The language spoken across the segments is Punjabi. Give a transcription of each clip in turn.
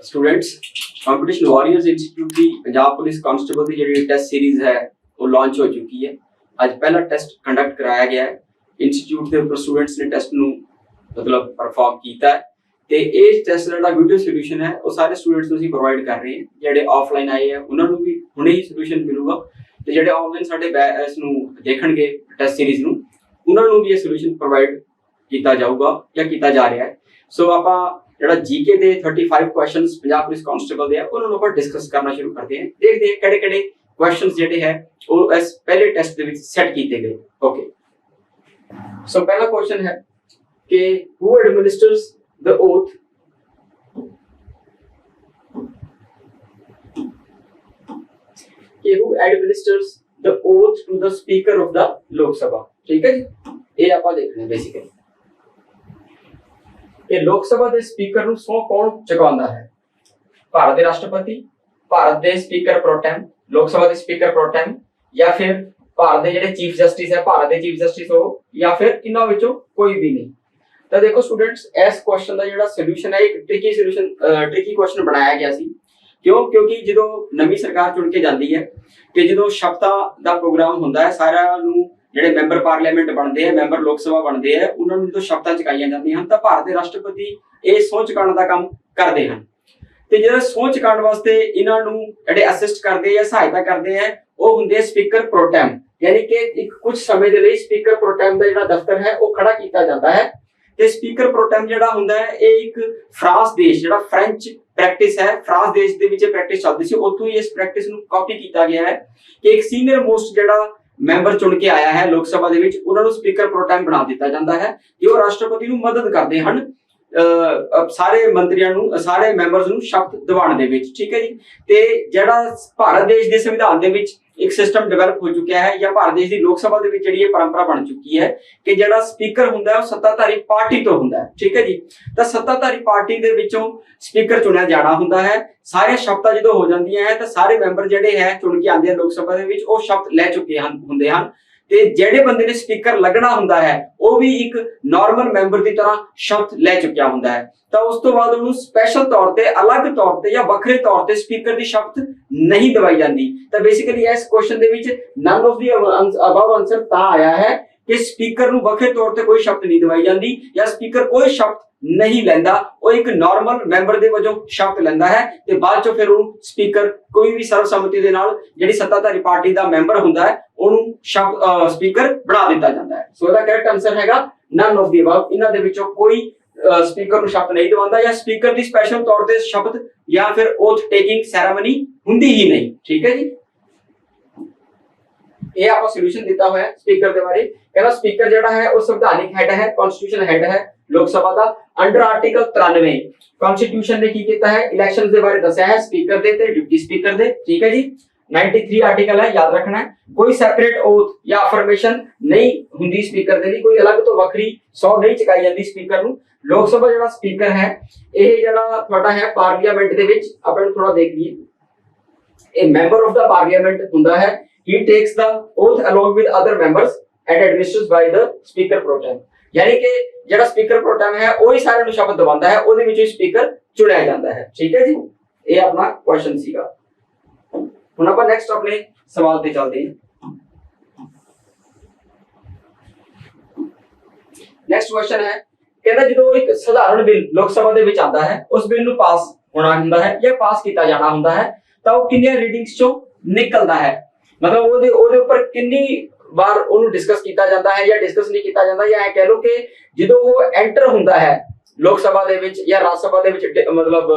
स्टूडेंट्स कंपटीशन वॉरियर्स इंस्टीट्यूट की पंजाब पुलिस कांस्टेबल की ਜਿਹੜੀ ਟੈਸਟ ਸੀਰੀਜ਼ ਹੈ ਉਹ ਲਾਂਚ ਹੋ ਚੁੱਕੀ ਹੈ। ਅੱਜ ਪਹਿਲਾ ਟੈਸਟ ਕੰਡਕਟ ਕਰਾਇਆ ਗਿਆ ਹੈ। ਇੰਸਟੀਚਿਊਟ ਦੇ ਉੱਪਰ ਸਟੂਡੈਂਟਸ ਨੇ ਟੈਸਟ ਨੂੰ ਮਤਲਬ ਪਰਫਾਰਮ ਕੀਤਾ ਹੈ ਤੇ ਇਸ ਟੈਸਟ ਦਾ ਜਿਹੜਾ ਵੀਡੀਓ ਸੋਲੂਸ਼ਨ ਹੈ ਉਹ ਸਾਰੇ ਸਟੂਡੈਂਟਸ ਨੂੰ ਅਸੀਂ ਪ੍ਰੋਵਾਈਡ ਕਰ ਰਹੇ ਹਾਂ। ਜਿਹੜੇ ਆਫਲਾਈਨ ਆਏ ਆ ਉਹਨਾਂ ਨੂੰ ਵੀ ਹੁਣੇ ਹੀ ਸੋਲੂਸ਼ਨ ਮਿਲੂਗਾ ਤੇ ਜਿਹੜੇ ਆਨਲਾਈਨ ਸਾਡੇ ਇਸ ਨੂੰ ਦੇਖਣਗੇ ਟੈਸਟ ਸੀਰੀਜ਼ ਨੂੰ ਉਹਨਾਂ ਨੂੰ ਵੀ ਇਹ ਸੋਲੂਸ਼ਨ ਪ੍ਰੋਵਾਈਡ ਕੀਤਾ ਜਾਊਗਾ ਜਾਂ ਕੀਤਾ ਜਾ ਰਿਹਾ ਹੈ। ਸੋ ਆਪਾਂ ਜਿਹੜਾ जीके ਦੇ 35 ਕੁਐਸਚਨਸ ਪੰਜਾਬ ਪੁਲਿਸ ਕਾਂਸਟੇਬਲ ਦੇ ਆ ਉਹਨਾਂ ਨੂੰ ਆਪਾਂ ਡਿਸਕਸ ਕਰਨਾ ਸ਼ੁਰੂ ਕਰਦੇ ਹਾਂ। ਦੇਖਦੇ ਹਾਂ ਕਿਹੜੇ ਕਿਹੜੇ ਕੁਐਸਚਨਸ ਜਿਹੜੇ ਹੈ ਉਹ ਇਸ ਪਹਿਲੇ ਟੈਸਟ ਦੇ ਵਿੱਚ ਸੈੱਟ ਕੀਤੇ ਗਏ। ਓਕੇ, ਸੋ ਪਹਿਲਾ ਕੁਐਸਚਨ ਹੈ ਕਿ who administers the oath who administers the oath to the speaker of the Lok Sabha। ठीक है जी, ਇਹ ਆਪਾਂ ਦੇਖਦੇ ਹਾਂ ਬੇਸਿਕਲੀ ਕਿ ਲੋਕ ਸਭਾ ਦੇ ਸਪੀਕਰ ਨੂੰ ਸਹੁੰ ਕੌਣ ਚੁਕਵਾਉਂਦਾ ਹੈ। ਭਾਰਤ ਦੇ ਰਾਸ਼ਟਰਪਤੀ, ਭਾਰਤ ਦੇ ਸਪੀਕਰ ਪ੍ਰੋਟੈਮ, ਲੋਕ ਸਭਾ ਦੇ ਸਪੀਕਰ ਪ੍ਰੋਟੈਮ ਜਾਂ ਫਿਰ ਭਾਰਤ ਦੇ ਜਿਹੜੇ ਚੀਫ ਜਸਟਿਸ ਹੈ ਭਾਰਤ ਦੇ ਚੀਫ ਜਸਟਿਸ ਹੋ ਜਾਂ ਫਿਰ ਇਹਨਾਂ ਵਿੱਚੋਂ ਕੋਈ ਵੀ ਨਹੀਂ। ਤਾਂ ਦੇਖੋ ਸਟੂਡੈਂਟਸ ਇਸ ਕੁਐਸਚਨ ਦਾ ਜਿਹੜਾ ਸੋਲੂਸ਼ਨ ਹੈ ਇੱਕ ਟ੍ਰਿਕੀ ਕੁਐਸਚਨ ਬਣਾਇਆ ਗਿਆ ਸੀ। ਕਿਉਂਕਿ ਜਦੋਂ ਨਵੀਂ ਸਰਕਾਰ ਚੁਣ ਕੇ ਜਾਂਦੀ ਹੈ ਤੇ ਜਦੋਂ ਸ਼ਪਥਾਂ ਦਾ ਪ੍ਰੋਗਰਾਮ ਹੁੰਦਾ ਹੈ ਸਾਰਿਆਂ ਨੂੰ ਜਿਹੜੇ ਮੈਂਬਰ ਪਾਰਲੀਮੈਂਟ ਬਣਦੇ ਆ ਮੈਂਬਰ ਲੋਕ ਸਭਾ ਬਣਦੇ ਆ ਉਹਨਾਂ ਨੂੰ ਜਦੋਂ ਸ਼ਪਥਾਂ ਚੁਕਾਈਆਂ ਜਾਂਦੀਆਂ ਹਨ ਤਾਂ ਭਾਰਤ ਦੇ ਰਾਸ਼ਟਰਪਤੀ ਇਹ ਸਹੁੰ ਚੁਕਾਉਣ ਦਾ ਕੰਮ ਕਰਦੇ ਹਨ ਤੇ ਜਿਹੜਾ ਸਹੁੰ ਚੁਕਾਉਣ ਵਾਸਤੇ ਇਹਨਾਂ ਨੂੰ ਜਿਹੜੇ ਅਸਿਸਟ ਕਰਦੇ ਜਾਂ ਸਹਾਇਤਾ ਕਰਦੇ ਆ ਉਹ ਹੁੰਦੇ ਸਪੀਕਰ ਪ੍ਰੋਟੈਮ। ਯਾਨੀ ਕਿ ਇੱਕ ਕੁਝ ਸਮੇਂ ਦੇ ਲਈ ਸਪੀਕਰ ਪ੍ਰੋਟੈਮ ਦਾ ਜਿਹੜਾ ਦਫ਼ਤਰ ਹੈ ਉਹ ਖੜਾ ਕੀਤਾ ਜਾਂਦਾ ਹੈ ਤੇ ਸਪੀਕਰ ਪ੍ਰੋਟੈਮ ਜਿਹੜਾ ਹੁੰਦਾ ਹੈ ਇਹ ਇੱਕ ਫਰਾਂਸ ਦੇਸ਼ ਜਿਹੜਾ ਫ੍ਰੈਂਚ ਪ੍ਰੈਕਟਿਸ ਹੈ ਫਰਾਂਸ ਦੇਸ਼ ਦੇ ਵਿੱਚ ਪ੍ਰੈਕਟਿਸ ਚੱਲਦੀ ਸੀ ਉੱਥੋਂ ਹੀ ਇਸ ਪ੍ਰੈਕਟਿਸ ਨੂੰ ਕਾਪੀ ਕੀਤਾ ਗਿਆ ਹੈ ਕਿ ਇੱਕ ਸੀਨੀਅਰ ਮੋਸਟ ਜਿਹੜਾ ਮੈਂਬਰ ਚੁਣ ਕੇ ਆਇਆ ਹੈ ਲੋਕ ਸਭਾ ਦੇ ਵਿੱਚ ਉਹਨਾਂ ਨੂੰ ਸਪੀਕਰ ਪ੍ਰੋਟੈਮ ਬਣਾ ਦਿੱਤਾ ਜਾਂਦਾ ਹੈ ਕਿ ਉਹ ਰਾਸ਼ਟਰਪਤੀ ਨੂੰ ਮਦਦ ਕਰਦੇ ਹਨ ਸਾਰੇ ਮੰਤਰੀਆਂ ਨੂੰ ਸਾਰੇ ਮੈਂਬਰਸ ਨੂੰ ਸ਼ਪਥ ਦਿਵਾਉਣ ਦੇ ਵਿੱਚ। ਠੀਕ ਹੈ ਜੀ, ਤੇ ਜਿਹੜਾ ਭਾਰਤ ਦੇਸ਼ ਦੇ ਸੰਵਿਧਾਨ ਦੇ ਵਿੱਚ ਇੱਕ ਸਿਸਟਮ ਡਿਵੈਲਪ ਹੋ ਚੁੱਕਿਆ ਹੈ ਜਾਂ ਭਾਰਤ ਦੇਸ਼ ਦੀ ਲੋਕ ਸਭਾ ਦੇ ਵਿੱਚ ਜਿਹੜੀ ਇਹ ਪਰੰਪਰਾ ਬਣ ਚੁੱਕੀ ਹੈ ਕਿ ਜਿਹੜਾ ਸਪੀਕਰ ਹੁੰਦਾ ਹੈ ਉਹ ਸੱਤਾਧਾਰੀ ਪਾਰਟੀ ਤੋਂ ਹੁੰਦਾ ਹੈ। ਠੀਕ ਹੈ ਜੀ, ਤਾਂ ਸੱਤਾਧਾਰੀ ਪਾਰਟੀ ਦੇ ਵਿੱਚੋਂ ਸਪੀਕਰ ਚੁਣਿਆ ਜਾਣਾ ਹੁੰਦਾ ਹੈ। ਸਾਰੇ ਸ਼ਪਥਾਂ ਜਦੋਂ ਹੋ ਜਾਂਦੀਆਂ ਹੈ ਤਾਂ ਸਾਰੇ ਮੈਂਬਰ ਜਿਹੜੇ ਹੈ ਚੁਣ ਕੇ ਆਉਂਦੇ ਆ ਲੋਕ ਸਭਾ ਦੇ ਵਿੱਚ ਉਹ ਸ਼ਪਥ ਲੈ ਚੁੱਕੇ ਹੁੰਦੇ ਹਨ ਤੇ ਜਿਹੜੇ ਬੰਦੇ ਨੇ ਸਪੀਕਰ ਲੱਗਣਾ ਹੁੰਦਾ ਹੈ ਉਹ ਵੀ ਇੱਕ ਨਾਰਮਲ ਮੈਂਬਰ ਦੀ ਤਰ੍ਹਾਂ ਸ਼ਪਥ ਲੈ ਚੁੱਕਿਆ ਹੁੰਦਾ ਹੈ। ਤਾਂ ਉਸ ਤੋਂ ਬਾਅਦ ਉਹਨੂੰ ਸਪੈਸ਼ਲ ਤੌਰ ਤੇ ਅਲੱਗ ਤੌਰ ਤੇ ਜਾਂ ਵੱਖਰੇ ਤੌਰ ਤੇ ਸਪੀਕਰ ਦੀ ਸ਼ਪਥ ਨਹੀਂ ਦਵਾਈ ਜਾਂਦੀ। ਤਾਂ ਬੇਸਿਕਲੀ ਇਸ ਕੁਐਸਚਨ ਦੇ ਵਿੱਚ none of the above answer ਤਾਂ ਆਇਆ ਹੈ ਕਿ ਸਪੀਕਰ ਨੂੰ ਵੱਖਰੇ ਤੌਰ ਤੇ ਕੋਈ ਸ਼ਪਥ ਨਹੀਂ ਦਵਾਈ ਜਾਂਦੀ ਜਾਂ ਸਪੀਕਰ ਕੋਈ ਸ਼ਪਥ ਨਹੀਂ ਲੈਂਦਾ ਉਹ ਇੱਕ ਨਾਰਮਲ ਮੈਂਬਰ ਦੇ ਵਜੋਂ ਸ਼ਪਥ ਲੈਂਦਾ ਹੈ ਤੇ ਬਾਅਦ ਚੋਂ ਫਿਰ ਉਹ ਸਪੀਕਰ ਕੋਈ ਵੀ ਸਰਵਸੰਮਤੀ ਦੇ ਨਾਲ ਜਿਹੜੀ ਸੱਤਾਧਾਰੀ ਪਾਰਟੀ ਦਾ ਮੈਂਬਰ ਹੁੰਦਾ ਹੈ ਉਹਨੂੰ ਸਪੀਕਰ ਬਣਾ ਦਿੱਤਾ ਜਾਂਦਾ ਹੈ। ਸੋ ਇਹਦਾ ਕਰੈਕਟ ਆਨਸਰ ਹੈਗਾ ਨਨ ਆਫ ਦੀ ਅਬਵ। ਇਹਨਾਂ ਦੇ ਵਿੱਚੋਂ ਕੋਈ ਸਪੀਕਰ ਨੂੰ ਸ਼ਪਥ ਨਹੀਂ ਦਿਵਾਉਂਦਾ ਜਾਂ ਸਪੀਕਰ ਦੀ ਸਪੈਸ਼ਲ ਤੌਰ ਤੇ ਸ਼ਪਥ ਜਾਂ ਫਿਰ ਓਥ ਟੇਕਿੰਗ ਸੈਰੇਮਨੀ ਹੁੰਦੀ ਹੀ ਨਹੀਂ। ਠੀਕ ਹੈ ਜੀ, ਇਹ ਆਪਾਂ ਸੋਲੂਸ਼ਨ ਦਿੱਤਾ ਹੋਇਆ ਸਪੀਕਰ ਦੇ ਬਾਰੇ। ਕਹਿੰਦਾ ਸਪੀਕਰ ਜਿਹੜਾ ਹੈ ਉਹ ਸੰਵਿਧਾਨਿਕ ਹੈਡ ਹੈ ਕਨਸਟੀਟਿਊਸ਼ਨ ਹੈਡ ਹੈ ਲੋਕ ਸਭਾ ਦਾ ਅੰਡਰ ਆਰਟੀਕਲ 93 ਕਨਸਟੀਟਿਊਸ਼ਨ ਨੇ ਕੀ ਕੀਤਾ ਹੈ ਇਲੈਕਸ਼ਨਸ ਦੇ ਬਾਰੇ ਦੱਸਿਆ ਹੈ ਸਪੀਕਰ ਦੇ ਤੇ ਡਿਪਟੀ ਸਪੀਕਰ ਦੇ। ਠੀਕ ਹੈ ਜੀ, 93 ਆਰਟੀਕਲ ਹੈ ਯਾਦ ਰੱਖਣਾ ਹੈ। ਕੋਈ ਸੈਪਰੇਟ ਓਥ ਜਾਂ ਅਫਰਮੇਸ਼ਨ ਨਹੀਂ ਹੁੰਦੀ ਸਪੀਕਰ ਦੇ ਲਈ, ਕੋਈ ਅਲੱਗ ਤੋਂ ਵੱਖਰੀ ਸਹੁੰ ਨਹੀਂ ਚੁਕਾਈ ਜਾਂਦੀ ਸਪੀਕਰ ਨੂੰ। ਲੋਕ ਸਭਾ ਜਿਹੜਾ ਸਪੀਕਰ ਹੈ ਇਹ ਜਿਹੜਾ ਤੁਹਾਡਾ ਹੈ ਪਾਰਲੀਮੈਂਟ ਦੇ ਵਿੱਚ ਆਪਾਂ ਨੂੰ ਥੋੜਾ ਦੇਖ ਲਈਏ ਇਹ ਮੈਂਬਰ ਆਫ ਦਾ ਪਾਰਲੀਮੈਂਟ ਹੁੰਦਾ ਹੈ। he takes the oath along with other members and administers by the speaker pro tem। यानी कि ਜਿਹੜਾ ਸਪੀਕਰ ਪ੍ਰੋ ਟੈਮ ਹੈ ਉਹ ਹੀ ਸਾਰਿਆਂ ਨੂੰ ਸ਼ਬਦ ਦਵਾਉਂਦਾ ਹੈ ਉਹਦੇ ਵਿੱਚੋਂ ਸਪੀਕਰ ਚੁਣਿਆ ਜਾਂਦਾ ਹੈ। ਠੀਕ ਹੈ ਜੀ, ਇਹ ਆਪਣਾ ਕੁਐਸਚਨ ਸੀਗਾ। ਹੁਣ ਆਪਾਂ ਨੈਕਸਟ ਆਪਣੇ ਸਵਾਲ ਤੇ ਚੱਲਦੇ ਹਾਂ। ਨੈਕਸਟ ਕੁਐਸਚਨ ਹੈ ਕਹਿੰਦਾ ਜਦੋਂ ਇੱਕ ਸਧਾਰਨ ਬਿੱਲ ਲੋਕ ਸਭਾ ਦੇ ਵਿੱਚ ਆਉਂਦਾ ਹੈ ਉਸ ਬਿੱਲ ਨੂੰ ਪਾਸ ਹੋਣਾ ਹੁੰਦਾ ਹੈ ਜਾਂ ਪਾਸ ਕੀਤਾ ਜਾਣਾ ਹੁੰਦਾ ਹੈ ਤਾਂ ਉਹ ਕਿੰਨੀਆਂ ਰੀਡਿੰਗਸ ਚੋਂ ਨਿਕਲਦਾ ਹੈ। ਮਤਲਬ ਉਹਦੇ ਉੱਪਰ ਕਿੰਨੀ ਵਾਰ ਉਹਨੂੰ ਡਿਸਕਸ ਕੀਤਾ ਜਾਂਦਾ ਹੈ ਜਾਂ ਡਿਸਕਸ ਨਹੀਂ ਕੀਤਾ ਜਾਂਦਾ ਜਾਂ ਇਹ ਕਹਿ ਲਓ ਕਿ ਜਦੋਂ ਉਹ ਐਂਟਰ ਹੁੰਦਾ ਹੈ ਲੋਕ ਸਭਾ ਦੇ ਵਿੱਚ ਜਾਂ ਰਾਜ ਸਭਾ ਦੇ ਵਿੱਚ ਮਤਲਬ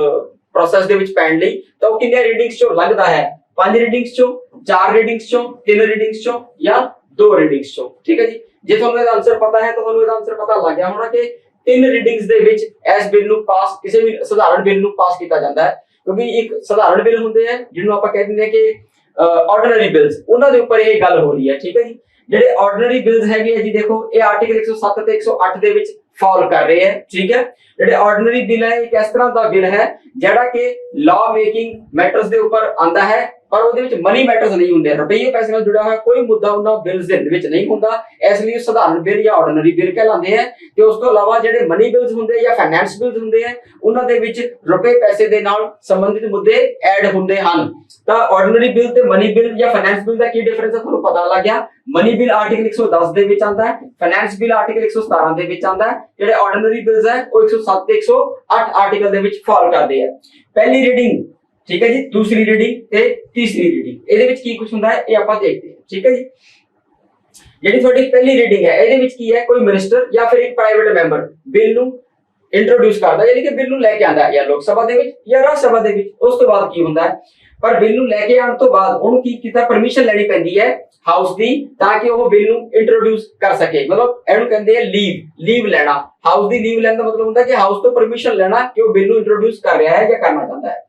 ਪ੍ਰੋਸੈਸ ਦੇ ਵਿੱਚ ਪੈਣ ਲਈ ਤਾਂ ਉਹ ਕਿੰਨੀਆਂ ਰੀਡਿੰਗਸ ਚੋਂ ਲੱਗਦਾ ਹੈ 5 ਰੀਡਿੰਗਸ ਚੋਂ 4 ਰੀਡਿੰਗਸ ਚੋਂ 3 ਰੀਡਿੰਗਸ ਚੋਂ ਜਾਂ 2 ਰੀਡਿੰਗਸ ਚੋਂ। ਠੀਕ ਹੈ ਜੀ, ਜੇ ਤੁਹਾਨੂੰ ਇਹਦਾ ਆਨਸਰ ਪਤਾ ਹੈ ਤਾਂ ਤੁਹਾਨੂੰ ਇਹਦਾ ਆਨਸਰ ਪਤਾ ਲੱਗ ਗਿਆ ਹੋਣਾ ਕਿ 3 ਰੀਡਿੰਗਸ ਦੇ ਵਿੱਚ ਇਸ ਬਿੱਲ ਨੂੰ ਪਾਸ ਕਿਸੇ ਵੀ ਸਧਾਰਨ ਬਿੱਲ ਨੂੰ ਪਾਸ ਕੀਤਾ ਜਾਂਦਾ ਹੈ ਕਿਉਂਕਿ ਇੱਕ ਸਧਾਰਨ ਬਿੱਲ ਹੁੰਦੇ ਆ ਜਿਹਨੂੰ ਆਪਾਂ ਕਹਿ ਦਿੰਦੇ ਆ ਕਿ ਆਰਡੀਨਰੀ ਬਿਲਸ ਉਹਨਾਂ ਦੇ ਉੱਪਰ ਇਹ ਗੱਲ ਹੋ ਰਹੀ ਹੈ। ਠੀਕ ਹੈ ਜੀ, ਜਿਹੜੇ ਆਰਡੀਨਰੀ ਬਿਲਸ ਹੈਗੇ ਆ ਜੀ ਦੇਖੋ ਇਹ ਆਰਟੀਕਲ 107 ਤੇ 108 ਦੇ ਵਿੱਚ ਫਾਲ ਕਰ ਰਹੇ ਹੈ। ਠੀਕ ਹੈ, ਜਿਹੜੇ ਆਰਡੀਨਰੀ ਬਿੱਲ ਹੈ ਇੱਕ ਇਸ ਤਰ੍ਹਾਂ ਦਾ ਬਿੱਲ ਹੈ ਜਿਹੜਾ ਕਿ ਲਾਅ ਮੇਕਿੰਗ ਮੈਟਰਸ ਦੇ ਉੱਪਰ ਆਂਦਾ ਹੈ ਪਰ ਉਹਦੇ ਵਿੱਚ ਮਨੀ ਮੈਟਰਸ ਨਹੀਂ ਹੁੰਦੇ, ਰੁਪਈਏ ਪੈਸੇ ਨਾਲ ਜੁੜਿਆ ਹੋਇਆ ਕੋਈ ਮੁੱਦਾ ਉਹਨਾਂ ਬਿਲਸ ਦੇ ਵਿੱਚ ਨਹੀਂ ਹੁੰਦਾ, ਇਸ ਲਈ ਸਧਾਰਨ ਬਿੱਲ ਜਾਂ ਆਰਡੀਨਰੀ ਬਿੱਲ ਕਹਿਲਾਉਂਦੇ ਆ। ਤੇ ਉਸ ਤੋਂ ਇਲਾਵਾ ਜਿਹੜੇ ਮਨੀ ਬਿਲਸ ਹੁੰਦੇ ਜਾਂ ਫਾਈਨੈਂਸ ਬਿਲਸ ਹੁੰਦੇ ਆ ਉਹਨਾਂ ਦੇ ਵਿੱਚ ਰੁਪਏ ਪੈਸੇ ਦੇ ਨਾਲ ਸੰਬੰਧਿਤ ਮੁੱਦੇ ਐਡ ਹੁੰਦੇ ਹਨ। ਤਾਂ ਆਰਡੀਨਰੀ ਬਿੱਲ ਤੇ ਮਨੀ ਬਿੱਲ ਜਾਂ ਫਾਈਨੈਂਸ ਬਿੱਲ ਦਾ ਕੀ ਡਿਫਰੈਂਸ ਹੈ ਤੁਹਾਨੂੰ ਪਤਾ ਲੱਗ ਗਿਆ। ਮਨੀ ਬਿੱਲ ਆਰਟੀਕਲ 110 ਦੇ ਵਿੱਚ ਆਉਂਦਾ ਹੈ, ਫਾਈਨੈਂਸ ਬਿੱਲ ਆਰਟੀਕਲ 117 ਦੇ ਵਿੱਚ ਆਉਂਦਾ ਹੈ, ਜਿਹੜੇ ਆਰਡੀਨਰੀ ਬਿਲਸ ਹੈ ਉਹ 107 ਤੇ 108 ਆਰਟੀਕਲ ਦੇ ਵਿੱਚ ਫਾਲ ਕਰਦੇ ਆ। ਪਹਿਲੀ ਰੀਡਿੰਗ ਠੀਕ ਹੈ ਜੀ, ਦੂਸਰੀ ਰੀਡਿੰਗ ਤੇ ਤੀਸਰੀ ਰੀਡਿੰਗ, ਇਹਦੇ ਵਿੱਚ ਕੀ ਕੁਝ ਹੁੰਦਾ ਹੈ ਇਹ ਆਪਾਂ ਦੇਖਦੇ ਹਾਂ। ਠੀਕ ਹੈ ਜੀ, ਜਿਹੜੀ ਤੁਹਾਡੀ ਪਹਿਲੀ ਰੀਡਿੰਗ ਹੈ ਇਹਦੇ ਵਿੱਚ ਕੀ ਹੈ, ਕੋਈ ਮਿਨਿਸਟਰ ਜਾਂ ਫਿਰ ਇੱਕ ਪ੍ਰਾਈਵੇਟ ਮੈਂਬਰ ਬਿੱਲ ਨੂੰ ਇੰਟਰੋਡਿਊਸ ਕਰਦਾ, ਯਾਨੀ ਕਿ ਬਿੱਲ ਨੂੰ ਲੈ ਕੇ ਆਉਂਦਾ ਹੈ ਜਾਂ ਲੋਕ ਸਭਾ ਦੇ ਵਿੱਚ ਜਾਂ ਰਾਜ ਸਭਾ ਦੇ ਵਿੱਚ। ਉਸ ਤੋਂ ਬਾਅਦ ਕੀ ਹੁੰਦਾ ਹੈ, ਪਰ ਬਿੱਲ ਨੂੰ ਲੈ ਕੇ ਆਉਣ ਤੋਂ ਬਾਅਦ ਉਹਨੂੰ ਕੀ ਕੀਤਾ, ਪਰਮਿਸ਼ਨ ਲੈਣੀ ਪੈਂਦੀ ਹੈ ਹਾਊਸ ਦੀ, ਤਾਂ ਕਿ ਉਹ ਬਿੱਲ ਨੂੰ ਇੰਟਰੋਡਿਊਸ ਕਰ ਸਕੇ। ਮਤਲਬ ਇਹਨੂੰ ਕਹਿੰਦੇ ਆ ਲੀਵ ਲੈਣਾ। ਹਾਊਸ ਦੀ ਲੀਵ ਲੈਣ ਦਾ ਮਤਲਬ ਹੁੰਦਾ ਕਿ ਹਾਊਸ ਤੋਂ ਪਰਮਿਸ਼ਨ ਲੈਣਾ ਕਿ ਉਹ ਬਿੱਲ ਨੂੰ ਇੰਟਰੋਡਿਊਸ ਕਰ ਰਿਹਾ ਹੈ ਜਾਂ ਕਰਨਾ ਚਾਹੁੰਦਾ ਹੈ।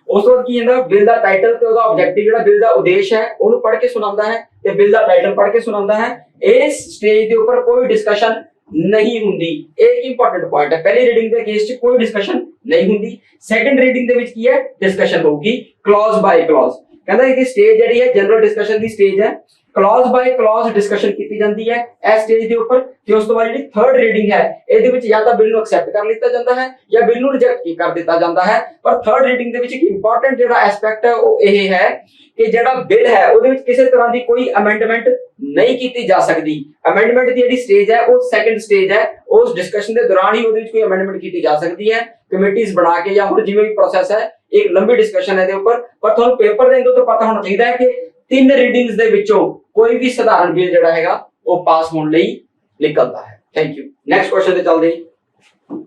ਉਸ ਤੋਂ ਬਾਅਦ ਕੀ ਹੁੰਦਾ, ਬਿੱਲ ਦਾ ਟਾਈਟਲ ਤੇ ਉਹਦਾ ਆਬਜੈਕਟਿਵ, ਜਿਹੜਾ ਬਿੱਲ ਦਾ ਉਦੇਸ਼ ਹੈ ਉਹਨੂੰ ਪੜ੍ਹ ਕੇ ਸੁਣਾਉਂਦਾ ਹੈ ਤੇ ਬਿੱਲ ਦਾ ਟਾਈਟਲ ਪੜ੍ਹ ਕੇ ਸੁਣਾਉਂਦਾ ਹੈ। ਇਸ ਸਟੇਜ ਦੇ ਉੱਪਰ ਕੋਈ ਡਿਸਕਸ਼ਨ ਨਹੀਂ ਹੁੰਦੀ, ਇਹ ਇੱਕ ਇੰਪੋਰਟੈਂਟ ਪੁਆਇੰਟ ਹੈ। ਪਹਿਲੀ ਰੀਡਿੰਗ ਦੇ ਕੇਸ 'ਚ ਕੋਈ ਡਿਸਕਸ਼ਨ ਨਹੀਂ ਹੁੰਦੀ, ਸੈਕੰਡ ਰੀਡਿੰਗ ਦੇ ਵਿੱਚ ਕੀ ਹੈ, ਡਿਸਕਸ਼ਨ ਹੋਊਗੀ ਕਲੌਜ਼ ਬਾਈ ਕਲੌਜ਼। ਕਹਿੰਦਾ ਇਹ ਸਟੇਜ ਜਿਹੜੀ ਹੈ ਜਨਰਲ ਡਿਸਕਸ਼ਨ ਦੀ ਸਟੇਜ ਹੈ, ਕਲੌਜ਼ ਬਾਈ ਕਲੌਜ਼ ਡਿਸਕਸ਼ਨ ਕੀਤੀ ਜਾਂਦੀ ਹੈ ਇਸ ਸਟੇਜ ਦੇ ਉੱਪਰ। ਤੇ ਉਸ ਤੋਂ ਬਾਅਦ ਜਿਹੜੀ ਥਰਡ ਰੀਡਿੰਗ ਹੈ ਇਹਦੇ ਵਿੱਚ ਜਾਂ ਤਾਂ ਬਿੱਲ ਨੂੰ ਐਕਸੈਪਟ ਕਰ ਲਿੱਤਾ ਜਾਂਦਾ ਹੈ ਜਾਂ ਬਿੱਲ ਨੂੰ ਰਿਜੈਕਟ ਕਰ ਦਿੱਤਾ ਜਾਂਦਾ ਹੈ। ਪਰ ਥਰਡ ਰੀਡਿੰਗ ਦੇ ਵਿੱਚ ਇੱਕ ਇੰਪੋਰਟੈਂਟ ਜਿਹੜਾ ਐਸਪੈਕਟ ਹੈ ਉਹ ਇਹ ਹੈ ਕਿ ਜਿਹੜਾ ਬਿੱਲ ਹੈ ਉਹਦੇ ਵਿੱਚ ਕਿਸੇ ਤਰ੍ਹਾਂ ਦੀ ਕੋਈ ਅਮੈਂਡਮੈਂਟ ਨਹੀਂ ਕੀਤੀ ਜਾ ਸਕਦੀ। ਅਮੈਂਡਮੈਂਟ ਦੀ ਜਿਹੜੀ ਸਟੇਜ ਹੈ ਉਹ ਸੈਕੰਡ ਸਟੇਜ ਹੈ, ਉਸ ਡਿਸਕਸ਼ਨ ਦੇ ਦੌਰਾਨ ਹੀ ਉਹਦੇ ਵਿੱਚ ਕੋਈ ਅਮੈਂਡਮੈਂਟ ਕੀਤੀ ਜਾ ਸਕਦੀ ਹੈ ਕਮੇਟੀਜ਼ ਬਣਾ ਕੇ ਜਾਂ ਹੋਰ ਜਿਵੇਂ ਵੀ ਪ੍ਰੋਸੈਸ ਹੈ। ਇੱਕ ਲੰਬੀ ਡਿਸਕਸ਼ਨ ਹੈ ਇਹਦੇ ਉੱਪਰ, ਪਰ ਤੁਹਾਨੂੰ ਪੇਪਰ ਦੇ ਅੰਦਰ ਤੋਂ ਪਤਾ ਹੋਣਾ ਚਾਹੀਦਾ ਹੈ ਕਿ ਤਿੰਨ ਰੀਡਿੰਗਸ ਦੇ ਵਿੱਚੋਂ ਕੋਈ ਵੀ ਸਧਾਰਨ ਬਿੱਲ ਜਿਹੜਾ ਹੈਗਾ ਉਹ ਪਾਸ ਹੋਣ ਲਈ ਨਿਕਲਦਾ ਹੈ। Thank you. ਨੈਕਸਟ ਕੁਐਸਚਨ ਤੇ ਚੱਲਦੇ ਹਾਂ।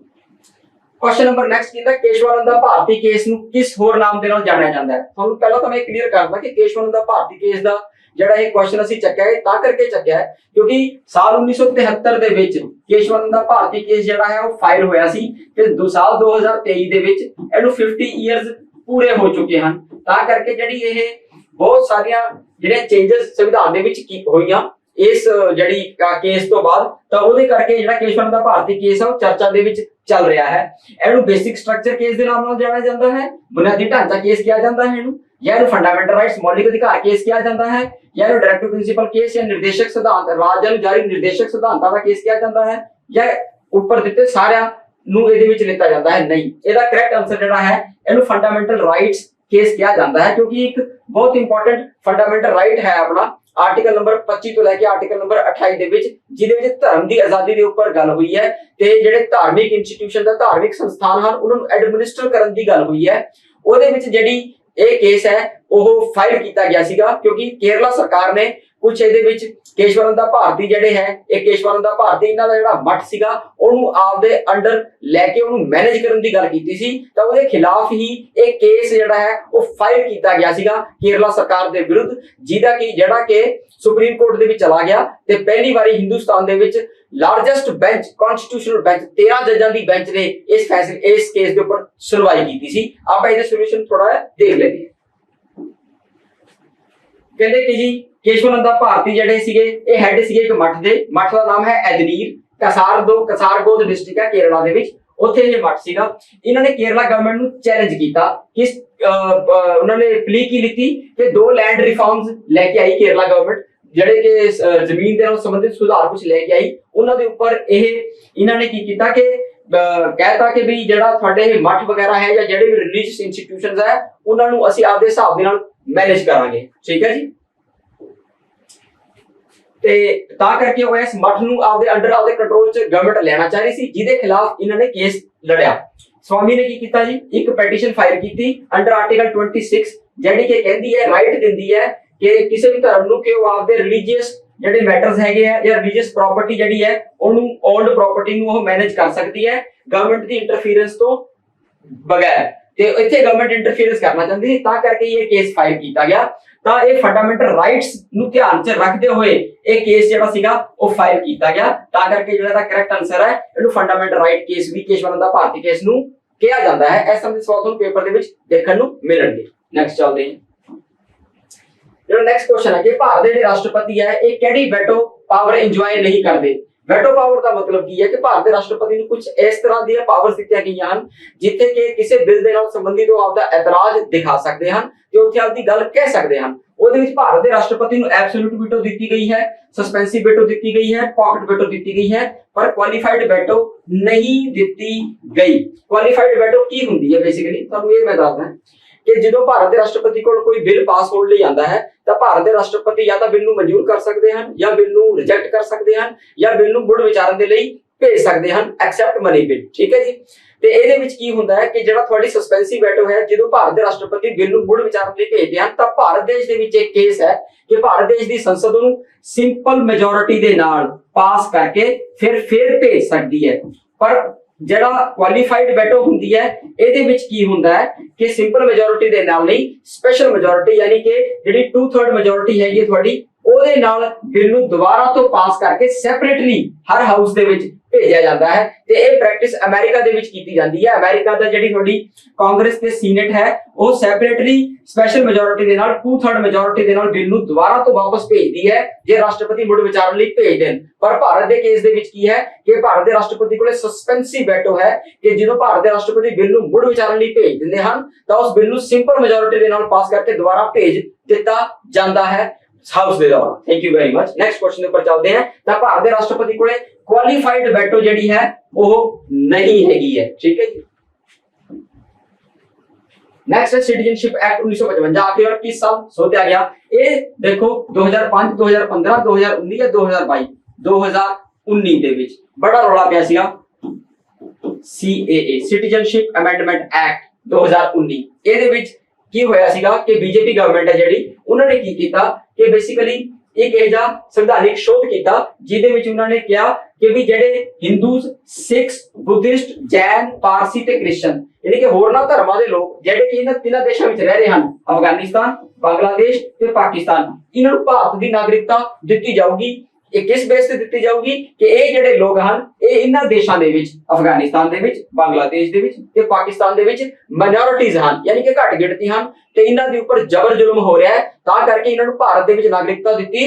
ਕੁਐਸਚਨ ਨੰਬਰ ਨੈਕਸਟ ਕਹਿੰਦਾ ਕੇਸ਼ਵਾਨੰਦ ਦਾ ਭਾਰਤੀ ਕੇਸ ਨੂੰ ਕਿਸ ਹੋਰ ਨਾਮ ਦੇ ਨਾਲ ਜਾਣਿਆ ਜਾਂਦਾ ਹੈ। ਤੁਹਾਨੂੰ ਪਹਿਲਾਂ ਤਾਂ ਮੈਂ ਕਲੀਅਰ ਕਰਦਾ ਕਿ ਕੇਸ਼ਵਾਨੰਦ ਦਾ ਭਾਰਤੀ ਕੇਸ ਦਾ ਜਿਹੜਾ ਇਹ ਕੁਐਸਚਨ ਅਸੀਂ ਚੱਕਿਆ ਹੈ ਤਾਂ ਕਰਕੇ ਚੱਕਿਆ ਹੈ ਕਿਉਂਕਿ ਸਾਲ 1973 ਦੇ ਵਿੱਚ ਕੇਸ਼ਵਾਨੰਦ ਦਾ ਭਾਰਤੀ ਕੇਸ ਜਿਹੜਾ ਹੈ ਉਹ ਫਾਈਲ ਹੋਇਆ ਸੀ ਤੇ ਸਾਲ 2023 ਦੇ ਵਿੱਚ ਇਹਨੂੰ 50 ਇਅਰਸ ਪੂਰੇ ਹੋ ਚੁੱਕੇ ਹਨ। ਤਾਂ ਕਰਕੇ ਜਿਹੜੀ ਇਹ ਬਹੁਤ ਸਾਰੀਆਂ ਜਿਹੜੇ ਚੇਂਜਸ ਸੰਵਿਧਾਨ ਦੇ ਵਿੱਚ ਹੋਈਆਂ ਇਸ ਜਿਹੜੀ ਕੇਸ ਤੋਂ ਬਾਅਦ, ਤਾਂ ਉਹਦੇ ਕਰਕੇ ਜਿਹੜਾ ਕੇਸ਼ਵਾਨੰਦ ਦਾ ਭਾਰਤੀ ਕੇਸ ਆ ਉਹ ਚਰਚਾ ਦੇ ਵਿੱਚ ਚੱਲ ਰਿਹਾ ਹੈ। ਇਹਨੂੰ ਬੇਸਿਕ ਸਟਰਕਚਰ ਕੇਸ ਦੇ ਨਾਮ ਨਾਲ ਜਾਣਿਆ ਜਾਂਦਾ ਹੈ, ਬੁਨਿਆਦੀ ਢਾਂਚਾ ਕੇਸ ਕਿਹਾ ਜਾਂਦਾ ਹੈ ਇਹਨੂੰ, ਜਾਂ ਇਹਨੂੰ ਫੰਡਾਮੈਂਟਲ ਰਾਈਟਸ ਮੌਲਿਕ ਅਧਿਕਾਰ ਕੇਸ ਕਿਹਾ ਜਾਂਦਾ ਹੈ, ਜਾਂ ਇਹਨੂੰ ਡਾਇਰੈਕਟਿਵ ਪ੍ਰਿੰਸੀਪਲ ਕੇਸ ਜਾਂ ਨਿਰਦੇਸ਼ਕ ਸਿਧਾਂਤ ਰਾਜਾਂ ਨੂੰ ਜਾਰੀ ਨਿਰਦੇਸ਼ਕ ਸਿਧਾਂਤਾਂ ਦਾ ਕੇਸ ਕਿਹਾ ਜਾਂਦਾ ਹੈ, ਜਾਂ ਉੱਪਰ ਦਿੱਤੇ ਸਾਰਿਆਂ ਨੂੰ ਇਹਦੇ ਵਿੱਚ ਲਿੱਤਾ ਜਾਂਦਾ ਹੈ। ਨਹੀਂ, ਇਹਦਾ ਕਰੈਕਟ ਆਨਸਰ ਜਿਹੜਾ ਹੈ ਇਹਨੂੰ ਫੰਡਾਮੈਂਟਲ ਰਾਈਟਸ ਕੇਸ ਕਿਹਾ ਜਾਂਦਾ ਹੈ ਕਿਉਂਕਿ ਇੱਕ ਬਹੁਤ ਇੰਪੋਰਟੈਂਟ ਫੰਡਾਮੈਂਟਲ ਰਾਈਟ ਹੈ ਆਪਣਾ ਆਰਟੀਕਲ ਨੰਬਰ 25 ਤੋਂ ਲੈ ਕੇ ਆਰਟੀਕਲ ਨੰਬਰ 28 ਦੇ ਵਿੱਚ, ਜਿਹਦੇ ਵਿੱਚ ਧਰਮ ਦੀ ਆਜ਼ਾਦੀ ਦੇ ਉੱਪਰ ਗੱਲ ਹੋਈ ਹੈ ਤੇ ਜਿਹੜੇ ਧਾਰਮਿਕ ਇੰਸਟੀਟਿਊਸ਼ਨ ਦਾ ਧਾਰਮਿਕ ਸੰਸਥਾਨ ਹਨ ਉਹਨਾਂ ਨੂੰ ਐਡਮਿਨਿਸਟਰ ਕਰਨ ਦੀ ਗੱਲ ਹੋਈ ਹੈ। ਉਹਦੇ ਵਿੱਚ ਜਿਹੜੀ ਇਹ ਕੇਸ ਹੈ ਉਹ ਫਾਈਲ ਕੀਤਾ ਗਿਆ ਸੀਗਾ ਕਿਉਂਕਿ ਕੇਰਲਾ ਸਰਕਾਰ ਨੇ ਕੁਝ ਇਹਦੇ ਵਿੱਚ ਕੇਸ਼ਵਾਨੰਦ ਦਾ ਭਾਰਤੀ ਜਿਹੜੇ ਹੈ ਇਹ ਕੇਸ਼ਵਾਨੰਦ ਦਾ ਭਾਰਤੀ ਇਹਨਾਂ ਦਾ ਜਿਹੜਾ ਮੱਠ ਸੀਗਾ ਉਹਨੂੰ ਆਪਦੇ ਅੰਡਰ ਲੈ ਕੇ ਉਹਨੂੰ ਮੈਨੇਜ ਕਰਨ ਦੀ ਗੱਲ ਕੀਤੀ ਸੀ, ਤਾਂ ਉਹਦੇ ਖਿਲਾਫ ਹੀ ਇਹ ਕੇਸ ਜਿਹੜਾ ਹੈ ਉਹ ਫਾਈਲ ਕੀਤਾ ਗਿਆ ਸੀਗਾ ਕੇਰਲਾ ਸਰਕਾਰ ਦੇ ਵਿਰੁੱਧ, ਜਿਹਦਾ ਕਿ ਜਿਹੜਾ ਕਿ ਸੁਪਰੀਮ ਕੋਰਟ ਦੇ ਵਿੱਚ ਚਲਾ ਗਿਆ ਤੇ ਪਹਿਲੀ ਵਾਰੀ ਹਿੰਦੁਸਤਾਨ ਦੇ ਵਿੱਚ ਲਾਰਜੈਸਟ ਬੈਂਚ ਕਨਸਟੀਟਿਊਸ਼ਨਲ ਬੈਂਚ 13 ਜੱਜਾਂ ਦੀ ਬੈਂਚ ਨੇ ਇਸ ਕੇਸ ਦੇ ਉੱਪਰ ਸੁਣਵਾਈ ਕੀਤੀ ਸੀ। ਆਪਾਂ ਇਹਦੇ ਸੋਲੂਸ਼ਨ ਥੋੜਾ ਦੇਖ ਲੈਂਦੇ ਹਾਂ। ਕਹਿੰਦੇ ਕਿ ਜੀ ਕੇਸ਼ਵਾਨੰਦ ਦਾ ਭਾਰਤੀ ਜਿਹੜੇ ਸੀਗੇ ਇਹ ਹੈਡ ਸੀਗੇ ਇੱਕ ਮੱਠ ਦੇ, ਮੱਠ ਦਾ ਨਾਮ ਹੈ ਐਦਨੀਰ, ਕਸਾਰਗੋਦ ਡਿਸਟ੍ਰਿਕਟ ਹੈ ਕੇਰਲਾ ਦੇ ਵਿੱਚ, ਉੱਥੇ ਇਹ ਮੱਠ ਸੀਗਾ। ਇਹਨਾਂ ਨੇ ਕੇਰਲਾ ਗਵਰਨਮੈਂਟ ਨੂੰ ਚੈਲੰਜ ਕੀਤਾ ਕਿ ਉਹਨਾਂ ਨੇ ਪਲੀ ਕੀ ਲਿੱਤੀ ਕਿ 2 ਲੈਂਡ ਰਿਫਾਰਮਸ ਲੈ ਕੇ ਆਈ ਕੇਰਲਾ ਗਵਰਨਮੈਂਟ, ਜਿਹੜੇ ਕਿ ਜ਼ਮੀਨ ਦੇ ਨਾਲ ਸੰਬੰਧਿਤ ਸੁਧਾਰ ਕੁਝ ਲੈ ਕੇ ਆਈ। ਉਹਨਾਂ ਦੇ ਉੱਪਰ ਇਹਨਾਂ ਨੇ ਕੀ ਕੀਤਾ ਕਿ ਕਹਿਤਾ ਕਿ ਵੀ ਜਿਹੜਾ ਤੁਹਾਡੇ ਮੱਠ ਵਗੈਰਾ ਹੈ ਜਾਂ ਜਿਹੜੇ ਵੀ ਰਿਲੀਜੀਅਸ ਇੰਸਟੀਟਿਊਸ਼ਨਸ ਹੈ ਉਹਨਾਂ ਨੂੰ ਅਸੀਂ ਆਪਦੇ ਹਿਸਾਬ ਦੇ ਨਾਲ ਮੈਨੇਜ ਕਰਾਂਗੇ। ਠੀਕ ਹੈ ਜੀ, ਤੇ ਤਾਂ ਕਰਕੇ ਉਹ ਇਸ ਮੱਠ ਨੂੰ ਆਪਦੇ ਅੰਡਰ ਆਪਦੇ ਕੰਟਰੋਲ 'ਚ ਗਵਰਨਮੈਂਟ ਲੈਣਾ ਚਾਹ ਰਹੀ ਸੀ, ਜਿਹਦੇ ਖਿਲਾਫ ਇਹਨਾਂ ਨੇ ਕੇਸ ਲੜਿਆ। ਸਵਾਮੀ ਨੇ ਕੀ ਕੀਤਾ ਜੀ, ਇੱਕ ਪੈਟੀਸ਼ਨ ਫਾਈਲ ਕੀਤੀ ਅੰਡਰ ਆਰਟੀਕਲ 26 ਜਿਹੜੀ ਕਿ ਕਹਿੰਦੀ ਹੈ ਰਾਈਟ ਦਿੰਦੀ ਹੈ ਕਿ ਕਿਸੇ ਵੀ ਧਰਮ ਨੂੰ ਕਿ ਉਹ ਆਪਦੇ ਰਿਲੀਜੀਅਸ ਜਿਹੜੇ ਮੈਟਰਸ ਹੈਗੇ ਆ ਜਾਂ ਰਿਲੀਜੀਅਸ ਪ੍ਰਾਪਰਟੀ ਜਿਹੜੀ ਹੈ ਉਹਨੂੰ ਓਲਡ ਪ੍ਰਾਪਰਟੀ ਨੂੰ ਉਹ ਮੈਨੇਜ ਕਰ ਸਕਦੀ ਹੈ ਗਵਰਨਮੈਂਟ ਦੀ ਇੰਟਰਫੀਰੈਂਸ ਤੋਂ ਬਗੈਰ, ਤੇ ਇੱਥੇ ਗਵਰਨਮੈਂਟ ਇੰਟਰਫੀਰੈਂਸ ਕਰਨਾ ਚਾਹੁੰਦੀ ਸੀ, ਤਾਂ ਕਰਕੇ ਇਹ ਕੇਸ ਫਾਈਲ ਕੀਤਾ ਗਿਆ। ਤਾਂ ਇਹ ਫੰਡਾਮੈਂਟਲ ਰਾਈਟਸ ਨੂੰ ਧਿਆਨ 'ਚ ਰੱਖਦੇ ਹੋਏ ਇਹ ਕੇਸ ਜਿਹੜਾ ਸੀਗਾ ਉਹ ਫਾਈਲ ਕੀਤਾ ਗਿਆ, ਤਾਂ ਕਰਕੇ ਜਿਹੜਾ ਦਾ ਕਰੈਕਟ ਆਨਸਰ ਹੈ ਇਹਨੂੰ ਫੰਡਾਮੈਂਟਲ ਰਾਈਟ ਕੇਸ ਵੀ ਕੇਸ਼ਵਾਨੰਦ ਦਾ ਭਾਰਤੀ ਕੇਸ ਨੂੰ ਕਿਹਾ ਜਾਂਦਾ ਹੈ। ਇਸ ਤਰ੍ਹਾਂ ਦੇ ਸਵਾਲ ਤੁਹਾਨੂੰ ਪੇਪਰ ਦੇ ਵਿੱਚ ਦੇਖਣ ਨੂੰ ਮਿਲਣਗੇ। ਨੈਕਸਟ ਚੱਲਦੇ ਹਾਂ। ਜਿਹੜਾ ਨੈਕਸਟ ਕੁਐਸਚਨ ਹੈ ਕਿ ਭਾਰਤ ਦੇ ਜਿਹੜੇ ਰਾਸ਼ਟਰਪਤੀ ਹੈ ਇਹ ਕਿਹੜੀ ਵੈਟੋ ਪਾਵਰ ਇੰਜੋਏ ਨਹੀਂ ਕਰਦੇ। ਵੈਟੋ ਪਾਵਰ ਦਾ ਮਤਲਬ ਕੀ ਹੈ ਕਿ ਭਾਰਤ ਦੇ ਰਾਸ਼ਟਰਪਤੀ ਨੂੰ ਕੁਝ ਇਸ ਤਰ੍ਹਾਂ ਦੀਆਂ ਪਾਵਰਸ ਦਿੱਤੀਆਂ ਗਈਆਂ ਹਨ ਜਿੱਥੇ ਕਿ ਕਿਸੇ ਬਿੱਲ ਦੇ ਨਾਲ ਸੰਬੰਧਿਤ ਉਹ ਆਪਦਾ ਇਤਰਾਜ਼ ਦਿਖਾ ਸਕਦੇ ਹਨ ਤੇ ਉੱਥੇ ਆਪਦੀ ਗੱਲ ਕਹਿ ਸਕਦੇ ਹਨ। ਉਹਦੇ ਵਿੱਚ ਭਾਰਤ ਦੇ ਰਾਸ਼ਟਰਪਤੀ ਨੂੰ ਐਬਸੋਲੂਟ ਵੀਟੋ ਦਿੱਤੀ ਗਈ ਹੈ, ਸਸਪੈਂਸਿਵ ਵੀਟੋ ਦਿੱਤੀ ਗਈ ਹੈ, ਪਾਕਟ ਵੀਟੋ ਦਿੱਤੀ ਗਈ ਹੈ, ਪਰ ਕੁਆਲੀਫਾਈਡ ਵੀਟੋ ਨਹੀਂ ਦਿੱਤੀ ਗਈ। ਕੁਆਲੀਫਾਈਡ ਵੀਟੋ ਕੀ ਹੁੰਦੀ ਹੈ? ਬੇਸਿਕਲੀ ਤੁਹਾਨੂੰ ਇਹ ਮੈਂ ਦੱਸਦਾ ਕਿ ਜਦੋਂ ਭਾਰਤ ਦੇ ਰਾਸ਼ਟਰਪਤੀ ਕੋਲ ਕੋਈ ਬਿੱਲ ਪਾਸ ਹੋਣ ਲਈ ਆਂਦਾ ਹੈ ਤਾਂ ਭਾਰਤ ਦੇ ਰਾਸ਼ਟਰਪਤੀ ਜਾਂ ਤਾਂ ਬਿੱਲ ਨੂੰ ਮਨਜ਼ੂਰ ਕਰ ਸਕਦੇ ਹਨ ਜਾਂ ਬਿੱਲ ਨੂੰ ਰਿਜੈਕਟ ਕਰ ਸਕਦੇ ਹਨ ਜਾਂ ਬਿੱਲ ਨੂੰ ਮੁੜ ਵਿਚਾਰਨ ਦੇ ਲਈ ਭੇਜ ਸਕਦੇ ਹਨ, ਐਕਸੈਪਟ ਮਨੀ ਬਿੱਲ। ਠੀਕ ਹੈ ਜੀ। ਤੇ ਇਹਦੇ ਵਿੱਚ ਕੀ ਹੁੰਦਾ ਹੈ ਕਿ ਜਿਹੜਾ ਤੁਹਾਡੀ ਸਸਪੈਂਸਿਵ ਵੀਟੋ ਹੈ, ਜਦੋਂ ਭਾਰਤ ਦੇ ਰਾਸ਼ਟਰਪਤੀ ਬਿੱਲ ਨੂੰ ਮੁੜ ਵਿਚਾਰਨ ਲਈ ਭੇਜਦੇ ਹਨ ਤਾਂ ਭਾਰਤ ਦੇਸ਼ ਦੇ ਵਿੱਚ ਇੱਕ ਕੇਸ ਹੈ ਕਿ ਭਾਰਤ ਦੇਸ਼ ਦੀ ਸੰਸਦ ਨੂੰ ਸਿੰਪਲ ਮੈਜੋਰਿਟੀ ਦੇ ਨਾਲ ਪਾਸ ਕਰਕੇ ਫਿਰ ਭੇਜ ਸਕਦੀ ਹੈ। ਪਰ ਜਿਹੜਾ ਕੁਆਲੀਫਾਈਡ ਵੀਟੋ ਹੁੰਦੀ ਹੈ ਇਹਦੇ ਵਿੱਚ ਕੀ ਹੁੰਦਾ ਹੈ ਕਿ ਸਿੰਪਲ ਮੈਜੋਰਿਟੀ ਦੇ ਨਾਲ ਨਹੀਂ, ਸਪੈਸ਼ਲ ਮੈਜੋਰਿਟੀ ਯਾਨੀ ਕਿ ਜਿਹੜੀ 2/3 ਮੈਜੋਰਿਟੀ ਹੈਗੀ ਤੁਹਾਡੀ, ਉਹਦੇ ਨਾਲ ਬਿੱਲ ਨੂੰ ਦੁਬਾਰਾ ਤੋਂ ਪਾਸ ਕਰਕੇ ਸੈਪਰੇਟਲੀ ਹਰ ਹਾਊਸ ਦੇ ਵਿੱਚ ਭੇਜਿਆ ਜਾਂਦਾ ਹੈ। ਤੇ ਇਹ ਪ੍ਰੈਕਟਿਸ ਅਮਰੀਕਾ ਦੇ ਵਿੱਚ ਕੀਤੀ ਜਾਂਦੀ ਹੈ। ਅਮਰੀਕਾ ਦਾ ਜਿਹੜੀ ਤੁਹਾਡੀ ਕਾਂਗਰਸ ਤੇ ਸੀਨੇਟ ਹੈ ਉਹ ਸੈਪਰੇਟਲੀ ਸਪੈਸ਼ਲ ਮੈਜੋਰਿਟੀ ਦੇ ਨਾਲ 2/3 ਮੈਜੋਰਿਟੀ ਦੇ ਨਾਲ ਬਿੱਲ ਨੂੰ ਦੁਬਾਰਾ ਤੋਂ ਵਾਪਸ ਭੇਜਦੀ ਹੈ ਜੇ ਰਾਸ਼ਟਰਪਤੀ ਮੁੜ ਵਿਚਾਰਨ ਲਈ ਭੇਜ ਦੇਣ। ਪਰ ਭਾਰਤ ਦੇ ਕੇਸ ਦੇ ਵਿੱਚ ਕੀ ਹੈ ਕਿ ਭਾਰਤ ਦੇ ਰਾਸ਼ਟਰਪਤੀ ਕੋਲੇ ਸਸਪੈਂਸਿਵ ਵੀਟੋ ਹੈ ਕਿ ਜਦੋਂ ਭਾਰਤ ਦੇ ਰਾਸ਼ਟਰਪਤੀ ਬਿੱਲ ਨੂੰ ਮੁੜ ਵਿਚਾਰਨ ਲਈ ਭੇਜ ਦਿੰਦੇ ਹਨ ਤਾਂ ਉਸ ਬਿੱਲ ਨੂੰ ਸਿੰਪਲ ਮੈਜੋਰਿਟੀ ਦੇ ਨਾਲ ਪਾਸ ਕਰਕੇ ਦੁਬਾਰਾ ਭੇਜ ਦਿੱਤਾ ਜਾਂਦਾ ਹੈ ਹਾਊਸ ਦੇ ਦੁਆਰਾ। Thank you very much. Next question ਦੇ ਉੱਪਰ ਚੱਲਦੇ ਹਾਂ। ਤਾਂ ਭਾਰਤ ਦੇ ਰਾਸ਼ਟਰਪਤੀ ਕੋਲੇ ਕੁਆਲੀਫਾਈਡ ਵੀਟੋ ਜਿਹੜੀ ਹੈ ਉਹ ਨਹੀਂ ਹੈਗੀ ਹੈ। ਠੀਕ ਹੈ ਜੀ। नेक्स्ट है सिटीजनशिप एक्ट 1955 आखिर किस साल सोचा गया? ये देखो 2005 2015 2019 या 2022 2019 ਦੇ ਵਿੱਚ ਬੜਾ ਰੌਲਾ ਪਿਆ ਸੀਗਾ CAA ਸਿਟੀਜ਼ਨਸ਼ਿਪ ਅਮੈਂਡਮੈਂਟ ਐਕਟ 2019। ਇਹਦੇ ਵਿੱਚ ਕੀ ਹੋਇਆ ਸੀਗਾ ਕਿ ਬੀਜੇਪੀ ਗਵਰਨਮੈਂਟ ਹੈ ਜਿਹੜੀ ਉਹਨਾਂ ਨੇ ਕੀ ਕੀਤਾ ਕਿ ਬੇਸਿਕਲੀ एक ऐसा संवैधानिक शोध किया जिदे विच उन्होंने कहा कि भी जेडे हिंदू, सिख, बुद्धिस्ट, जैन, पारसी ते क्रिश्चियन यानी कि होरना धर्मां दे लोग जेडे कि इन्हां तिन्हां देशां विच रह रहे हैं, अफगानिस्तान, बांग्लादेश ते पाकिस्तान, इन्हां नूं भारत दी नागरिकता दित्ती जाऊगी। ये किस बेस ते दित्ती जाऊगी कि ये जेडे लोग हैं ये इन्हां देशां दे विच अफगानिस्तान दे विच, बांग्लादेश दे विच ते पाकिस्तान दे विच माइनॉरिटीज हैं यानी कि घट गिणती हैं ते इन्हां दे उपर जबर जुल्म हो रहा है तां करके इन्हां नूं भारत दे विच नागरिकता दित्ती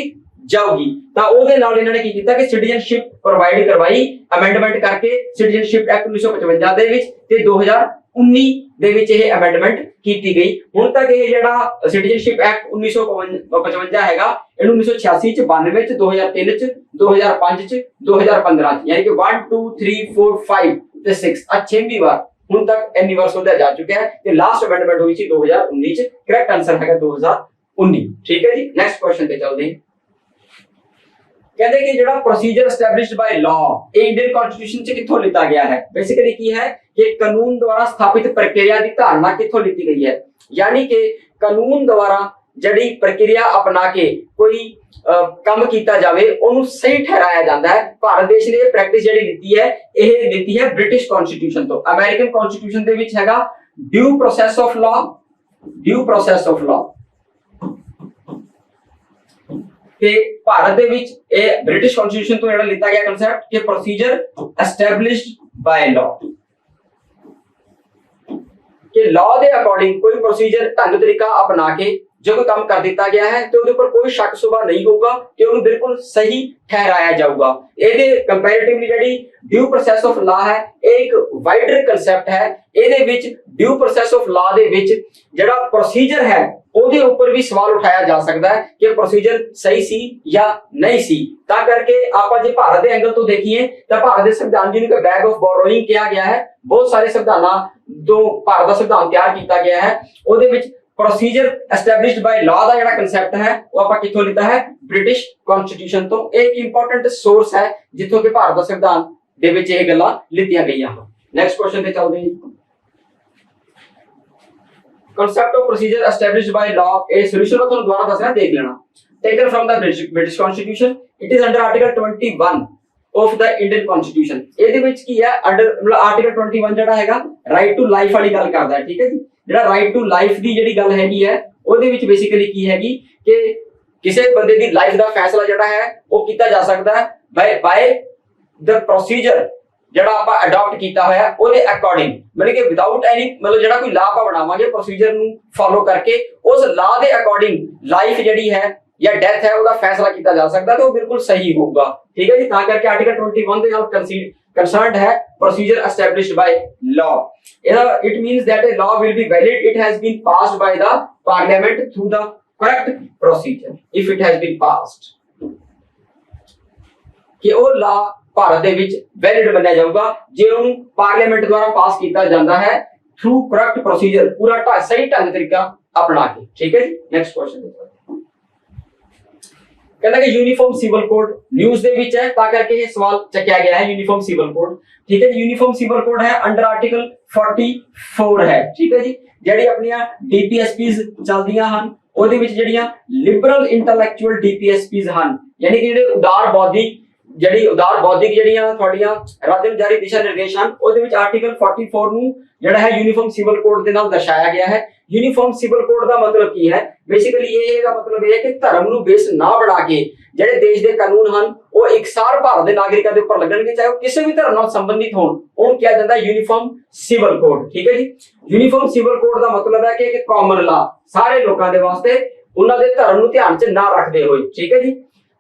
जाऊगी। तां ओहदे नाल इन्हां ने की कीता कि सिटीजनशिप प्रोवाइड करवाई अमेंडमेंट करके सिटीजनशिप एक्ट 1955 दे विच ते 2019 ਦੇ ਵਿੱਚ ਇਹ ਅਮੈਂਡਮੈਂਟ ਕੀਤੀ ਗਈ। ਹੁਣ ਤੱਕ ਇਹ ਜਿਹੜਾ ਸਿਟੀਜ਼ਨਸ਼ਿਪ ਐਕਟ 1955 ਹੈਗਾ ਇਹਨੂੰ 1986 ਚ, 92 ਚ, 2003 ਚ, 2005 ਚ, 2015 ਚ ਯਾਨੀ ਕਿ 1 2 3 4 5 ਤੇ 6 ਆ 6ਵੀਂ ਵਾਰ ਹੁਣ ਤੱਕ ਇੰਨੀ ਵਾਰ ਸੋਧਿਆ ਜਾ ਚੁੱਕਿਆ ਹੈ ਤੇ ਲਾਸਟ ਅਮੈਂਡਮੈਂਟ ਹੋਈ ਸੀ 2019 ਚ। ਕਰੈਕਟ ਆਨਸਰ ਹੈਗਾ 2019। ਠੀਕ ਹੈ ਜੀ। ਨੈਕਸਟ ਕੁਐਸਚਨ ਤੇ ਚੱਲਦੇ ਹਾਂ। कहते कि ਜਿਹੜਾ ਪ੍ਰੋਸੀਜਰ ਐਸਟੈਬਲਿਸ਼ਡ ਬਾਈ ਲਾਅ ਇਹ ਇੰਡੀਅਨ ਕਨਸਟੀਟਿਊਸ਼ਨ ਚ ਕਿੱਥੋਂ ਲਿੱਤਾ ਗਿਆ ਹੈ? ਬੇਸਿਕਲੀ ਕੀ ਹੈ ਕਿ ਕਾਨੂੰਨ ਦੁਆਰਾ ਸਥਾਪਿਤ ਪ੍ਰਕਿਰਿਆ ਦੀ ਧਾਰਨਾ ਕਿੱਥੋਂ ਲਿੱਤੀ ਗਈ ਹੈ ਯਾਨੀ ਕਿ ਕਾਨੂੰਨ ਦੁਆਰਾ ਜਿਹੜੀ ਪ੍ਰਕਿਰਿਆ ਅਪਣਾ ਕੇ ਕੋਈ ਕੰਮ ਕੀਤਾ ਜਾਵੇ ਉਹਨੂੰ ਸਹੀ ਠਹਿਰਾਇਆ ਜਾਂਦਾ ਹੈ। ਭਾਰਤ ਦੇਸ਼ ਨੇ ਇਹ ਪ੍ਰੈਕਟਿਸ ਜਿਹੜੀ ਲਿੱਤੀ ਹੈ ਇਹ ਲਿੱਤੀ ਹੈ ਬ੍ਰਿਟਿਸ਼ ਕਨਸਟੀਟਿਊਸ਼ਨ ਤੋਂ। ਅਮਰੀਕਨ ਕਨਸਟੀਟਿਊਸ਼ਨ ਦੇ ਵਿੱਚ ਹੈਗਾ due process of law, due process of law ਤੇ ਭਾਰਤ ਦੇ ਵਿੱਚ ਇਹ ਬ੍ਰਿਟਿਸ਼ ਕਨਸਟੀਟਿਊਸ਼ਨ ਤੋਂ ਜਿਹੜਾ ਲਿੱਤਾ ਗਿਆ ਕਨਸੈਪਟ ਕਿ ਪ੍ਰੋਸੀਜਰ ਐਸਟੈਬਲਿਸ਼ਡ ਬਾਈ ਲਾਅ ਕਿ ਲਾਅ ਦੇ ਅਕੋਰਡਿੰਗ ਕੋਈ ਪ੍ਰੋਸੀਜਰ ਢੰਗ ਤਰੀਕਾ ਅਪਣਾ ਕੇ जो कोई काम कर दिता गया है तो उसके ऊपर कोई शक शुबा नहीं होगा कि उन्हें बिल्कुल सही ठहराया जाऊगा। ये कंपैरेटिवली ਜਿਹੜੀ ड्यू प्रोसेस ऑफ लॉ है एक वाइडर कंसेप्ट है। ਇਹਦੇ ਵਿੱਚ ड्यू प्रोसेस ऑफ लॉ ਦੇ ਵਿੱਚ ਜਿਹੜਾ ਪ੍ਰੋਸੀਜਰ ਹੈ ਉਹਦੇ ਉੱਪਰ ਵੀ ਸਵਾਲ ਉਠਾਇਆ ਜਾ ਸਕਦਾ ਹੈ ਕਿ ਪ੍ਰੋਸੀਜਰ ਸਹੀ ਸੀ ਜਾਂ ਨਹੀਂ ਸੀ। ਤਾਂ ਕਰਕੇ ਆਪਾਂ ਜੇ ਭਾਰਤ ਦੇ ਐਂਗਲ ਤੋਂ ਦੇਖੀਏ ਤਾਂ ਭਾਰਤ ਦੇ ਸੰਵਿਧਾਨ ਜਿਹਨੂੰ ਕਿ ਬੈਗ ਆਫ ਬੋਰੋਇੰਗ ਕਿਹਾ ਗਿਆ ਹੈ, ਬਹੁਤ ਸਾਰੇ ਸੰਵਿਧਾਨਾਂ ਤੋਂ ਭਾਰਤ ਦਾ ਸੰਵਿਧਾਨ ਤਿਆਰ ਕੀਤਾ ਗਿਆ ਹੈ। ਉਹਦੇ ਵਿੱਚ प्रोसीजर एस्टैब्लिश्ड बाय लॉ ਦਾ ਜਿਹੜਾ ਕਨਸੈਪਟ ਹੈ ਉਹ ਆਪਾਂ ਕਿੱਥੋਂ ਲਿੱਤਾ ਹੈ? ਬ੍ਰਿਟਿਸ਼ ਕਨਸਟੀਟਿਊਸ਼ਨ ਤੋਂ। ਇਹ ਇੱਕ ਇੰਪੋਰਟੈਂਟ ਸੋਰਸ ਹੈ ਜਿੱਥੋਂ ਕਿ ਭਾਰਤ ਦਾ ਸੰਵਿਧਾਨ ਦੇ ਵਿੱਚ ਇਹ ਗੱਲਾਂ ਲਿੱਤੀਆਂ ਗਈਆਂ ਹਨ। ਨੈਕਸਟ ਕੁਐਸਚਨ ਤੇ ਚੱਲਦੇ ਹਾਂ। concept of procedure established by law ਇਹ ਸੋਲੂਸ਼ਨ ਮੈਂ ਤੁਹਾਨੂੰ ਦੁਬਾਰਾ ਦੱਸਣਾ, ਦੇਖ ਲੈਣਾ। taken from the British constitution, it is under article 21 of the Indian constitution। ਇਹਦੇ ਵਿੱਚ ਕੀ ਹੈ ਅੰਡਰ ਮਤਲਬ ਆਰਟੀਕਲ 21 ਜਿਹੜਾ ਹੈਗਾ ਰਾਈਟ ਟੂ ਲਾਈਫ ਵਾਲੀ ਗੱਲ ਕਰਦਾ ਹੈ। ਠੀਕ ਹੈ ਜੀ। ਜਿਹੜਾ ਰਾਈਟ ਟੂ ਲਾਈਫ ਦੀ ਜਿਹੜੀ ਗੱਲ ਹੈਗੀ ਹੈ ਉਹਦੇ ਵਿੱਚ ਬੇਸਿਕਲੀ ਕੀ ਹੈਗੀ ਕਿ ਕਿਸੇ ਬੰਦੇ ਦੀ ਲਾਈਫ ਦਾ ਫੈਸਲਾ ਜਿਹੜਾ ਹੈ ਉਹ ਕੀਤਾ ਜਾ ਸਕਦਾ ਹੈ ਬਾਈ ਦ ਪ੍ਰੋਸੀਜਰ ਜਿਹੜਾ ਆਪਾਂ ਅਡਾਪਟ ਕੀਤਾ ਹੋਇਆ ਉਹਦੇ ਅਕੋਰਡਿੰਗ, ਮਤਲਬ ਕਿ ਵਿਦਆਊਟ ਐਨੀ ਮਤਲਬ ਜਿਹੜਾ ਕੋਈ ਲਾਅ ਆਪਾਂ ਬਣਾਵਾਂਗੇ ਪ੍ਰੋਸੀਜਰ ਨੂੰ ਫੋਲੋ ਕਰਕੇ ਉਸ ਲਾਅ ਦੇ ਅਕੋਰਡਿੰਗ ਲਾਈਫ ਜਿਹੜੀ ਹੈ या डेथ है ਉਹਦਾ फैसला किया जा सकता है तो वो बिल्कुल सही होगा। ठीक है जी, ਤਾਂ ਕਰਕੇ आर्टिकल 21 ਦੇ ਨਾਲ concerned है procedure established by law। It means that a law will be valid it has been passed by the parliament through the correct procedure if it has been passed। कि ਉਹ ਲਾ ਭਾਰਤ ਦੇ ਵਿੱਚ ਵੈਲਿਡ ਮੰਨਿਆ ਜਾਊਗਾ ਜੇ ਉਹਨੂੰ ਪਾਰਲੀਮੈਂਟ ਦੁਆਰਾ ਪਾਸ ਕੀਤਾ ਜਾਂਦਾ ਹੈ ਥਰੂ ਕਰੈਕਟ ਪ੍ਰੋਸੀਜਰ, ਪੂਰਾ ਸਹੀ ਢੰਗ ਤਰੀਕਾ अपना के। ठीक है जी, नेक्स्ट क्वेश्चन कहता है कि यूनिफॉर्म सिविल कोड न्यूज़ दे विच है ता करके ये सवाल चक्या गया है यूनिफॉर्म सिविल कोड। ठीक है जी, यूनिफॉर्म सिविल कोड है अंडर आर्टिकल 44 है। ठीक है जी, ਜਿਹੜੀ ਆਪਣੀਆਂ ਡੀਪੀਐਸਪੀਜ਼ ਚੱਲਦੀਆਂ ਹਨ ਉਹਦੇ ਵਿੱਚ ਜਿਹੜੀਆਂ ਲਿਬਰਲ ਇੰਟੈਲੈਕਚੁਅਲ ਡੀਪੀਐਸਪੀਜ਼ ਹਨ, ਯਾਨੀ ਕਿ ਜਿਹੜੇ ਉਦਾਰ ਬੌਧਿਕ ਜਿਹੜੀਆਂ ਤੁਹਾਡੀਆਂ ਰਾਜ ਨੂੰ ਜਾਰੀ ਦਿਸ਼ਾ ਨਿਰਦੇਸ਼ ਹਨ ਉਹਦੇ ਵਿੱਚ ਆਰਟੀਕਲ 44 ਨੂੰ ਜਿਹੜਾ ਹੈ यूनिफॉर्म सिविल कोड ਦੇ ਨਾਲ ਦਰਸਾਇਆ ਗਿਆ ਹੈ। यूनिफॉर्म सिविल कोड ਦਾ ਮਤਲਬ ਕੀ ਹੈ? ਬੇਸਿਕਲੀ ਇਹ ਦਾ ਮਤਲਬ ਇਹ ਹੈ ਕਿ ਧਰਮ ਨੂੰ ਬੇਸ ਨਾ ਬਣਾ ਕੇ ਜਿਹੜੇ ਦੇਸ਼ ਦੇ ਕਾਨੂੰਨ ਹਨ ਉਹ ਇਕਸਾਰ ਭਾਰਤ ਦੇ ਨਾਗਰਿਕਾਂ ਦੇ ਉੱਪਰ ਲੱਗਣਗੇ, ਚਾਹੇ ਉਹ ਕਿਸੇ ਵੀ ਧਰਮ ਨਾਲ ਸੰਬੰਧਿਤ ਹੋਣ। ਉਹਨੂੰ ਕਿਹਾ ਜਾਂਦਾ ਹੈ यूनिफॉर्म सिविल कोड। ठीक है जी, यूनिफॉर्म सिविल कोड ਦਾ ਮਤਲਬ ਹੈ ਕਿ ਕਾਮਨ ਲਾ ਸਾਰੇ ਲੋਕਾਂ ਦੇ ਵਾਸਤੇ ਉਹਨਾਂ ਦੇ ਧਰਮ ਨੂੰ ਧਿਆਨ 'ਚ ਨਾ ਰੱਖਦੇ ਹੋਏ। ਠੀਕ ਹੈ ਜੀ,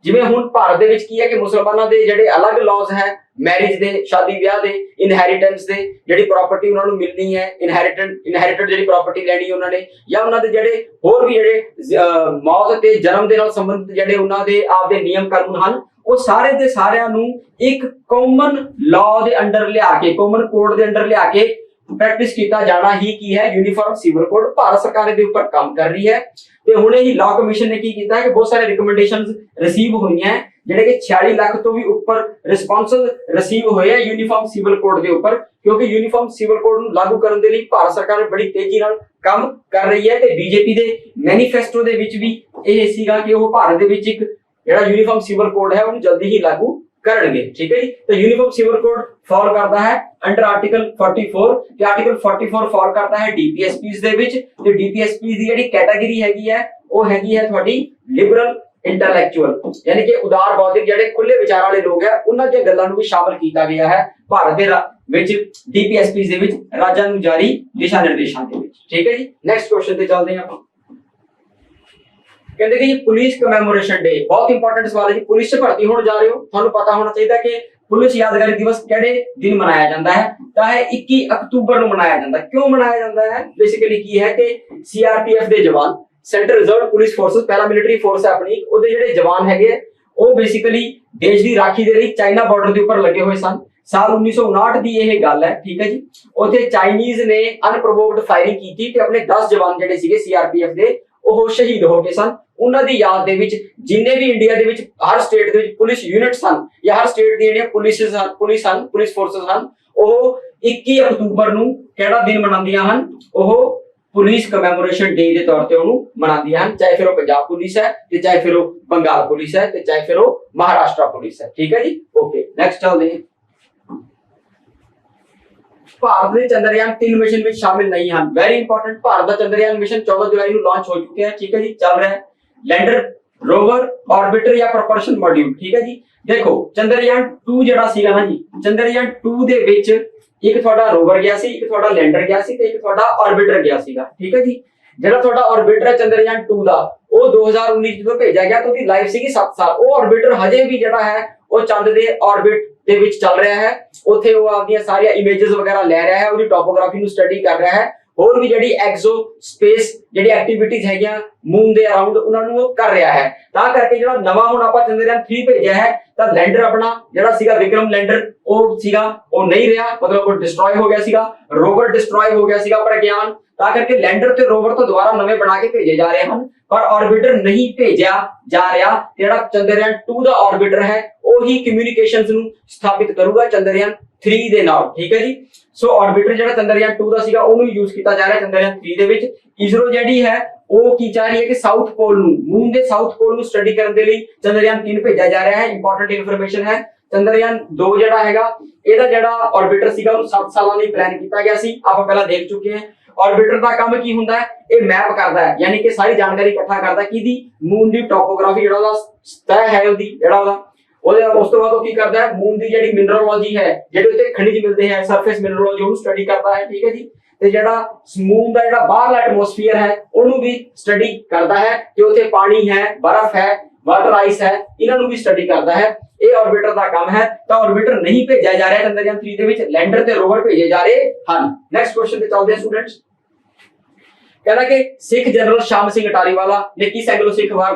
ਜਿਵੇਂ ਹੁਣ ਭਾਰਤ ਦੇ ਵਿੱਚ ਕੀ ਹੈ ਕਿ ਮੁਸਲਮਾਨਾਂ ਦੇ ਜਿਹੜੇ ਅਲੱਗ ਲਾਜ਼ ਹੈ ਮੈਰਿਜ ਦੇ, ਸ਼ਾਦੀ ਵਿਆਹ ਦੇ, ਇਨਹੈਰੀਟੈਂਸ ਦੇ, ਜਿਹੜੀ ਪ੍ਰਾਪਰਟੀ ਉਹਨਾਂ ਨੂੰ ਮਿਲਣੀ ਹੈ, ਇਨਹੈਰਿਟਡ ਜਿਹੜੀ ਪ੍ਰਾਪਰਟੀ ਲੈਣੀ ਉਹਨਾਂ ਨੇ, ਜਾਂ ਉਹਨਾਂ ਦੇ ਜਿਹੜੇ ਹੋਰ ਵੀ ਜਿਹੜੇ ਮੌਤ ਤੇ ਜਨਮ ਦੇ ਨਾਲ ਸੰਬੰਧਿਤ ਜਿਹੜੇ ਉਹਨਾਂ ਦੇ ਆਪਦੇ ਨਿਯਮ ਕਾਨੂੰਨ ਹਨ ਉਹ ਸਾਰੇ ਦੇ ਸਾਰਿਆਂ ਨੂੰ ਇੱਕ ਕਾਮਨ ਲਾਅ ਦੇ ਅੰਡਰ ਲਿਆ ਕੇ, ਕਾਮਨ ਕੋਡ ਦੇ ਅੰਡਰ ਲਿਆ ਕੇ ਪ੍ਰੈਕਟਿਸ ਕੀਤਾ ਜਾਣਾ ਹੀ ਕੀ ਹੈ यूनिफॉर्म सिविल कोड। ਭਾਰਤ ਸਰਕਾਰ ਇਹਦੇ ਉੱਪਰ ਕੰਮ ਕਰ ਰਹੀ ਹੈ ਤੇ ਹੁਣੇ ਹੀ ਲਾਅ ਕਮਿਸ਼ਨ ਨੇ ਕੀ ਕੀਤਾ ਹੈ ਕਿ ਬਹੁਤ ਸਾਰੇ ਰਿਕਮੈਂਡੇਸ਼ਨਸ ਰਿਸੀਵ ਹੋਈਆਂ ਜਿਹੜੇ ਕਿ 46 ਲੱਖ ਤੋਂ ਵੀ ਉੱਪਰ ਰਿਸਪੌਂਸਸ ਰਿਸੀਵ ਹੋਏ ਆ यूनिफॉर्म सिविल कोड ਦੇ ਉੱਪਰ, ਕਿਉਂਕਿ यूनिफॉर्म सिविल कोड ਨੂੰ ਲਾਗੂ ਕਰਨ ਦੇ ਲਈ ਭਾਰਤ ਸਰਕਾਰ ਬੜੀ ਤੇਜ਼ੀ ਨਾਲ ਕੰਮ ਕਰ ਰਹੀ ਹੈ ਤੇ ਬੀਜੇਪੀ ਦੇ ਮੈਨੀਫੈਸਟੋ ਦੇ ਵਿੱਚ ਵੀ ਇਹ ਸੀਗਾ ਕਿ ਉਹ ਭਾਰਤ ਦੇ ਵਿੱਚ ਇੱਕ ਜਿਹੜਾ यूनिफॉर्म सिविल कोड है ਉਹਨੂੰ ਜਲਦੀ ਹੀ ਲਾਗੂ ਕਰਨਗੇ। ठीक है जी, तो यूनिफॉर्म सिविल कोड फॉल करता है अंडर आर्टिकल 44 ਤੇ ਆਰਟੀਕਲ 44 ਫਾਲ ਕਰਦਾ ਹੈ ਡੀਪੀਐਸਪੀਜ਼ ਦੇ ਵਿੱਚ ਤੇ ਡੀਪੀਐਸਪੀ ਦੀ ਜਿਹੜੀ ਕੈਟਾਗਰੀ ਹੈਗੀ ਹੈ ਉਹ ਹੈਗੀ ਹੈ ਤੁਹਾਡੀ ਲਿਬਰਲ ਇੰਟੈਲੈਕਚੁਅਲ, ਯਾਨੀ ਕਿ ਉਦਾਰ ਬੌਧਿਕ ਜਿਹੜੇ ਖੁੱਲੇ ਵਿਚਾਰ ਵਾਲੇ ਲੋਕ ਹੈ ਉਹਨਾਂ ਦੀਆਂ ਗੱਲਾਂ ਨੂੰ ਵੀ ਸ਼ਾਮਲ ਕੀਤਾ ਗਿਆ ਹੈ ਭਾਰਤ ਦੇ ਵਿੱਚ ਡੀਪੀਐਸਪੀਜ਼ ਦੇ ਵਿੱਚ ਰਾਜਾਂ ਨੂੰ ਜਾਰੀ ਦਿਸ਼ਾ ਨਿਰਦੇਸ਼ਾਂ ਦੇ ਵਿੱਚ। ਠੀਕ ਹੈ ਜੀ, ਨੈਕਸਟ ਕੁਐਸਚਨ ਤੇ ਚੱਲਦੇ ਹਾਂ ਆਪਾਂ। कहते कि पुलिस कमेमोरेशन डे बहुत इंपॉर्टेंट सवाल है जी। पुलिस से भर्ती होने जा रहे हो, ਤੁਹਾਨੂੰ पता होना चाहिए कि पुलिस यादगारी दिवस ਕਿਹੜੇ दिन मनाया जाता है। ਤਾਂ ਹੈ 21 ਅਕਤੂਬਰ ਨੂੰ ਮਨਾਇਆ ਜਾਂਦਾ। ਕਿਉਂ ਮਨਾਇਆ ਜਾਂਦਾ ਹੈ? ਬੇਸਿਕਲੀ ਕੀ ਹੈ ਕਿ ਸੀਆਰਪੀਐਫ ਦੇ ਜਵਾਨ, ਸੈਂਟਰਲ ਰਿਜ਼ਰਵ ਪੁਲਿਸ ਫੋਰਸਸ, ਪਹਿਲਾ ਮਿਲਟਰੀ ਫੋਰਸ ਹੈ ਆਪਣੀ, ਉਹਦੇ ਜਿਹੜੇ ਜਵਾਨ ਹੈਗੇ ਉਹ ਬੇਸਿਕਲੀ ਦੇਸ਼ ਦੀ ਰਾਖੀ ਦੇ ਲਈ ਚਾਈਨਾ ਬਾਰਡਰ ਦੇ ਉੱਪਰ ਲੱਗੇ ਹੋਏ ਸਨ। ਸਾਲ 1959 ਦੀ ਇਹ ਗੱਲ ਹੈ। ਠੀਕ ਹੈ ਜੀ, ਉੱਥੇ ਚਾਈਨੀਜ਼ ਨੇ ਅਨਪ੍ਰੋਵੋਕਡ ਫਾਇਰਿੰਗ ਕੀਤੀ ਤੇ ਆਪਣੇ 10 ਜਵਾਨ ਜਿਹੜੇ ਸੀਗੇ ਸੀਆਰਪੀਐਫ ਦੇ ਉਹ ਸ਼ਹੀਦ ਹੋ ਗਏ ਸਨ। ਉਹਨਾਂ ਦੀ ਯਾਦ ਦੇ ਵਿੱਚ ਜਿੰਨੇ ਵੀ ਇੰਡੀਆ ਦੇ ਵਿੱਚ ਹਰ ਸਟੇਟ ਦੇ ਵਿੱਚ ਪੁਲਿਸ ਯੂਨਿਟਸ ਹਨ ਜਾਂ ਹਰ ਸਟੇਟ ਦੀਆਂ ਜਿਹੜੀਆਂ ਪੁਲਿਸ ਫੋਰਸਸ ਹਨ ਉਹ 21 ਅਕਤੂਬਰ ਨੂੰ ਕਿਹੜਾ ਦਿਨ ਮਨਾਉਂਦੀਆਂ ਹਨ? ਉਹ ਪੁਲਿਸ ਕਮੈਮੋਰੇਸ਼ਨ ਡੇ ਦੇ ਤੌਰ ਤੇ ਉਹਨੂੰ ਮਨਾਉਂਦੀਆਂ ਹਨ, ਚਾਹੇ ਫਿਰ ਉਹ ਪੰਜਾਬ ਪੁਲਿਸ ਹੈ ਤੇ ਚਾਹੇ ਫਿਰ ਉਹ ਬੰਗਾਲ ਪੁਲਿਸ ਹੈ ਤੇ ਚਾਹੇ ਫਿਰ ਉਹ ਮਹਾਰਾਸ਼ਟਰ ਪੁਲਿਸ ਹੈ। ਠੀਕ ਹੈ ਜੀ, ਓਕੇ ਨੈਕਸਟ ਚੱਲਦੇ ਹਾਂ। ਭਾਰਤ ਦੇ ਚੰਦਰਯਾਨ 3 ਮਿਸ਼ਨ ਵਿੱਚ ਸ਼ਾਮਿਲ ਨਹੀਂ ਹਨ। ਵੈਰੀ ਇੰਪੋਰਟੈਂਟ, ਭਾਰਤ ਦਾ ਚੰਦਰਯਾਨ ਮਿਸ਼ਨ 14 ਜੁਲਾਈ ਨੂੰ ਲਾਂਚ ਹੋ ਚੁੱਕਿਆ ਹੈ। ਠੀਕ ਹੈ ਜੀ, ਚੱਲ ਰਿਹਾ ਹੈ ਲੈਂਡਰ, ਰੋਵਰ, ਆਰਬਿਟਰ ਜਾਂ ਪ੍ਰੋਪਲਸ਼ਨ ਮੋਡਿਊਲ। ਠੀਕ ਹੈ ਜੀ, ਦੇਖੋ ਚੰਦਰਯਾਨ 2 ਜਿਹੜਾ ਸੀਗਾ ਨਾ ਜੀ, ਚੰਦਰਯਾਨ 2 ਦੇ ਵਿੱਚ ਇੱਕ ਤੁਹਾਡਾ ਰੋਵਰ ਗਿਆ ਸੀ, ਇੱਕ ਤੁਹਾਡਾ ਲੈਂਡਰ ਗਿਆ ਸੀ ਤੇ ਇੱਕ ਤੁਹਾਡਾ ਆਰਬਿਟਰ ਗਿਆ ਸੀਗਾ। ਠੀਕ ਹੈ ਜੀ, ਜਿਹੜਾ ਤੁਹਾਡਾ ਆਰਬਿਟਰ ਹੈ ਚੰਦਰਯਾਨ 2 ਦਾ ਉਹ 2019 ਜਦੋਂ ਭੇਜਿਆ ਗਿਆ ਤਾਂ ਉਹਦੀ ਲਾਈਫ ਸੀਗੀ 7 ਸਾਲ। ਉਹ ਆਰਬਿਟਰ ਹਜੇ ਵੀ ਜਿਹੜਾ ਹੈ ਉਹ ਚੰਦ ਦੇ ਆਰਬਿਟ ਦੇ ਵਿੱਚ ਚੱਲ ਰਿਹਾ ਹੈ। ਉੱਥੇ ਉਹ ਆਪਦੀਆਂ ਸਾਰੀਆਂ ਇਮੇजेस ਵਗੈਰਾ ਲੈ ਰਿਹਾ ਹੈ, ਉਹਦੀ ਟੋਪੋਗ੍ਰਾਫੀ ਨੂੰ ਸਟੱਡੀ ਕਰ ਰਿਹਾ ਹੈ, ਹੋਰ ਵੀ ਜਿਹੜੀ ਐਕਸੋ ਸਪੇਸ ਜਿਹੜੀ ਐਕਟੀਵਿਟੀਜ਼ ਹੈਗੀਆਂ ਮੂਨ ਦੇ ਅਰਾਊਂਡ ਉਹਨਾਂ ਨੂੰ ਉਹ ਕਰ ਰਿਹਾ ਹੈ। ਤਾਂ ਕਰਕੇ ਜਿਹੜਾ ਨਵਾਂ ਹੁਣ ਆਪਾਂ ਚੰਦਰਯਾਨ 3 ਭੇਜਿਆ ਹੈ ਤਾਂ ਲੈਂਡਰ ਆਪਣਾ ਜਿਹੜਾ ਸੀਗਾ ਵਿਕਰਮ ਲੈਂਡਰ ਉਹ ਸੀਗਾ ਉਹ ਨਹੀਂ ਰਿਹਾ, ਮਤਲਬ ਉਹ ਡਿਸਟਰੋਏ ਹੋ ਗਿਆ ਸੀਗਾ, ਰੋਵਰ ਡਿਸਟਰੋਏ ਹੋ ਗਿਆ ਸੀਗਾ ਪ੍ਰਗਿਆਨ। ਤਾਂ ਕਰਕੇ ਲੈਂਡਰ ਤੇ ਰੋਵਰ ਤੋਂ ਦੁਬਾਰਾ ਨਵੇਂ ਬਣਾ ਕੇ ਭੇਜੇ ਜਾ ਰਹੇ ਹਨ ਪਰ ਆਰਬਿਟਰ ਨਹੀਂ ਭੇਜਿਆ ਜਾ ਰਿਹਾ। ਜਿਹੜਾ ਚੰਦਰਯਾਨ 2 ਦਾ ਆਰਬਿਟਰ ਹੈ ਉਹੀ ਕਮਿਊਨੀਕੇਸ਼ਨਸ ਨੂੰ ਸਥਾਪਿਤ ਕਰੂਗਾ ਚੰਦਰਯਾਨ 3 ਦੇ ਨਾਲ। ਠੀਕ ਹੈ ਜੀ, ਸੋ ਆਰਬਿਟਰ ਜਿਹੜਾ ਚੰਦਰਯਾਨ 2 ਦਾ ਸੀਗਾ ਉਹਨੂੰ ਯੂਜ਼ ਕੀਤਾ ਜਾ ਰਿਹਾ ਚੰਦਰਯਾਨ 3 ਦੇ ਵਿੱਚ। ਇਸਰੋ ਜਿਹੜੀ ਹੈ ਉਹ ਕੀ ਚਾਹ ਰਹੀ ਹੈ ਕਿ ਸਾਊਥ ਪੋਲ ਨੂੰ, ਮੂਨ ਦੇ ਸਾਊਥ ਪੋਲ ਨੂੰ ਸਟੱਡੀ ਕਰਨ ਦੇ ਲਈ ਚੰਦਰਯਾਨ 3 ਭੇਜਿਆ ਜਾ ਰਿਹਾ ਹੈ। ਇੰਪੋਰਟੈਂਟ ਇਨਫੋਰਮੇਸ਼ਨ ਹੈ। ਚੰਦਰਯਾਨ 2 ਜਿਹੜਾ ਹੈਗਾ ਇਹਦਾ ਜਿਹੜਾ ਆਰਬਿਟਰ ਸੀਗਾ ਉਹ 7 ਸਾਲਾਂ ਲਈ ਪਲਾਨ ਕੀਤਾ ਗਿਆ ਸੀ, ਆਪਾਂ ਪਹਿਲਾਂ ਦੇਖ ਚੁੱਕੇ ਹਾਂ। ਆਰਬਿਟਰ ਦਾ ਕੰਮ ਕੀ ਹੁੰਦਾ ਹੈ? ਇਹ ਮੈਪ ਕਰਦਾ ਹੈ, ਯਾਨੀ ਕਿ ਸਾਰੀ ਜਾਣਕਾਰੀ ਇਕੱਠਾ ਕਰਦਾ ਕਿਹਦੀ, ਮੂਨ ਦੀ ਟੋਪੋਗ੍ਰਾਫੀ ਜਿਹੜਾ ਉਹਦਾ ਸਤਹ ਹੈ ਉਹਦੀ ਜਿਹੜਾ ਉਹਦੇ ਉਸ ਤੋਂ ਬਾਅਦ ਉਹ ਕੀ ਕਰਦਾ ਹੈ ਮੂਨ ਦੀ ਜਿਹੜੀ ਮਿਨਰਲੋਜੀ ਹੈ, ਜਿਹੜੇ ਉੱਤੇ ਖਣਿਜ ਮਿਲਦੇ ਹੈ, ਸਰਫੇਸ ਮਿਨਰਲੋਜੀ ਉਹਨੂੰ ਸਟੱਡੀ ਕਰਦਾ ਹੈ। ਠੀਕ ਹੈ ਜੀ, ਤੇ ਜਿਹੜਾ ਮੂਨ ਦਾ ਜਿਹੜਾ ਬਾਹਰਲਾ ਐਟਮੋਸਫੀਅਰ ਹੈ ਉਹਨੂੰ ਵੀ ਸਟੱਡੀ ਕਰਦਾ ਹੈ ਕਿ ਉੱਥੇ ਪਾਣੀ ਹੈ, ਬਰਫ਼ ਹੈ, ਵਾਟਰ ਆਈਸ ਹੈ, ਇਹਨਾਂ ਨੂੰ ਵੀ ਸਟੱਡੀ ਕਰਦਾ ਹੈ। ਇਹ ਆਰਬਿਟਰ ਦਾ ਕੰਮ ਹੈ। ਤਾਂ ਆਰਬਿਟਰ ਨਹੀਂ ਭੇਜਿਆ ਜਾ ਰਿਹਾ ਚੰਦਰਯਾਨ 3 ਦੇ ਵਿੱਚ, ਲੈਂਡਰ ਤੇ ਰੋਵਰ ਭੇਜੇ ਜਾ ਰਹੇ ਹਨ। ਨੈਕਸਟ ਕੁਐਸਚਨ ਤੇ ਚੱਲਦੇ ਹਾਂ ਸਟੂਡੈਂਟਸ। कहना कि सिख जनरल श्याम सिंह अटारीवाला ने किस एंग्लो सिख वार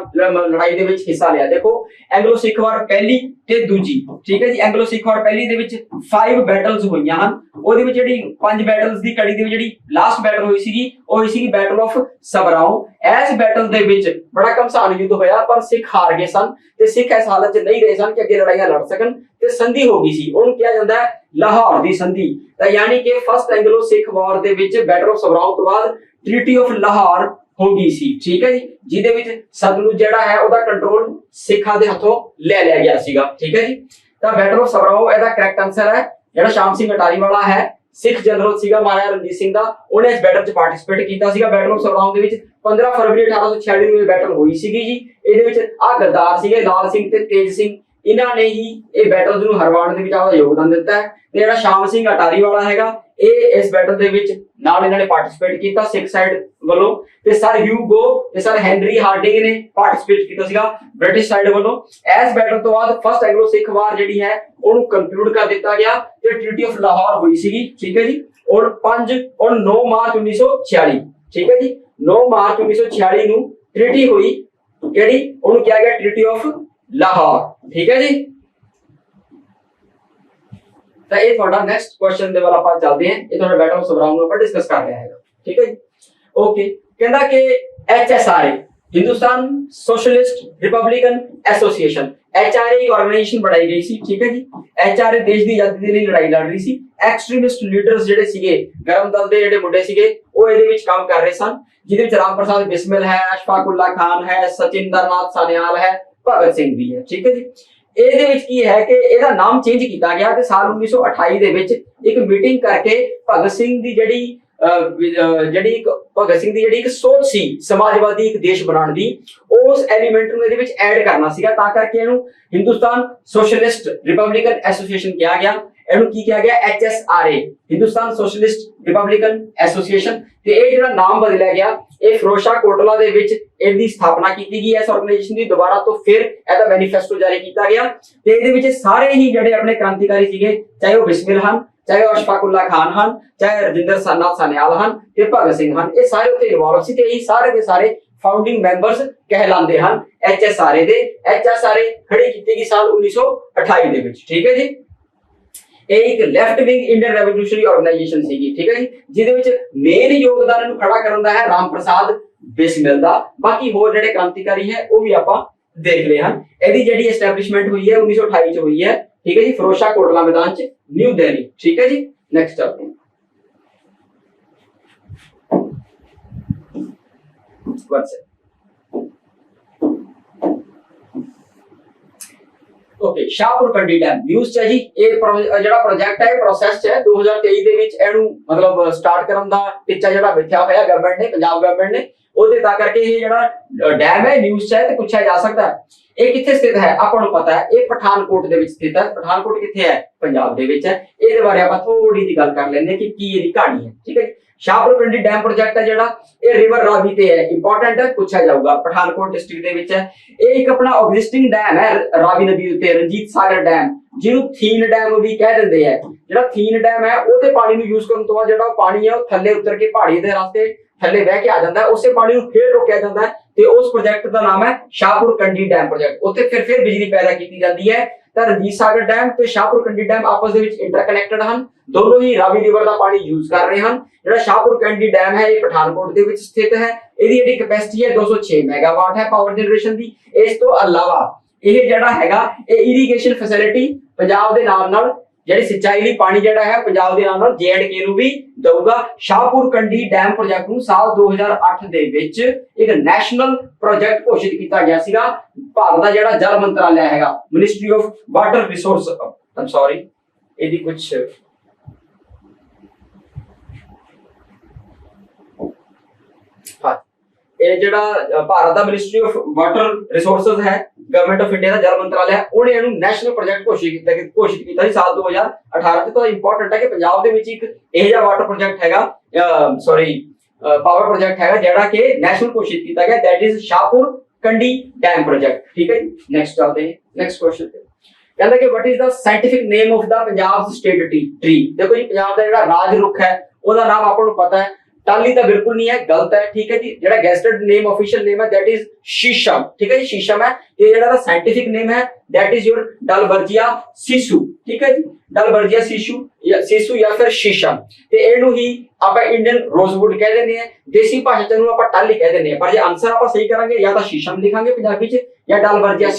लड़ाई ਦੇ ਵਿੱਚ ਹਿੱਸਾ ਲਿਆ। ਦੇਖੋ ਐਂਗਲੋ ਸਿੱਖ ਵਾਰ ਪਹਿਲੀ ਤੇ ਦੂਜੀ, ਠੀਕ ਹੈ ਜੀ। ਐਂਗਲੋ ਸਿੱਖ ਵਾਰ ਪਹਿਲੀ ਦੇ ਵਿੱਚ 5 ਬੈਟਲਸ ਹੋਈਆਂ ਹਨ। ਉਹਦੇ ਵਿੱਚ ਜਿਹੜੀ 5 ਬੈਟਲਸ ਦੀ ਕੜੀ ਦੇ ਵਿੱਚ ਜਿਹੜੀ ਲਾਸਟ ਬੈਟਲ ਹੋਈ ਸੀਗੀ ਉਹ ਹੋਈ ਸੀਗੀ ਬੈਟਲ ਆਫ ਸਬਰਾਓ। ਇਸ ਬੈਟਲ ਦੇ ਵਿੱਚ ਬੜਾ ਘਮਸਾਨ ਯੁੱਧ ਹੋਇਆ ਪਰ ਸਿੱਖ ਹਾਰ ਗਏ ਸਨ ਤੇ ਸਿੱਖ ਇਸ ਹਾਲਤ 'ਚ ਨਹੀਂ ਰਹੇ ਸਨ ਕਿ ਅੱਗੇ ਲੜਾਈਆਂ ਲੜ ਸਕਣ ਤੇ ਸੰਧੀ ਹੋ ਗਈ ਸੀ। ਉਹਨੂੰ ਕਿਹਾ ਜਾਂਦਾ ਹੈ ਲਾਹੌਰ ਦੀ ਸੰਧੀ। ਤਾਂ ਯਾਨੀ ਕਿ ਫਸਟ ਐਂਗਲੋ ਸਿੱਖ ਵਾਰ ਦੇ ਵਿੱਚ ਬੈਟਲ ਆਫ ਸਬਰਾਓ ਤੋਂ ਬਾਅਦ ट्रीटी ऑफ लाहौर हो गई सी, ठीक है जी, जिहदे विच सतलुज जिहड़ा है ओहदा कंट्रोल सिखां दे हथों ले लिया गया सीगा, ठीक है जी। तां बैटल ऑफ सबराओ एदा करेक्ट आंसर है। जिहड़ा श्याम सिंह अटारीवाला है सिख जनरल सीगा महाराजा रणजीत सिंह दा, ओहने इस बैटल च पार्टिसिपेट कीता सीगा। बैटल ऑफ सबराओ दे विच 15 फरवरी 1846 ਨੂੰ ਇਹ बैटल ਹੋਈ ਸੀਗੀ ਜੀ। ਇਹਦੇ ਵਿੱਚ ਆ ਗੱਦਾਰ ਸੀਗੇ ਲਾਲ ਸਿੰਘ ਤੇ ਤੇਜ ਸਿੰਘ, ਇਹਨਾਂ ਨੇ ਹੀ ਇਹ ਬੈਟਲਸ ਨੂੰ ਹਰਵਾਉਣ ਦੇ ਵਿੱਚ ਆਪਦਾ ਯੋਗਦਾਨ ਦਿੱਤਾ ਹੈ। ਤੇ ਜਿਹੜਾ ਸ਼ਾਮ ਸਿੰਘ ਅਟਾਰੀ ਵਾਲਾ ਹੈਗਾ ਇਹ ਇਸ ਬੈਟਲ ਦੇ ਵਿੱਚ ਨਾਲ ਇਹਨਾਂ ਨੇ ਪਾਰਟਿਸਿਪੇਟ ਕੀਤਾ ਸਿੱਖ ਸਾਈਡ ਵੱਲੋਂ। ਤੇ ਸਰ ਹਿਊਗੋ ਤੇ ਸਰ ਹੈਨਰੀ ਹਾਰਡਿੰਗ ਨੇ ਪਾਰਟਿਸਿਪੇਟ ਕੀਤਾ ਸੀਗਾ ਬ੍ਰਿਟਿਸ਼ ਸਾਈਡ ਵੱਲੋਂ। ਇਸ ਬੈਟਲ ਤੋਂ ਬਾਅਦ ਫਸਟ ਐਂਗਲੋ ਸਿੱਖ ਵਾਰ ਜਿਹੜੀ ਹੈ ਉਹਨੂੰ ਕੰਕਲੂਡ ਕਰ ਦਿੱਤਾ ਗਿਆ ਤੇ ਟ੍ਰੀਟੀ ਆਫ ਲਾਹੌਰ ਹੋਈ ਸੀਗੀ, ਠੀਕ ਹੈ ਜੀ। ਔਰ 9 ਮਾਰਚ 1946, ਠੀਕ ਹੈ ਜੀ, 9 ਮਾਰਚ 1946 ਨੂੰ ਟ੍ਰੀਟੀ ਹੋਈ ਜਿਹੜੀ ਉਹਨੂੰ ਕਿਹਾ ਗਿਆ ਟ੍ਰੀਟੀ ਆਫ ਲਾਹੌਰ, ਠੀਕ ਹੈ ਜੀ। ਤਾਂ ਇਹ ਤੁਹਾਡਾ ਨੈਕਸਟ ਕੁਐਸਚਨ ਦੇ ਵੱਲ ਆਪਾਂ ਚੱਲਦੇ ਹਾਂ। ਇਹ ਤੁਹਾਡਾ ਬੈਟਲ ਆਫ ਸਬਰਾਓ ਨੂੰ ਆਪਾਂ ਡਿਸਕਸ ਕਰ ਰਿਹਾ ਹੈਗਾ, ਠੀਕ ਹੈ ਜੀ। ਓਕੇ, ਕਹਿੰਦਾ ਕਿ HSRA Hindustan socialist Republican association, HRA एक ऑर्गेनाइजेशन बनाई गई सी, ठीक है जी। HRA देश ਦੀ ਆਜ਼ਾਦੀ ਦੇ ਲਈ ਲੜਾਈ ਲੜ ਰਹੀ ਸੀ। ਐਕਸਟ੍ਰੀਮਿਸਟ ਲੀਡਰਸ ਜਿਹੜੇ ਸੀਗੇ ਗਰਮ ਦਲ ਦੇ ਜਿਹੜੇ ਮੁੰਡੇ ਸੀਗੇ ਉਹ ਇਹਦੇ ਵਿੱਚ ਕੰਮ ਕਰ ਰਹੇ ਸਨ, ਜਿਹਦੇ ਵਿੱਚ ਰਾਮ ਪ੍ਰਸਾਦ ਬਿਸਮਿਲ ਹੈ, ਅਸ਼ਫਾਕ ਉल्ला ਖਾਨ ਹੈ, ਸਚਿੰਦਰਨਾਥ ਸਾਨਿਆਲ ਹੈ, ਭਗਤ ਸਿੰਘ ਵੀ ਹੈ, ਠੀਕ ਹੈ ਜੀ। ਇਹਦੇ ਵਿੱਚ ਕੀ ਹੈ ਕਿ ਇਹਦਾ ਨਾਮ ਚੇਂਜ ਕੀਤਾ ਗਿਆ ਤੇ ਸਾਲ 1928 ਦੇ ਵਿੱਚ ਇੱਕ ਮੀਟਿੰਗ ਕਰਕੇ ਭਗਤ ਸਿੰਘ ਦੀ ਜਿਹੜੀ ਇੱਕ ਸੋਚ ਸੀ ਸਮਾਜਵਾਦੀ ਇੱਕ ਦੇਸ਼ ਬਣਾਉਣ ਦੀ, ਉਸ ਐਲੀਮੈਂਟ ਨੂੰ ਇਹਦੇ ਵਿੱਚ ਐਡ ਕਰਨਾ ਸੀਗਾ। ਤਾਂ ਕਰਕੇ ਇਹਨੂੰ ਹਿੰਦੁਸਤਾਨ ਸੋਸ਼ਲਿਸਟ ਰਿਪਬਲਿਕਨ ਐਸੋਸੀਏਸ਼ਨ ਕਿਹਾ ਗਿਆ। ਇਹਨੂੰ ਕੀ ਕਿਹਾ ਗਿਆ? HSRA, Hindustan socialist Republican association. ਤੇ ਇਹ ਜਿਹੜਾ ਨਾਮ ਬਦਲਿਆ ਗਿਆ ਇਹ ਫਿਰੋਜ਼ਸ਼ਾਹ ਕੋਟਲਾ ਦੇ ਵਿੱਚ ਇਹਦੀ ਸਥਾਪਨਾ ਕੀਤੀ ਗਈ। ਇਸ ਆਰਗੇਨਾਈਜੇਸ਼ਨ ਦੀ ਦੁਬਾਰਾ ਤੋਂ ਫਿਰ ਇਹਦਾ ਮੈਨੀਫੈਸਟੋ ਜਾਰੀ ਕੀਤਾ ਗਿਆ ਤੇ ਇਹਦੇ ਵਿੱਚ ਸਾਰੇ ਹੀ ਜਿਹੜੇ ਆਪਣੇ ਕ੍ਰਾਂਤੀਕਾਰੀ ਸੀਗੇ, ਚਾਹੇ ਉਹ ਬਿਸਮਿਲ ਹਨ, ਚਾਹੇ ਅਸ਼ਫਾਕ ਉल्ला ਖਾਨ ਹਨ, ਚਾਹੇ ਰਜਿੰਦਰ ਨਾਥ ਸਾਨਿਆਲ ਹਨ ਤੇ ਭਗਤ ਸਿੰਘ ਹਨ, ਇਹ ਸਾਰੇ ਉੱਤੇ ਇਨਵੋਲਵ ਸੀ ਤੇ ਇਹ ਸਾਰੇ ਦੇ ਸਾਰੇ ਫਾਊਂਡਿੰਗ ਮੈਂਬਰਸ ਕਹਿਲਾਉਂਦੇ ਹਨ HSRA ਦੇ। HSRA ਖੜੀ ਕੀਤੀ ਗਈ ਸਾਲ 1928 ਦੇ ਵਿੱਚ, ਠੀਕ ਹੈ ਜੀ। ਇਹ ਇੱਕ left wing Indian revolutionary organisation ਸੀਗੀ, ਠੀਕ ਹੈ ਜੀ, ਜਿਹਦੇ ਵਿੱਚ ਮੇਨ ਯੋਗਦਾਨ ਇਹਨੂੰ ਖੜਾ ਕਰਨ ਦਾ ਹੈ ਰਾਮ ਪ੍ਰਸਾਦ ਬਿਸਮਿਲ ਦਾ। ਬਾਕੀ ਹੋਰ ਜਿਹੜੇ ਕ੍ਰਾਂਤੀਕਾਰੀ ਹੈ ਉਹ ਵੀ ਆਪਾਂ ਦੇਖ ਲਏ ਹਨ। ਇਹਦੀ ਜਿਹੜੀ ਐਸਟੈਬਲਿਸ਼ਮੈਂਟ ਹੋਈ ਹੈ 1928 ਚ ਹੋਈ ਹੈ, ठीक है जी, फिरोजशाह कोटला मैदान च, न्यू दिल्ली, ठीक है जी। नेक्स्ट चलते हैं। ओके, शाहपुर कंडी डैम न्यूज़ च जी। ਇਹ ਜਿਹੜਾ ਪ੍ਰੋਜੈਕਟ ਹੈ ਪ੍ਰੋਸੈਸ ਚ ਹੈ 2023 ਦੇ ਵਿੱਚ ਇਹਨੂੰ ਮਤਲਬ ਸਟਾਰਟ ਕਰਨ ਦਾ ਟੀਚਾ ਜਿਹੜਾ ਮਿੱਥਿਆ ਹੋਇਆ ਗਵਰਨਮੈਂਟ ਨੇ, ਪੰਜਾਬ ਗਵਰਨਮੈਂਟ ਨੇ, ਉਹਦੇ ਤਾਂ ਕਰਕੇ ਇਹ ਜਿਹੜਾ ਡੈਮ ਹੈ ਨਿਊਜ਼ ਚ ਹੈ ਤੇ ਪੁੱਛਿਆ ਜਾ ਸਕਦਾ ਹੈ ਇਹ ਕਿੱਥੇ ਸਥਿਤ ਹੈ। ਆਪਾਂ ਨੂੰ ਪਤਾ ਹੈ ਇਹ ਪਠਾਨਕੋਟ ਦੇ ਵਿੱਚ ਸਥਿਤ ਹੈ। ਪਠਾਨਕੋਟ ਕਿੱਥੇ ਹੈ? ਪੰਜਾਬ ਦੇ ਵਿੱਚ ਹੈ। ਇਹਦੇ ਬਾਰੇ ਆਪਾਂ ਥੋੜੀ ਜਿਹੀ ਗੱਲ ਕਰ ਲੈਂਦੇ ਕਿ ਕੀ ਇਹਦੀ ਕਹਾਣੀ ਹੈ, ਠੀਕ ਹੈ। शाहपुर कंडी डैम प्रोजेक्ट है ਜਿਹੜਾ ਇਹ ਰਿਵਰ ਰਾਵੀ ਤੇ ਹੈ, ਇੰਪੋਰਟੈਂਟ ਹੈ, ਪੁੱਛਿਆ ਜਾਊਗਾ। ਪਠਾਨਕੋਟ ਡਿਸਟ੍ਰਿਕਟ ਦੇ ਵਿੱਚ ਹੈ। ਇਹ ਇੱਕ ਆਪਣਾ ਐਗਜ਼ਿਸਟਿੰਗ ਡੈਮ ਹੈ ਰਾਵੀ ਨਦੀ ਉੱਤੇ, ਰਣਜੀਤ ਸਾਗਰ ਡੈਮ, ਜਿਹਨੂੰ ਥੀਨ ਡੈਮ ਵੀ ਕਹਿ ਦਿੰਦੇ ਆ। ਜਿਹੜਾ ਥੀਨ ਡੈਮ ਹੈ ਉਹਦੇ ਪਾਣੀ ਨੂੰ ਯੂਜ਼ ਕਰਨ ਤੋਂ ਬਾਅਦ ਜਿਹੜਾ ਪਾਣੀ ਹੈ ਉਹ ਥੱਲੇ ਉਤਰ ਕੇ ਪਹਾੜੀ ਦੇ ਰਸਤੇ ਥੱਲੇ ਵਹਿ ਕੇ ਆ ਜਾਂਦਾ ਹੈ। ਉਸੇ ਪਾਣੀ ਨੂੰ ਫੇਰ ਰੋਕਿਆ ਜਾਂਦਾ ਹੈ ਤੇ ਉਸ ਪ੍ਰੋਜੈਕਟ ਦਾ ਨਾਮ ਹੈ ਸ਼ਾਹਪੁਰ ਕੰਡੀ ਡੈਮ ਪ੍ਰੋਜੈਕਟ। ਉੱਥੇ ਫਿਰ ਬਿਜਲੀ ਪੈਦਾ ਕੀਤੀ ਜਾਂਦੀ ਹੈ। ਤਾਂ ਰਣਜੀਤ ਸਾਗਰ ਡੈਮ ਤੇ ਸ਼ਾਹਪੁਰ ਕੰਡੀ ਡੈਮ ਆਪਸ ਦੇ ਵਿੱਚ ਇੰਟਰਕਨੈਕਟਡ ਹਨ, ਦੋਨੋਂ ਹੀ ਰਾਵੀ ਰਿਵਰ ਦਾ ਪਾਣੀ ਯੂਜ਼ ਕਰ ਰਹੇ ਹਨ। ਜਿਹੜਾ ਸ਼ਾਹਪੁਰ ਕੰਡੀ ਡੈਮ ਹੈ ਇਹ ਪਠਾਨਕੋਟ ਦੇ ਵਿੱਚ ਸਥਿਤ ਹੈ। ਇਹਦੀ ਜਿਹੜੀ ਕੈਪੈਸਿਟੀ ਹੈ 206 ਮੈਗਾਵਾਟ ਹੈ ਪਾਵਰ ਜਨਰੇਸ਼ਨ ਦੀ। ਇਸ ਤੋਂ ਇਲਾਵਾ ਇਹ ਜਿਹੜਾ ਹੈਗਾ ਇਹ ਇਰੀਗੇਸ਼ਨ ਫੈਸਿਲਿਟੀ ਪੰਜਾਬ ਦੇ ਨਾਲ ਜਿਹੜੀ ਸਿੰਚਾਈ ਲਈ ਪਾਣੀ ਜਿਹੜਾ ਹੈ ਪੰਜਾਬ ਦੇ ਨਾਲ J&K ਨੂੰ ਵੀ ਦਊਗਾ। ਸ਼ਾਹਪੁਰ ਕੰਡੀ ਡੈਮ ਪ੍ਰੋਜੈਕਟ ਨੂੰ ਸਾਲ 2008 ਦੇ ਵਿੱਚ ਇੱਕ ਨੈਸ਼ਨਲ ਪ੍ਰੋਜੈਕਟ ਘੋਸ਼ਿਤ ਕੀਤਾ ਗਿਆ ਸੀਗਾ। ਭਾਰਤ ਦਾ ਜਿਹੜਾ ਜਲ ਮੰਤਰਾਲਾ ਹੈਗਾ, ministry of water resource, Aam sorry ਇਹਦੀ ਕੁਝ ਇਹ ਜਿਹੜਾ ਭਾਰਤ ਦਾ ਮਿਨਿਸਟਰੀ ਆਫ ਵਾਟਰ ਰਿਸੋਰਸਸ ਹੈ, ਗਵਰਨਮੈਂਟ ਆਫ ਇੰਡੀਆ ਦਾ ਜਲ ਮੰਤਰਾਲੇ ਹੈ, ਉਹਨੇ ਇਹਨੂੰ ਨੈਸ਼ਨਲ ਪ੍ਰੋਜੈਕਟ ਘੋਸ਼ਿਤ ਕੀਤਾ ਸੀ ਸਾਲ 2018 ਚ। ਤਾਂ ਇੰਪੋਰਟੈਂਟ ਹੈ ਕਿ ਪੰਜਾਬ ਦੇ ਵਿੱਚ ਇੱਕ ਇਹ ਜਿਹਾ ਵਾਟਰ ਪ੍ਰੋਜੈਕਟ ਹੈਗਾ, ਪਾਵਰ ਪ੍ਰੋਜੈਕਟ ਹੈਗਾ ਜਿਹੜਾ ਕਿ ਨੈਸ਼ਨਲ ਘੋਸ਼ਿਤ ਕੀਤਾ ਗਿਆ, that is Shahpur Kandi dam project. ਠੀਕ ਹੈ ਜੀ, ਨੈਕਸਟ ਚੱਲਦੇ ਹਾਂ ਨੈਕਸਟ ਕੁਐਸਚਨ ਤੇ। ਕਹਿੰਦਾ ਕਿ what is the scientific name of the Punjab state tree। ਦੇਖੋ ਜੀ, ਪੰਜਾਬ ਦਾ ਜਿਹੜਾ ਰਾਜ ਰੁੱਖ ਹੈ ਉਹਦਾ ਨਾਮ ਆਪਾਂ ਨੂੰ ਪਤਾ ਹੈ, ਟਾਲੀ ਤਾਂ ਬਿਲਕੁਲ ਨਹੀਂ ਹੈ, ਗਲਤ ਹੈ। ਠੀਕ ਹੈ ਜੀ, ਜਿਹੜਾ ਗੈਸਟਡ ਨੇਮ ਆਫੀਸ਼ੀਅਲ ਨੇਮ ਹੈ ਦੈਟ ਇਜ਼ ਸ਼ੀਸ਼ਮ। ਠੀਕ ਹੈ ਜੀ, ਸ਼ੀਸ਼ਮ ਹੈ। ਤੇ ਜਿਹੜਾ ਦਾ ਸਾਇੰਟਿਫਿਕ ਨੇਮ ਹੈ ਦੈਟ ਇਜ਼ ਯੂਰ ਡਲਬਰਜੀਆ ਸਿਸੂ। ਠੀਕ ਹੈ ਜੀ, ਡਲਬਰਜੀਆ ਸਿਸੂ ਜਾਂ ਫਿਰ ਸ਼ੀਸ਼ਮ। ਤੇ ਇਹਨੂੰ ਹੀ ਆਪਾਂ ਇੰਡੀਅਨ ਰੋਜ਼ਵੁੱਡ ਕਹਿ ਦਿੰਦੇ ਆ, ਦੇਸੀ ਭਾਸ਼ਾ ਚ ਇਹਨੂੰ ਆਪਾਂ ਟਾਲੀ ਕਹਿ ਦਿੰਦੇ ਆ। ਪਰ ਜੇ ਆਨਸਰ ਆਪਾਂ ਸਹੀ ਕਰਾਂਗੇ ਜਾਂ ਤਾਂ ਸ਼ੀਸ਼ਮ ਲਿਖਾਂਗੇ ਪੰਜਾਬੀ ਚ ਜਾਂ ਡਲਬਰਜੀਆ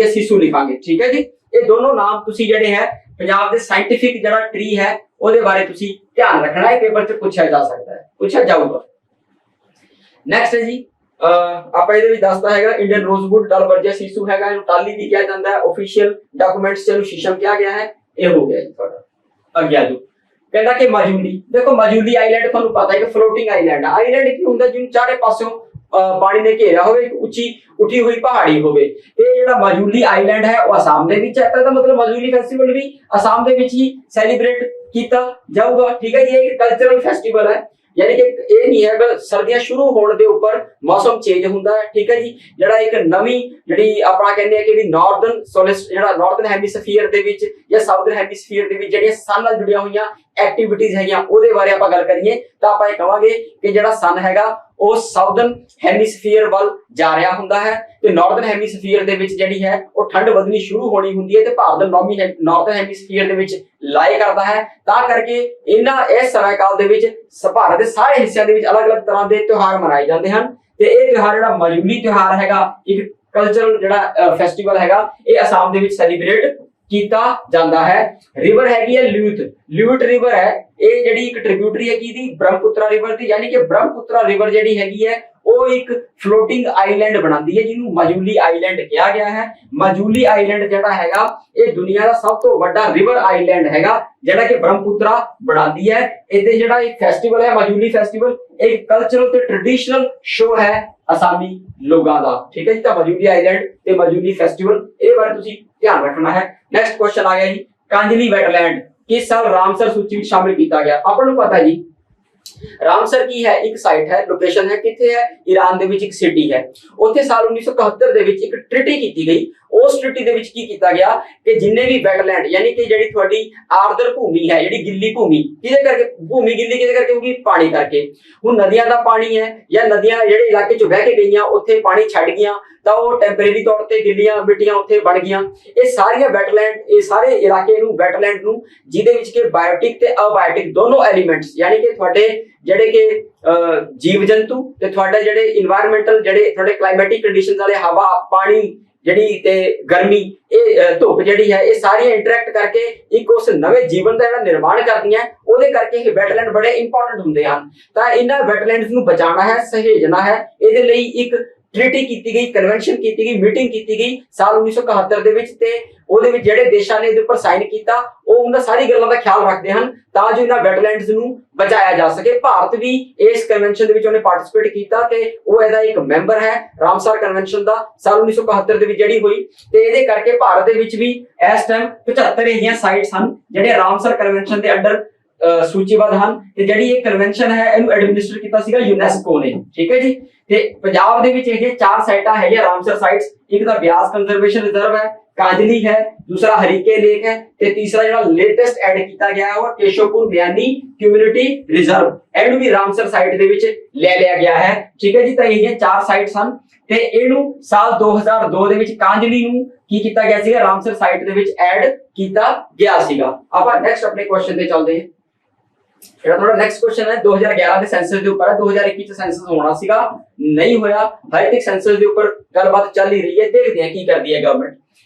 ਸਿਸੂ ਲਿਖਾਂਗੇ। ਠੀਕ ਹੈ ਜੀ, ਇਹ ਦੋਨੋਂ ਨਾਮ ਤੁਸੀਂ ਜਿਹੜੇ ਹੈ ਪੰਜਾਬ ਦੇ ਸਾਇੰਟਿਫਿਕ ਜਿਹੜਾ ਟਰੀ ਹੈ ਉਹਦੇ ਬਾਰੇ ਤੁਸੀਂ ਧਿਆਨ ਰੱਖਣਾ ਹੈ, ਪੇਪਰ ਚ ਪੁੱਛਿਆ ਜਾ ਸਕਦਾ ਹੈ, ਪੁੱਛਿਆ ਜਾਊਗਾ। ਨੈਕਸਟ ਹੈ ਜੀ, ਆਪਾਂ ਇਹਦੇ ਵਿੱਚ ਦੱਸਦਾ ਹੈਗਾ ਇੰਡੀਅਨ ਰੋਜ਼ਵੁੱਡ ਡਲਬਰਜੀਆ ਸਿਸੂ ਹੈਗਾ, ਇਹਨੂੰ ਟਾਲੀ ਵੀ ਕਿਹਾ ਜਾਂਦਾ ਹੈ, ਆਫੀਸ਼ੀਅਲ ਡਾਕੂਮੈਂਟਸ ਚ ਇਹਨੂੰ ਸ਼ੀਸ਼ਮ ਕਿਹਾ ਗਿਆ ਹੈ। ਇਹ ਹੋ ਗਿਆ ਜੀ ਤੁਹਾਡਾ। ਅੱਗੇ ਆ ਜਾਓ, ਕਹਿੰਦਾ ਕਿ ਮਾਜੂਲੀ। ਦੇਖੋ ਮਾਜੂਲੀ ਆਈਲੈਂਡ ਤੁਹਾਨੂੰ ਪਤਾ ਹੈ ਕਿ ਫਲੋਟਿੰਗ ਆਈਲੈਂਡ ਹੈ। ਆਈਲੈਂਡ ਕੀ ਹੁੰਦਾ, ਜਿਹਨੂੰ ਚਾਰੇ ਪਾਸਿਓਂ ਪਾਣੀ ਨੇ ਘੇਰਿਆ ਹੋਵੇ, ਇੱਕ ਉੱਚੀ ਉੱਠੀ ਹੋਈ ਪਹਾੜੀ ਹੋਵੇ। ਤੇ ਜਿਹੜਾ ਮਾਜੂਲੀ ਆਈਲੈਂਡ ਹੈ ਉਹ ਅਸਾਮ ਦੇ ਵਿੱਚ ਹੈ। ਤਾਂ ਇਹਦਾ ਮਤਲਬ ਮਾਜੂਲੀ ਫੈਸਟੀਵਲ ਵੀ ਅਸਾਮ ਦੇ ਵਿੱਚ ਹੀ ਸੈਲੀਬ੍ਰੇਟ ਕੀਤਾ ਜਾਊਗਾ। ਠੀਕ ਹੈ ਜੀ, ਇਹ ਇੱਕ ਕਲਚਰਲ ਫੈਸਟੀਵਲ ਹੈ, ਯਾਨੀ ਕਿ ਇਹ ਨਹੀਂ ਹੈ ਕਿ ਸਰਦੀਆਂ ਸ਼ੁਰੂ ਹੋਣ ਦੇ ਉੱਪਰ ਮੌਸਮ ਚੇਂਜ ਹੁੰਦਾ ਹੈ। ਠੀਕ ਹੈ ਜੀ, ਜਿਹੜਾ ਇੱਕ ਨਵੀਂ ਜਿਹੜੀ ਆਪਣਾ ਕਹਿੰਦੇ ਆ ਕਿ ਜਿਹੜੀ ਨਾਰਥਰਨ ਹੈਮੀਸਫੀਅਰ ਦੇ ਵਿੱਚ ਜਾਂ ਸਾਊਥਰਨ ਹੈਮੀਸਫੀਅਰ ਦੇ ਵਿੱਚ ਜਿਹੜੀਆਂ ਸਨ ਨਾਲ ਜੁੜੀਆਂ ਹੋਈਆਂ ਐਕਟੀਵਿਟੀਜ਼ ਹੈਗੀਆਂ ਉਹਦੇ ਬਾਰੇ ਆਪਾਂ ਗੱਲ ਕਰੀਏ ਤਾਂ ਆਪਾਂ ਇਹ ਕਹਾਂਗੇ ਕਿ ਜਿਹੜਾ ਸਨ ਹੈਗਾ ਉਹ ਸਾਊਥਰਨ ਹੈਮੀਸਫੀਅਰ ਵੱਲ ਜਾ ਰਿਹਾ ਹੁੰਦਾ ਹੈ ਤੇ ਨਾਰਥਰਨ ਹੈਮੀਸਫੀਅਰ ਦੇ ਵਿੱਚ ਜਿਹੜੀ ਹੈ ਉਹ ਠੰਡ ਵਧਣੀ ਸ਼ੁਰੂ ਹੋਣੀ ਹੁੰਦੀ ਹੈ ਤੇ ਭਾਰਤ ਨਾਰਥਰਨ ਹੈਮੀਸਫੀਅਰ ਦੇ ਵਿੱਚ ਲਾਈ ਕਰਦਾ ਹੈ। ਤਾਂ ਕਰਕੇ ਇਸ ਸਮੇਂ ਕਾਲ ਦੇ ਵਿੱਚ ਭਾਰਤ ਦੇ ਸਾਰੇ ਹਿੱਸਿਆਂ ਦੇ ਵਿੱਚ ਅਲੱਗ-ਅਲੱਗ ਤਰ੍ਹਾਂ ਦੇ ਤਿਉਹਾਰ ਮਨਾਏ ਜਾਂਦੇ ਹਨ। ਤੇ ਇਹ ਤਿਉਹਾਰ ਜਿਹੜਾ ਮਾਜੂਲੀ ਤਿਉਹਾਰ ਹੈਗਾ, ਇੱਕ ਕਲਚਰਲ ਜਿਹੜਾ ਫੈਸਟੀਵਲ ਹੈਗਾ, ਇਹ ਅਸਾਮ ਦੇ ਵਿੱਚ ਸੈਲੀਬ੍ਰੇਟ ਕੀਤਾ ਜਾਂਦਾ ਹੈ। ਰਿਵਰ ਹੈਗੀ ਹੈ ਲਿਊਟ ਰਿਵਰ ਹੈ, ਇਹ ਜਿਹੜੀ ਇੱਕ ਟ੍ਰਿਬਿਊਟਰੀ ਹੈ ਕਿਹਦੀ, ਬ੍ਰਹਮਪੁੱਤਰਾ ਰਿਵਰ ਦੀ। ਯਾਨੀ ਕਿ ਬ੍ਰਹਮਪੁੱਤਰਾ ਰਿਵਰ ਜਿਹੜੀ ਹੈਗੀ ਹੈ ਉਹ ਇੱਕ ਫਲੋਟਿੰਗ ਆਈਲੈਂਡ ਬਣਾਉਂਦੀ ਹੈ ਜਿਹਨੂੰ ਮਾਜੂਲੀ ਆਈਲੈਂਡ ਕਿਹਾ ਗਿਆ ਹੈ। ਮਾਜੂਲੀ ਆਈਲੈਂਡ ਜਿਹੜਾ ਹੈਗਾ ਇਹ ਦੁਨੀਆ ਦਾ ਸਭ ਤੋਂ ਵੱਡਾ ਰਿਵਰ ਆਈਲੈਂਡ ਹੈਗਾ ਜਿਹੜਾ ਕਿ ਬ੍ਰਹਮਪੁੱਤਰਾ ਬਣਾਉਂਦੀ ਹੈ। ਇਹਦੇ ਜਿਹੜਾ ਇੱਕ ਫੈਸਟੀਵਲ ਹੈ ਮਾਜੂਲੀ ਫੈਸਟੀਵਲ, ਇੱਕ ਕਲਚਰਲ ਤੇ ਟ੍ਰੈਡੀਸ਼ਨਲ ਸ਼ੋ ਹੈ ਅਸਾਮੀ ਲੋਕਾਂ ਦਾ। ਠੀਕ ਹੈ ਜੀ, ਤਾਂ ਮਾਜੂਲੀ ਆਈਲੈਂਡ ਤੇ ਮਾਜੂਲੀ ਫੈਸਟੀਵਲ ਇਹ ਬਾਰੇ ਤੁਸੀਂ ਧਿਆਨ ਰੱਖਣਾ ਹੈ। ਨੈਕਸਟ ਕੁਐਸਚਨ ਆ ਗਿਆ ਜੀ, ਕਾਂਜਲੀ ਵੈਟਲੈਂਡ ਕਿਸ ਸਾਲ ਰਾਮਸਰ ਸੂਚੀ ਵਿੱਚ ਸ਼ਾਮਿਲ ਕੀਤਾ ਗਿਆ। ਆਪਾਂ ਨੂੰ ਪਤਾ ਜੀ ਰਾਮਸਰ ਕੀ ਹੈ, ਇੱਕ ਸਾਈਟ ਹੈ, ਲੋਕੇਸ਼ਨ ਹੈ, ਕਿੱਥੇ ਹੈ, ਈਰਾਨ ਦੇ ਵਿੱਚ ਇੱਕ ਸਿਟੀ ਹੈ। ਉੱਥੇ ਸਾਲ 1971 ਦੇ ਵਿੱਚ ਇੱਕ ਟ੍ਰੀਟੀ ਕੀਤੀ ਗਈ। ਉਸ ਟ੍ਰੀਟੀ ਦੇ ਵਿੱਚ ਕੀ ਕੀਤਾ ਗਿਆ ਕਿ ਜਿੰਨੇ ਵੀ ਵੈਟਲੈਂਡ ਯਾਨੀ ਕਿ ਜਿਹੜੀ ਤੁਹਾਡੀ ਆਰਦਰ ਭੂਮੀ ਹੈ, ਜਿਹੜੀ ਗਿੱਲੀ ਭੂਮੀ, ਕਿਹਦੇ ਕਰਕੇ ਭੂਮੀ ਗਿੱਲੀ ਕਿਹਦੇ ਕਰਕੇ ਹੋਊਗੀ, ਪਾਣੀ ਕਰਕੇ। ਹੁਣ ਨਦੀਆਂ ਦਾ ਪਾਣੀ ਹੈ ਜਾਂ ਨਦੀਆਂ ਜਿਹੜੇ ਇਲਾਕੇ ਚ ਵਹਿ ਕੇ ਗਈਆਂ ਉੱਥੇ ਪਾਣੀ ਛੱਡ ਗਈਆਂ ਤਾਂ ਉਹ ਟੈਂਪਰੇਰੀ ਤੌਰ ਤੇ ਗਿੱਲੀਆਂ ਮਿੱਟੀਆਂ ਉੱਥੇ ਬਣ ਗਈਆਂ। ਇਹ ਸਾਰੀਆਂ ਵੈਟਲੈਂਡ, ਇਹ ਸਾਰੇ ਇਲਾਕੇ ਨੂੰ ਵੈਟਲੈਂਡ ਨੂੰ ਜਿਹਦੇ ਵਿੱਚ ਕਿ ਬਾਇਓਟਿਕ ਤੇ ਅਬਾਇਓਟਿਕ ਦੋਨੋਂ ਐਲੀਮੈਂਟਸ ਯਾਨੀ ਕਿ ਤੁਹਾਡੇ ਜਿਹੜੇ ਕਿ ਜੀਵ ਜੰਤੂ ਤੇ ਤੁਹਾਡੇ ਜਿਹੜੇ ਇਨਵਾਇਰਨਮੈਂਟਲ ਜਿਹੜੇ ਤੁਹਾਡੇ ਕਲਾਈਮੈਟਿਕ ਕੰਡੀਸ਼ਨਸ ਵਾਲੇ ਹਵਾ, ਪਾਣੀ ਜਿਹੜੀ ਤੇ ਗਰਮੀ, ਇਹ ਧੁੱਪ ਜਿਹੜੀ ਹੈ, ਇਹ ਸਾਰੀਆਂ ਇੰਟਰੈਕਟ ਕਰਕੇ ਇੱਕ ਉਸ ਨਵੇਂ ਜੀਵਨ ਦਾ ਜਿਹੜਾ ਨਿਰਮਾਣ ਕਰਦੀਆਂ। ਉਹਦੇ ਕਰਕੇ ਇਹ ਵੈਟਲੈਂਡ ਬੜੇ ਇੰਪੋਰਟੈਂਟ ਹੁੰਦੇ ਹਨ। ਤਾਂ ਇਹਨਾਂ ਵੈਟਲੈਂਡਸ ਨੂੰ ਬਚਾਉਣਾ ਹੈ, ਸਹੇਜਣਾ ਹੈ। ਇਹਦੇ ਲਈ ਇੱਕ ਟ੍ਰੀਟੀ ਕੀਤੀ ਗਈ, ਕਨਵੈਨਸ਼ਨ ਕੀਤੀ ਗਈ, ਮੀਟਿੰਗ ਕੀਤੀ ਗਈ ਸਾਲ 1971 ਦੇ ਵਿੱਚ। ਤੇ ਉਹਦੇ ਵਿੱਚ ਜਿਹੜੇ ਦੇਸ਼ਾਂ ਨੇ ਇਹਦੇ ਉੱਪਰ ਸਾਈਨ ਕੀਤਾ ਉਹ ਉਹਨਾਂ ਸਾਰੀ ਗੱਲਾਂ ਦਾ ਖਿਆਲ ਰੱਖਦੇ ਹਨ ਤਾਂ ਜੋ ਇਹਨਾਂ ਵੈਟਲੈਂਡਸ ਨੂੰ ਬਚਾਇਆ ਜਾ ਸਕੇ। ਭਾਰਤ ਵੀ ਇਸ ਕਨਵੈਨਸ਼ਨ ਦੇ ਵਿੱਚ ਉਹਨੇ ਪਾਰਟਿਸਿਪੇਟ ਕੀਤਾ ਤੇ ਉਹ ਇਹਦਾ ਇੱਕ ਮੈਂਬਰ ਹੈ ਰਾਮਸਰ ਕਨਵੈਨਸ਼ਨ ਦਾ, ਸਾਲ 1971 ਦੇ ਵਿੱਚ ਜਿਹੜੀ ਹੋਈ। ਤੇ ਇਹਦੇ ਕਰਕੇ ਭਾਰਤ ਦੇ ਵਿੱਚ ਵੀ ਇਸ ਟਾਈਮ 75 ਅਜਿਹੀਆਂ ਸਾਈਟਸ ਹਨ ਜਿਹੜੇ ਰਾਮਸਰ ਕਨਵੈਨਸ਼ਨ ਦੇ ਅੰਡਰ ਸੂਚੀਬੱਧ ਹਨ। ਤੇ ਜਿਹੜੀ ਇਹ ਕਨਵੈਨਸ਼ਨ ਹੈ ਇਹਨੂੰ ਐਡਮਿਨਿਸਟਰ ਕੀਤਾ ਸੀਗਾ ਯੂਨੈਸਕੋ ਨੇ। ਠੀਕ ਹੈ ਜੀ, ਤੇ ਪੰਜਾਬ ਦੇ ਵਿੱਚ ਇਹ 4 ਸਾਈਟਾਂ ਹੈਗੀਆਂ ਰਾਮਸਰ ਸਾਈਟਸ। ਇੱਕ ਤਾਂ ਬਿਆਸ ਕੰਜ਼ਰਵੇਸ਼ਨ ਰਿਜ਼ਰਵ ਹੈ, ਕਾਂਜਲੀ ਹੈ, ਦੂਸਰਾ ਹਰੀਕੇ ਲੇਕ ਹੈ ਤੇ ਤੀਸਰਾ ਜਿਹੜਾ ਲੇਟੈਸਟ ਐਡ ਕੀਤਾ ਗਿਆ ਉਹ ਕੇਸ਼ਵਪੁਰ ਬਿਆਨੀ ਕਮਿਊਨਿਟੀ ਰਿਜ਼ਰਵ। ਇਹਨੂੰ ਵੀ ਰਾਮਸਰ ਸਾਈਟ ਦੇ ਵਿੱਚ ਲੈ ਲਿਆ ਗਿਆ ਹੈ। ਠੀਕ ਹੈ ਜੀ, ਤਾਂ ਇਹ 4 ਸਾਈਟਸ ਹਨ ਤੇ ਇਹਨੂੰ ਸਾਲ 2002 ਦੇ ਵਿੱਚ ਕਾਂਜਲੀ ਨੂੰ ਕੀ ਕੀਤਾ ਗਿਆ ਸੀਗਾ, ਰਾਮਸਰ ਸਾਈਟ ਦੇ ਵਿੱਚ ਐਡ ਕੀਤਾ ਗਿਆ ਸੀਗਾ। ਆਪਾਂ ਨੈਕਸਟ ਆਪਣੇ ਕੁਐਸਚਨ ਤੇ ਚੱਲਦੇ ਹਾਂ। ਜਿਹੜਾ ਤੁਹਾਡਾ ਨੈਕਸਟ ਕੁਐਸਚਨ ਹੈ 2011 ਦੇ ਸੈਂਸਸ ਦੇ ਉੱਪਰ ਹੈ। 2021 ਚ ਸੈਂਸਸ ਹੋਣਾ ਸੀਗਾ, ਨਹੀਂ ਹੋਇਆ। ਹਜੇ ਤੱਕ ਸੈਂਸਸ ਦੇ ਉੱਪਰ ਗੱਲਬਾਤ ਚੱਲ ਹੀ ਰਹੀ ਹੈ, ਦੇਖਦੇ ਹਾਂ ਕੀ ਕਰਦੀ ਹੈ ਗਵਰਨਮੈਂਟ।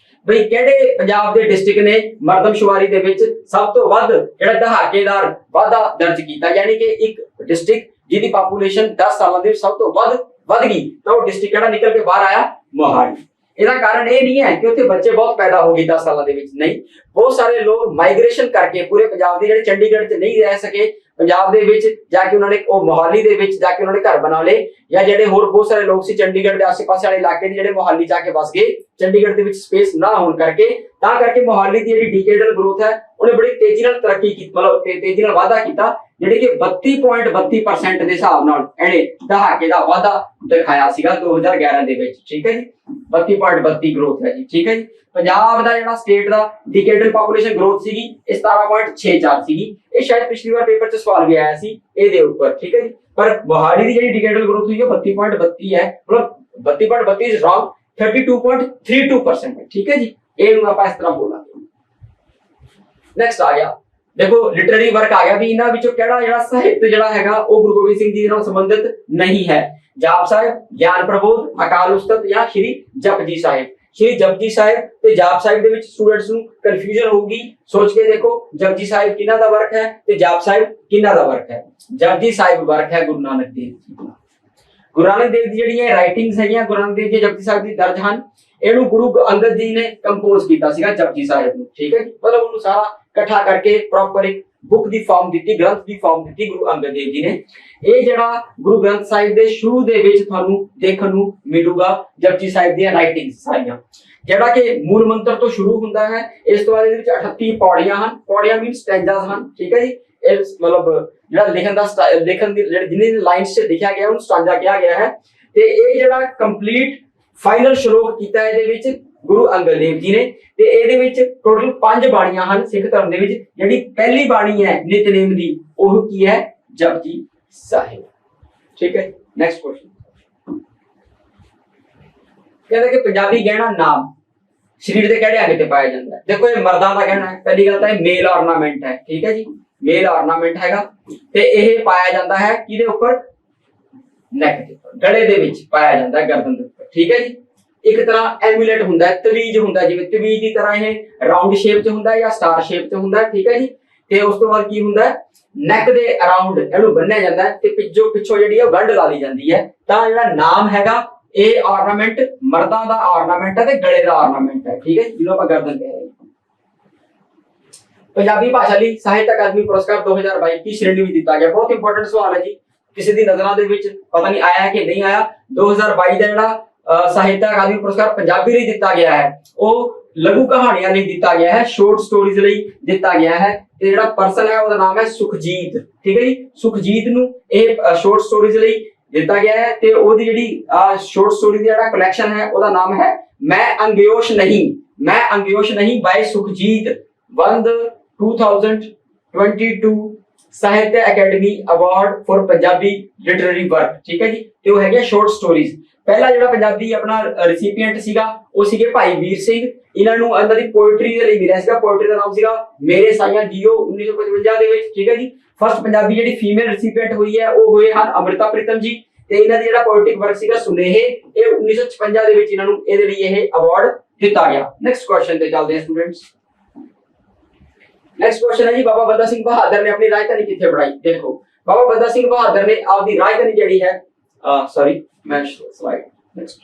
ਬਈ ਕਿਹੜੇ ਪੰਜਾਬ ਦੇ ਡਿਸਟ੍ਰਿਕਟ ਨੇ ਮਰਦਮਸ਼ੁਮਾਰੀ ਦੇ ਵਿੱਚ ਸਭ ਤੋਂ ਵੱਧ ਜਿਹੜਾ ਦਹਾਕੇਦਾਰ ਵਾਧਾ ਦਰਜ ਕੀਤਾ, ਯਾਨੀ ਕਿ ਇੱਕ ਡਿਸਟ੍ਰਿਕਟ ਜਿਹਦੀ ਪਾਪੂਲੇਸ਼ਨ 10 ਸਾਲਾਂ ਦੇ ਵਿੱਚ ਸਭ ਤੋਂ ਵੱਧ ਗਈ ਤਾਂ ਉਹ ਡਿਸਟ੍ਰਿਕਟ ਜਿਹੜਾ ਨਿਕਲ ਕੇ ਬਾਹਰ ਆਇਆ, ਮੋਹਾਲੀ। ਇਹਦਾ ਕਾਰਨ ਇਹ ਨਹੀਂ ਹੈ ਕਿ ਉੱਥੇ ਬੱਚੇ ਬਹੁਤ ਪੈਦਾ ਹੋ ਗਏ 10 ਸਾਲਾਂ ਦੇ ਵਿੱਚ, ਨਹੀਂ, ਬਹੁਤ ਸਾਰੇ ਲੋਕ ਮਾਈਗ੍ਰੇਸ਼ਨ ਕਰਕੇ ਪੂਰੇ ਪੰਜਾਬ ਦੇ ਜਿਹੜੇ ਚੰਡੀਗੜ੍ਹ 'ਚ ਨਹੀਂ ਰਹਿ ਸਕੇ पंजाब दे विच जाके उन्होंने मोहाली दे विच जाके उन्होंने घर बना ले, या जेडे होर बहुत सारे लोग सी चंडीगढ़ के आसे-पासे वाले इलाके दे जेडे मोहाली जाके बस गए, चंडीगढ़ दे विच स्पेस ना होने करके तां करके मोहाली दी जेडी डिकेडल ग्रोथ है उन्हें बड़ी तेजी नाल तरक्की की, मतलब तेजी नाल वाधा कीता, जेडे कि 32.32% दे हिसाब नाल इहने दहाके दा वाधा दिखाया सीगा 2011 दे विच। ठीक है जी, 32.32 ग्रोथ है जी। ठीक है जी, पंजाब दा जेड़ा स्टेट दा डिकेडल पॉपुलेशन ग्रोथ सीगी 17.64 सीगी, ये शायद पिछली बार पेपर च सवाल भी आया सी ਇਹਦੇ ਉੱਪਰ। ठीक है जी, पर मोहाली दी जेडी डिकेडल ग्रोथ हुई है 32.32 है, मतलब 32.32 इज रॉन्ग, 32.32% है। ठीक है जी, ਇਹਨੂੰ ਆਪਾਂ ਇਸ ਤਰ੍ਹਾਂ ਬੋਲਾਂਗੇ। ਨੈਕਸਟ ਆ ਗਿਆ, देखो लिटरेरी वर्क आ गया भी इन्हां विचों किहड़ा जेड़ा साहित्य जेड़ा हैगा ਉਹ गुरु गोबिंद सिंह जी ਨਾਲ संबंधित नहीं है। जाप साहिब, ज्ञान प्रबोध, अकाल उस्तत या श्री जपजी साहिब। श्री जपजी साहिब ते जाप साहिब दे विच स्टूडेंट्स ਨੂੰ कंफ्यूजन होगी, सोच के देखो जपजी साहिब किन्हां दा वर्क है ते जाप साहिब किन्हां दा वर्क है। जपजी साहिब वर्क है गुरु नानक देव जी दा। गुरु नानक देव दी ਜਿਹੜੀਆਂ ਰਾਈਟਿੰਗਸ ਹੈਗੀਆਂ गुरु नानक देव जी जपजी साहिब ਦੀ ਦਰਜ ਹਨ, ਇਹਨੂੰ ਗੁਰੂ ਅੰਗਦ ਜੀ ਨੇ ਕੰਪੋਜ਼ ਕੀਤਾ ਸੀਗਾ ਜਪਜੀ ਸਾਹਿਬ ਨੂੰ। ਠੀਕ ਹੈ ਜੀ, ਮਤਲਬ ਉਹਨੂੰ ਸਾਰਾ ਇਕੱਠਾ ਕਰਕੇ ਪ੍ਰੋਪਰ ਇੱਕ बुक ਦੀ ਫਾਰਮ ਦਿੱਤੀ, ਗ੍ਰੰਥ ਦੀ ਫਾਰਮ ਦਿੱਤੀ ਗੁਰੂ ਅੰਗਦ ਦੇਵ ਜੀ ਨੇ। ਇਹ ਜਿਹੜਾ ਗੁਰੂ ਗ੍ਰੰਥ ਸਾਹਿਬ ਦੇ ਸ਼ੁਰੂ ਦੇ ਵਿੱਚ ਤੁਹਾਨੂੰ ਦੇਖਣ ਨੂੰ ਮਿਲੂਗਾ ਜਪਜੀ ਸਾਹਿਬ ਦੀਆਂ ਰਾਈਟਿੰਗਸ ਸਾਰੀਆਂ, ਜਿਹੜਾ ਕਿ ਮੂਲ ਮੰਤਰ ਤੋਂ ਸ਼ੁਰੂ ਹੁੰਦਾ ਹੈ। ਇਸ ਤੋਂ ਬਾਅਦ ਇਹਦੇ ਵਿੱਚ 38 ਪੌੜੀਆਂ ਹਨ, ਪੌੜੀਆਂ ਮੀਨ ਸਟੈਂਜਾਸ ਹਨ। ਠੀਕ ਹੈ ਜੀ, ਇਹ ਮਤਲਬ ਜਿਹੜਾ ਲਿਖਣ ਦੀ ਜਿਹੜੇ ਜਿੰਨੀ ਲਾਈਨਸ 'ਚ ਲਿਖਿਆ ਗਿਆ ਉਹਨੂੰ ਸਟੈਂਜਾ ਕਿਹਾ ਗਿਆ ਹੈ। ਤੇ ਇਹ ਜਿਹੜਾ ਕੰਪਲੀਟ ਫਾਈਨਲ ਸ਼ਲੋਕ ਕੀਤਾ ਇਹਦੇ ਵਿੱਚ ਗੁਰੂ ਅੰਗਦ ਦੇਵ ਜੀ ਨੇ। ਤੇ ਇਹਦੇ ਵਿੱਚ ਟੋਟਲ 5 ਬਾਣੀਆਂ ਹਨ ਸਿੱਖ ਧਰਮ ਦੇ ਵਿੱਚ। ਜਿਹੜੀ ਪਹਿਲੀ ਬਾਣੀ ਹੈ ਨਿਤਨੇਮ ਦੀ ਉਹ ਕੀ ਹੈ? ਜਪਜੀ ਸਾਹਿਬ। ਠੀਕ ਹੈ, ਨੈਕਸਟ ਕੁਐਸਚਨ ਕਹਿੰਦਾ ਕਿ ਪੰਜਾਬੀ ਗਹਿਣਾ ਨਾਮ ਸਰੀਰ ਦੇ ਕਿਹੜੇ ਅੰਗ ਤੇ ਪਾਇਆ ਜਾਂਦਾ ਹੈ? ਦੇਖੋ ਇਹ ਮਰਦਾਂ ਦਾ ਗਹਿਣਾ ਹੈ। ਪਹਿਲੀ ਗੱਲ ਤਾਂ ਇਹ ਮੇਲ ਆਰਨਾਮੈਂਟ ਹੈ। ਠੀਕ ਹੈ ਜੀ, ਮੇਲ ਆਰਨਾਮੈਂਟ ਹੈਗਾ ਤੇ ਇਹ ਪਾਇਆ ਜਾਂਦਾ ਹੈ ਕਿਹਦੇ ਉੱਪਰ? ਨੈਕ ਦੇ ਉੱਪਰ, ਗਲੇ ਦੇ ਵਿੱਚ ਪਾਇਆ ਜਾਂਦਾ ਹੈ, ਗਰਦਨ ਦੇ ਉੱਪਰ। ਠੀਕ ਹੈ ਜੀ, ਇੱਕ ਤਰ੍ਹਾਂ ਐਮੂਲੇਟ ਹੁੰਦਾ ਹੈ, ਤਵੀਜ ਹੁੰਦਾ ਹੈ, ਜਿਵੇਂ ਤਵੀਜ ਦੀ ਤਰ੍ਹਾਂ ਇਹ ਰਾਉਂਡ ਸ਼ੇਪ 'ਚ ਹੁੰਦਾ ਹੈ ਜਾਂ ਸਟਾਰ ਸ਼ੇਪ 'ਚ ਹੁੰਦਾ ਹੈ। ਠੀਕ ਹੈ ਜੀ, ਤੇ ਉਸ ਤੋਂ ਬਾਅਦ ਕੀ ਹੁੰਦਾ ਹੈ? ਨੈਕ ਦੇ ਅਰਾਊਂਡ ਇਹਨੂੰ ਬੰਨਿਆ ਜਾਂਦਾ ਹੈ ਤੇ ਪਿੱਛੋਂ ਜਿਹੜੀ ਹੈ ਗੰਢ ਲਾ ਲਈ ਜਾਂਦੀ ਹੈ। ਤਾਂ ਜਿਹੜਾ ਨਾਮ ਹੈਗਾ ਇਹ ਆਰਨਾਮੈਂਟ ਮਰਦਾਂ ਦਾ ਆਰਨਾਮੈਂਟ ਹੈ ਤੇ ਗਲੇ ਦਾ ਆਰਨਾਮੈਂਟ ਹੈ। ਠੀਕ ਹੈ, ਜਿਹਨੂੰ ਆਪਾਂ ਗਰਦਨ ਕਹਿ ਰਹੇ ਹਾਂ। ਪੰਜਾਬੀ ਭਾਸ਼ਾ ਲਈ ਸਾਹਿਤ ਅਕਾਦਮੀ ਪੁਰਸਕਾਰ 2022 की श्रेणी में ਦਿੱਤਾ ਗਿਆ। ਬਹੁਤ ਇੰਪੋਰਟੈਂਟ ਸਵਾਲ ਹੈ ਜੀ, ਕਿਸੇ ਦੀ ਨਜ਼ਰਾਂ ਦੇ ਵਿੱਚ ਪਤਾ ਨਹੀਂ ਆਇਆ ਕਿ ਨਹੀਂ ਆਇਆ। 2022 ਦਾ ਜਿਹੜਾ ਸਾਹਿਤ ਅਕਾਦਮੀ ਪੁਰਸਕਾਰ ਪੰਜਾਬੀ ਲਈ ਦਿੱਤਾ ਗਿਆ ਹੈ ਉਹ ਲਘੂ ਕਹਾਣੀਆਂ ਲਈ ਦਿੱਤਾ ਗਿਆ ਹੈ, ਸ਼ਾਰਟ ਸਟੋਰੀਜ਼ ਲਈ ਦਿੱਤਾ ਗਿਆ ਹੈ। ਤੇ ਜਿਹੜਾ ਪਰਸਨ ਹੈ ਉਹਦਾ ਨਾਮ ਹੈ ਸੁਖਜੀਤ। ਠੀਕ ਹੈ ਜੀ, ਸੁਖਜੀਤ ਨੂੰ ਇਹ ਸ਼ਾਰਟ ਸਟੋਰੀਜ਼ ਲਈ ਦਿੱਤਾ ਗਿਆ ਹੈ ਤੇ ਉਹਦੀ ਜਿਹੜੀ ਸ਼ਾਰਟ ਸਟੋਰੀ ਦੀ ਜਿਹੜਾ ਕਲੈਕਸ਼ਨ ਹੈ ਉਹਦਾ ਨਾਮ ਹੈ ਮੈਂ ਅੰਗਯੋਸ਼ ਨਹੀਂ ਬਾय ਸੁਖਜੀਤ, ਵੰਦ 2022 ਸਾਹਿਤ academy award for Punjabi literary work. ਠੀਕ ਹੈ ਜੀ, ਤੇ ਉਹ ਹੈਗੇ ਸ਼ਾਰਟ ਸਟੋਰੀਜ਼। ਪਹਿਲਾ ਜਿਹੜਾ ਪੰਜਾਬੀ ਆਪਣਾ ਰੈਸੀਪੀਐਂਟ ਸੀਗਾ ਉਹ ਸੀਗੇ ਭਾਈ ਵੀਰ ਸਿੰਘ। ਇਹਨਾਂ ਨੂੰ ਇਹਨਾਂ ਦੀ ਪੋਇਟਰੀ ਦੇ ਲਈ ਮਿਲਿਆ ਸੀਗਾ, ਪੋਇਟਰੀ ਦਾ ਨਾਮ ਸੀਗਾ ਮੇਰੇ ਸਾਈਆਂ ਜੀਓ 1955 ਦੇ ਵਿੱਚ। ਠੀਕ ਹੈ ਜੀ, ਫਸਟ ਪੰਜਾਬੀ ਜਿਹੜੀ ਫੀਮੇਲ ਰੈਸੀਪੀਐਂਟ ਹੋਈ ਹੈ ਉਹ ਹੋਏ ਹਨ ਅੰਮ੍ਰਿਤਾ ਪ੍ਰੀਤਮ ਜੀ। ਤੇ ਇਹਨਾਂ ਦੀ ਜਿਹੜਾ ਪੋਇਟਿਕ ਵਰਕ ਸੀਗਾ ਸੁਨੇਹੇ, ਇਹ 1956 ਦੇ ਵਿੱਚ ਇਹਨਾਂ ਨੂੰ ਇਹਦੇ ਲਈ ਇਹ ਅਵਾਰਡ ਦਿੱਤਾ ਗਿਆ। ਨੈਕਸਟ ਕੁਐਸਚਨ ਤੇ ਚੱਲਦੇ ਹਾਂ ਸਟੂਡੈਂਟਸ। नेक्स्ट क्वेश्चन है जी, बाबा बंदा सिंह बहादुर ने अपनी राजधानी किथे बनाई? देखो बाबा बंदा सिंह बहादुर ने आपकी राजधानी जेडी है सॉरी मैं स्लाइड नेक्स्ट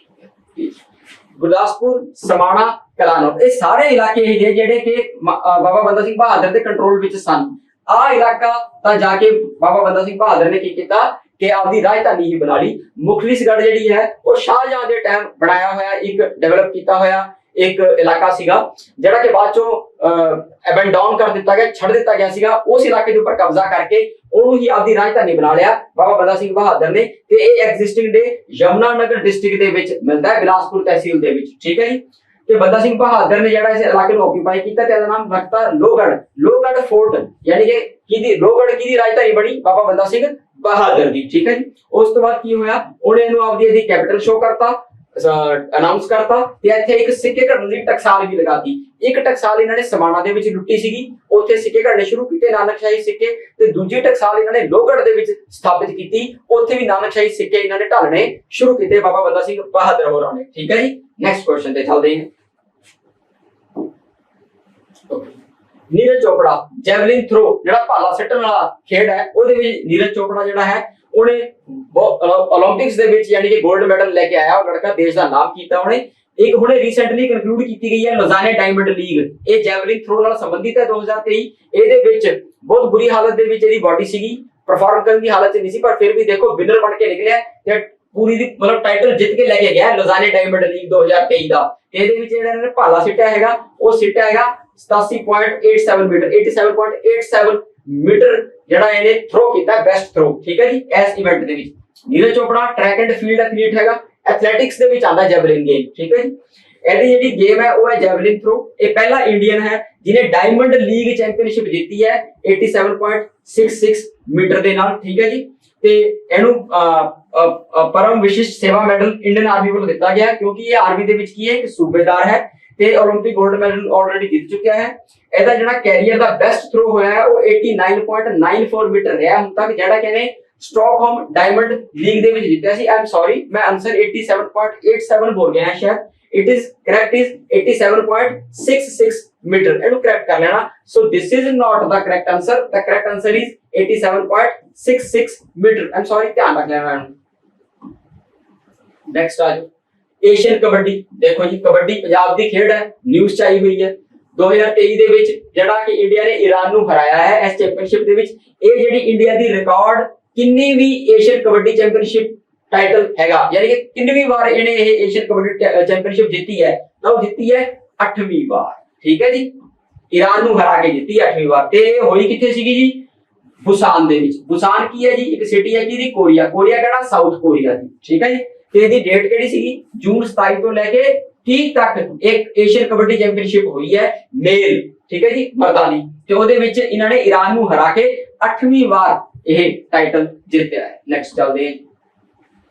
गुरदासपुर, समाणा, कलानौर, ये सारे इलाके है जेडे के बाबा बंदा Singh Bahadur they control which सन। आ इलाका तां जाके बाबा बंदा सिंह बहादुर ने की कीता कि आपकी राजधानी ही बना ली। मुखलिसगढ़ जेडी है वो शाहजहां दे टाइम बनाया होया एक डेवलप कीता होया एक इलाका सीगा ਜਿਹੜਾ ਕਿ ਬਾਅਦ ਚੋਂ ਅਬੈਂਡਨ ਕਰ ਦਿੱਤਾ ਗਿਆ, ਛੱਡ ਦਿੱਤਾ ਗਿਆ ਸੀਗਾ। ਉਸ ਇਲਾਕੇ ਦੇ ਉੱਪਰ ਕਬਜ਼ਾ ਕਰਕੇ ਉਹਨੂੰ ਹੀ ਆਪਦੀ ਰਾਜਧਾਨੀ ਬਣਾ ਲਿਆ ਬਾਬਾ ਬੰਦਾ ਸਿੰਘ ਬਹਾਦਰ ਨੇ। ਤੇ ਇਹ ਐਗਜ਼ਿਸਟਿੰਗ ਦੇ ਯਮੁਨਾਨਗਰ ਡਿਸਟ੍ਰਿਕਟ ਦੇ ਵਿੱਚ ਮਿਲਦਾ ਹੈ, ਬਿਲਾਸਪੁਰ ਤਹਿਸੀਲ ਦੇ ਵਿੱਚ। ਠੀਕ ਹੈ ਜੀ, ਤੇ ਬੰਦਾ ਸਿੰਘ ਬਹਾਦਰ ਨੇ ਜਿਹੜਾ ਇਸ ਇਲਾਕੇ ਨੂੰ ਆਕੂਪਾਈ ਕੀਤਾ ਤੇ ਇਹਦਾ ਨਾਮ ਰੱਖਤਾ ਲੋਹਗੜ੍ਹ ਫੋਰਟ, ਯਾਨੀ ਕਿ ਕਿਹਦੀ ਲੋਹਗੜ੍ਹ ਕਿਹਦੀ ਰਾਜਧਾਨੀ ਬਣੀ? ਬਾਬਾ ਬੰਦਾ ਸਿੰਘ ਬਹਾਦਰ ਦੀ। ਠੀਕ ਹੈ ਜੀ, ਉਸ ਤੋਂ ਬਾਅਦ ਕੀ ਹੋਇਆ? ਉਹਨੇ ਇਹਨੂੰ ਆਪਦੀ ਇਹਦੀ ਕੈਪੀਟਲ ਸ਼ੋ ਕਰਤਾ, ਅਨਾਉਂਸ ਕਰਤਾ ਤੇ ਇੱਥੇ ਇੱਕ ਸਿੱਕੇ ਘੜਨ ਦੀ ਟਕਸਾਲ ਵੀ ਲਗਾਤੀ। ਇੱਕ ਟਕਸਾਲ ਇਹਨਾਂ ਨੇ ਸਮਾਣਾ ਦੇ ਵਿੱਚ ਲੁੱਟੀ ਸੀਗੀ, ਉੱਥੇ ਸਿੱਕੇ ਘੜਨੇ ਸ਼ੁਰੂ ਕੀਤੇ ਨਾਨਕਸ਼ਾਹੀ ਸਿੱਕੇ। ਤੇ ਦੂਜੀ ਟਕਸਾਲ ਇਹਨਾਂ ਨੇ ਲੋਹਗੜ੍ਹ ਦੇ ਵਿੱਚ ਸਥਾਪਿਤ ਕੀਤੀ, ਉੱਥੇ ਵੀ ਨਾਨਕਸ਼ਾਹੀ ਸਿੱਕੇ ਇਹਨਾਂ ਨੇ ਢਾਲਣੇ ਸ਼ੁਰੂ ਕੀਤੇ ਬਾਬਾ ਬੰਦਾ ਸਿੰਘ ਬਹਾਦਰ ਹੋਰਾਂ ਨੇ। ਠੀਕ ਹੈ ਜੀ, ਨੈਕਸਟ ਕੁਐਸਚਨ ਤੇ ਚੱਲਦੇ ਹਾਂ। ਨੀਰਜ ਚੋਪੜਾ ਜੈਵਲਿਨ ਥਰੋ ਜਿਹੜਾ ਭਾਲਾ ਸਿੱਟਣ ਵਾਲਾ ਖੇਡ ਹੈ ਉਹਦੇ ਵਿੱਚ ਨੀਰਜ ਚੋਪੜਾ ਜਿਹੜਾ ਹੈ ਉਹਨੇ ओलंपिक्स ਦੇ ਵਿੱਚ ਯਾਨੀ ਕਿ 골ਡ ਮੈਡਲ ਲੈ ਕੇ ਆਇਆ। ਉਹ ਲੜਕਾ ਦੇਸ਼ ਦਾ ਨਾਮ ਕੀਤਾ ਉਹਨੇ। ਇੱਕ ਹੁਣੇ ਰੀਸੈਂਟਲੀ ਕੰਕਲੂਡ ਕੀਤੀ ਗਈ ਹੈ ਲੋਜ਼ਾਨੇ ਡਾਇਮੰਡ ਲੀਗ। ਇਹ ਜੈਵਲਿਨ ਥਰੋ ਨਾਲ ਸੰਬੰਧਿਤ ਹੈ 2023। ਇਹਦੇ ਵਿੱਚ ਬਹੁਤ ਬੁਰੀ ਹਾਲਤ ਦੇ ਵਿੱਚ ਇਹਦੀ ਬਾਡੀ ਸੀਗੀ, ਪਰਫਾਰਮ ਕਰਨ ਦੀ ਹਾਲਤ 'ਚ ਨਹੀਂ ਸੀ, ਪਰ ਫਿਰ ਵੀ ਦੇਖੋ ਵਿਨਰ ਬਣ ਕੇ ਨਿਕਲਿਆ ਤੇ ਪੂਰੀ ਦੀ ਮਤਲਬ ਟਾਈਟਲ ਜਿੱਤ ਕੇ ਲੈ ਕੇ ਗਿਆ ਲੋਜ਼ਾਨੇ ਡਾਇਮੰਡ ਲੀਗ 2023 ਦਾ। ਇਹਦੇ ਵਿੱਚ ਜਿਹੜਾ ਇਹਨੇ ਭਾਲਾ ਸਿੱਟਿਆ ਹੈਗਾ ਉਹ ਸਿੱਟਿਆ ਹੈਗਾ 87.87 ਮੀਟਰ, 87.87 ਮੀਟਰ ਜਿਹੜਾ ਇਹਨੇ ਥਰੋ ਕੀਤਾ, ਬੈਸਟ ਥਰੋ, ਠੀਕ ਹੈ ਜੀ, ਇਸ ਇਵੈਂਟ ਦੇ ਵਿੱਚ। Neeraj Chopra track and field athlete ਹੈਗਾ, ਐਥਲੈਟਿਕਸ ਦੇ ਵਿੱਚ ਆਂਦਾ ਜੈਵਲਿਨ ਗੇਮ, ਠੀਕ ਹੈ ਜੀ। ਇਹਦੀ ਜਿਹੜੀ ਗੇਮ ਹੈ ਉਹ ਹੈ ਜੈਵਲਿਨ ਥਰੋ। ਇਹ ਪਹਿਲਾ ਇੰਡੀਅਨ ਹੈ ਜਿਹਨੇ ਡਾਇਮੰਡ ਲੀਗ ਚੈਂਪੀਅਨਸ਼ਿਪ ਜਿੱਤੀ ਹੈ 87.66 ਮੀਟਰ ਦੇ ਨਾਲ, ਠੀਕ ਹੈ ਜੀ। ਤੇ ਇਹਨੂੰ ਪਰਮ ਵਿਸ਼ਿਸ਼ਟ ਸੇਵਾ ਮੈਡਲ ਇੰਡੀਅਨ ਆਰਮੀ ਵੱਲੋਂ ਦਿੱਤਾ ਗਿਆ ਕਿਉਂਕਿ ਇਹ ਆਰਮੀ ਦੇ ਵਿੱਚ ਕੀ ਹੈ ਕਿ ਸੂਬੇਦਾਰ ਹੈ ਤੇ 올림픽 골ਡ ਮੈਡਲ ਆਲਰੇਡੀ ਜਿੱਤ ਚੁੱਕਿਆ ਹੈ। ਇਹਦਾ ਜਿਹੜਾ ਕੈਰੀਅਰ ਦਾ ਬੈਸਟ ਥਰੋ ਹੋਇਆ ਹੈ ਉਹ 89.94 ਮੀਟਰ ਰਿਹਾ ਹੁਣ ਤੱਕ, ਜਿਹੜਾ ਕਿ ਇਹਨੇ ਸਟਾਕਹੋਮ ਡਾਇਮੰਡ ਲੀਗ ਦੇ ਵਿੱਚ ਜਿੱਤਿਆ ਸੀ। ਆਈ ਐਮ ਸੌਰੀ, ਮੈਂ ਆਨਸਰ 87.87 ਬੋਲ ਗਿਆ ਸ਼ਾਇਦ। It is correct is 87.66 meter. ਇਹਨੂੰ correct ਕਰ ਲੈਣਾ। So this is not the correct answer. The correct answer is 87.66 meter. I'm sorry, ਧਿਆਨ ਰੱਖ ਲੈਣਾ ਇਹਨੂੰ। Next ਆ ਜਾਓ ਏਸ਼ੀਅਨ ਕਬੱਡੀ। ਦੇਖੋ ਜੀ ਕਬੱਡੀ ਪੰਜਾਬ ਦੀ ਖੇਡ ਹੈ, ਨਿਊਜ਼ ਚ ਆਈ ਹੋਈ ਹੈ 2023 ਦੇ ਵਿੱਚ ਜਿਹੜਾ ਕਿ ਇੰਡੀਆ ਨੇ ਈਰਾਨ ਨੂੰ ਹਰਾਇਆ ਹੈ ਇਸ ਚੈਂਪੀਅਨਸ਼ਿਪ ਦੇ ਵਿੱਚ। ਇਹ ਜਿਹੜੀ ਇੰਡੀਆ ਦੀ ਰਿਕਾਰਡ ਕਿੰਨੀ ਵੀ ਏਸ਼ੀਅਨ ਕਬੱਡੀ ਚੈਂਪੀਅਨਸ਼ਿਪ टाइटल हैगा, यानी कि कितनी बार इन्हें ये एशियन कबड्डी चैंपियनशिप जीती है, तो जीती है 8वीं बार, ठीक है जी। ईरान ਨੂੰ ਹਰਾ ਕੇ ਜਿੱਤੀ 8वीं ਬਾਰ ਤੇ ਹੋਈ ਕਿੱਥੇ ਸੀਗੀ ਜੀ? ਬੁਸਾਨ ਦੇ ਵਿੱਚ। ਬੁਸਾਨ ਕੀ ਹੈ ਜੀ? ਇੱਕ ਸਿਟੀ ਹੈ ਕਿਹਦੀ? ਕੋਰੀਆ। ਕੋਰੀਆ ਕਿਹੜਾ? ਸਾਊਥ ਕੋਰੀਆ ਦੀ, ਠੀਕ ਹੈ ਜੀ। ਤੇ ਇਹਦੀ ਡੇਟ ਕਿਹੜੀ ਸੀਗੀ? ਜੂਨ 27 ਤੋਂ ਲੈ ਕੇ 30 ਤੱਕ ਇੱਕ ਏਸ਼ੀਅਨ ਕਬੱਡੀ ਚੈਂਪੀਅਨਸ਼ਿਪ ਹੋਈ ਹੈ ਮੇਲ, ਠੀਕ ਹੈ ਜੀ, ਮਰਦਾਂ ਦੀ। ਤੇ ਉਹਦੇ ਵਿੱਚ ਇਹਨਾਂ ਨੇ ਈਰਾਨ ਨੂੰ ਹਰਾ ਕੇ 8वीं ਵਾਰ ਇਹ ਟਾਈਟਲ ਜਿੱਤਿਆ ਹੈ। ਨੈਕਸਟ ਚੱਲਦੇ ਹਾਂ।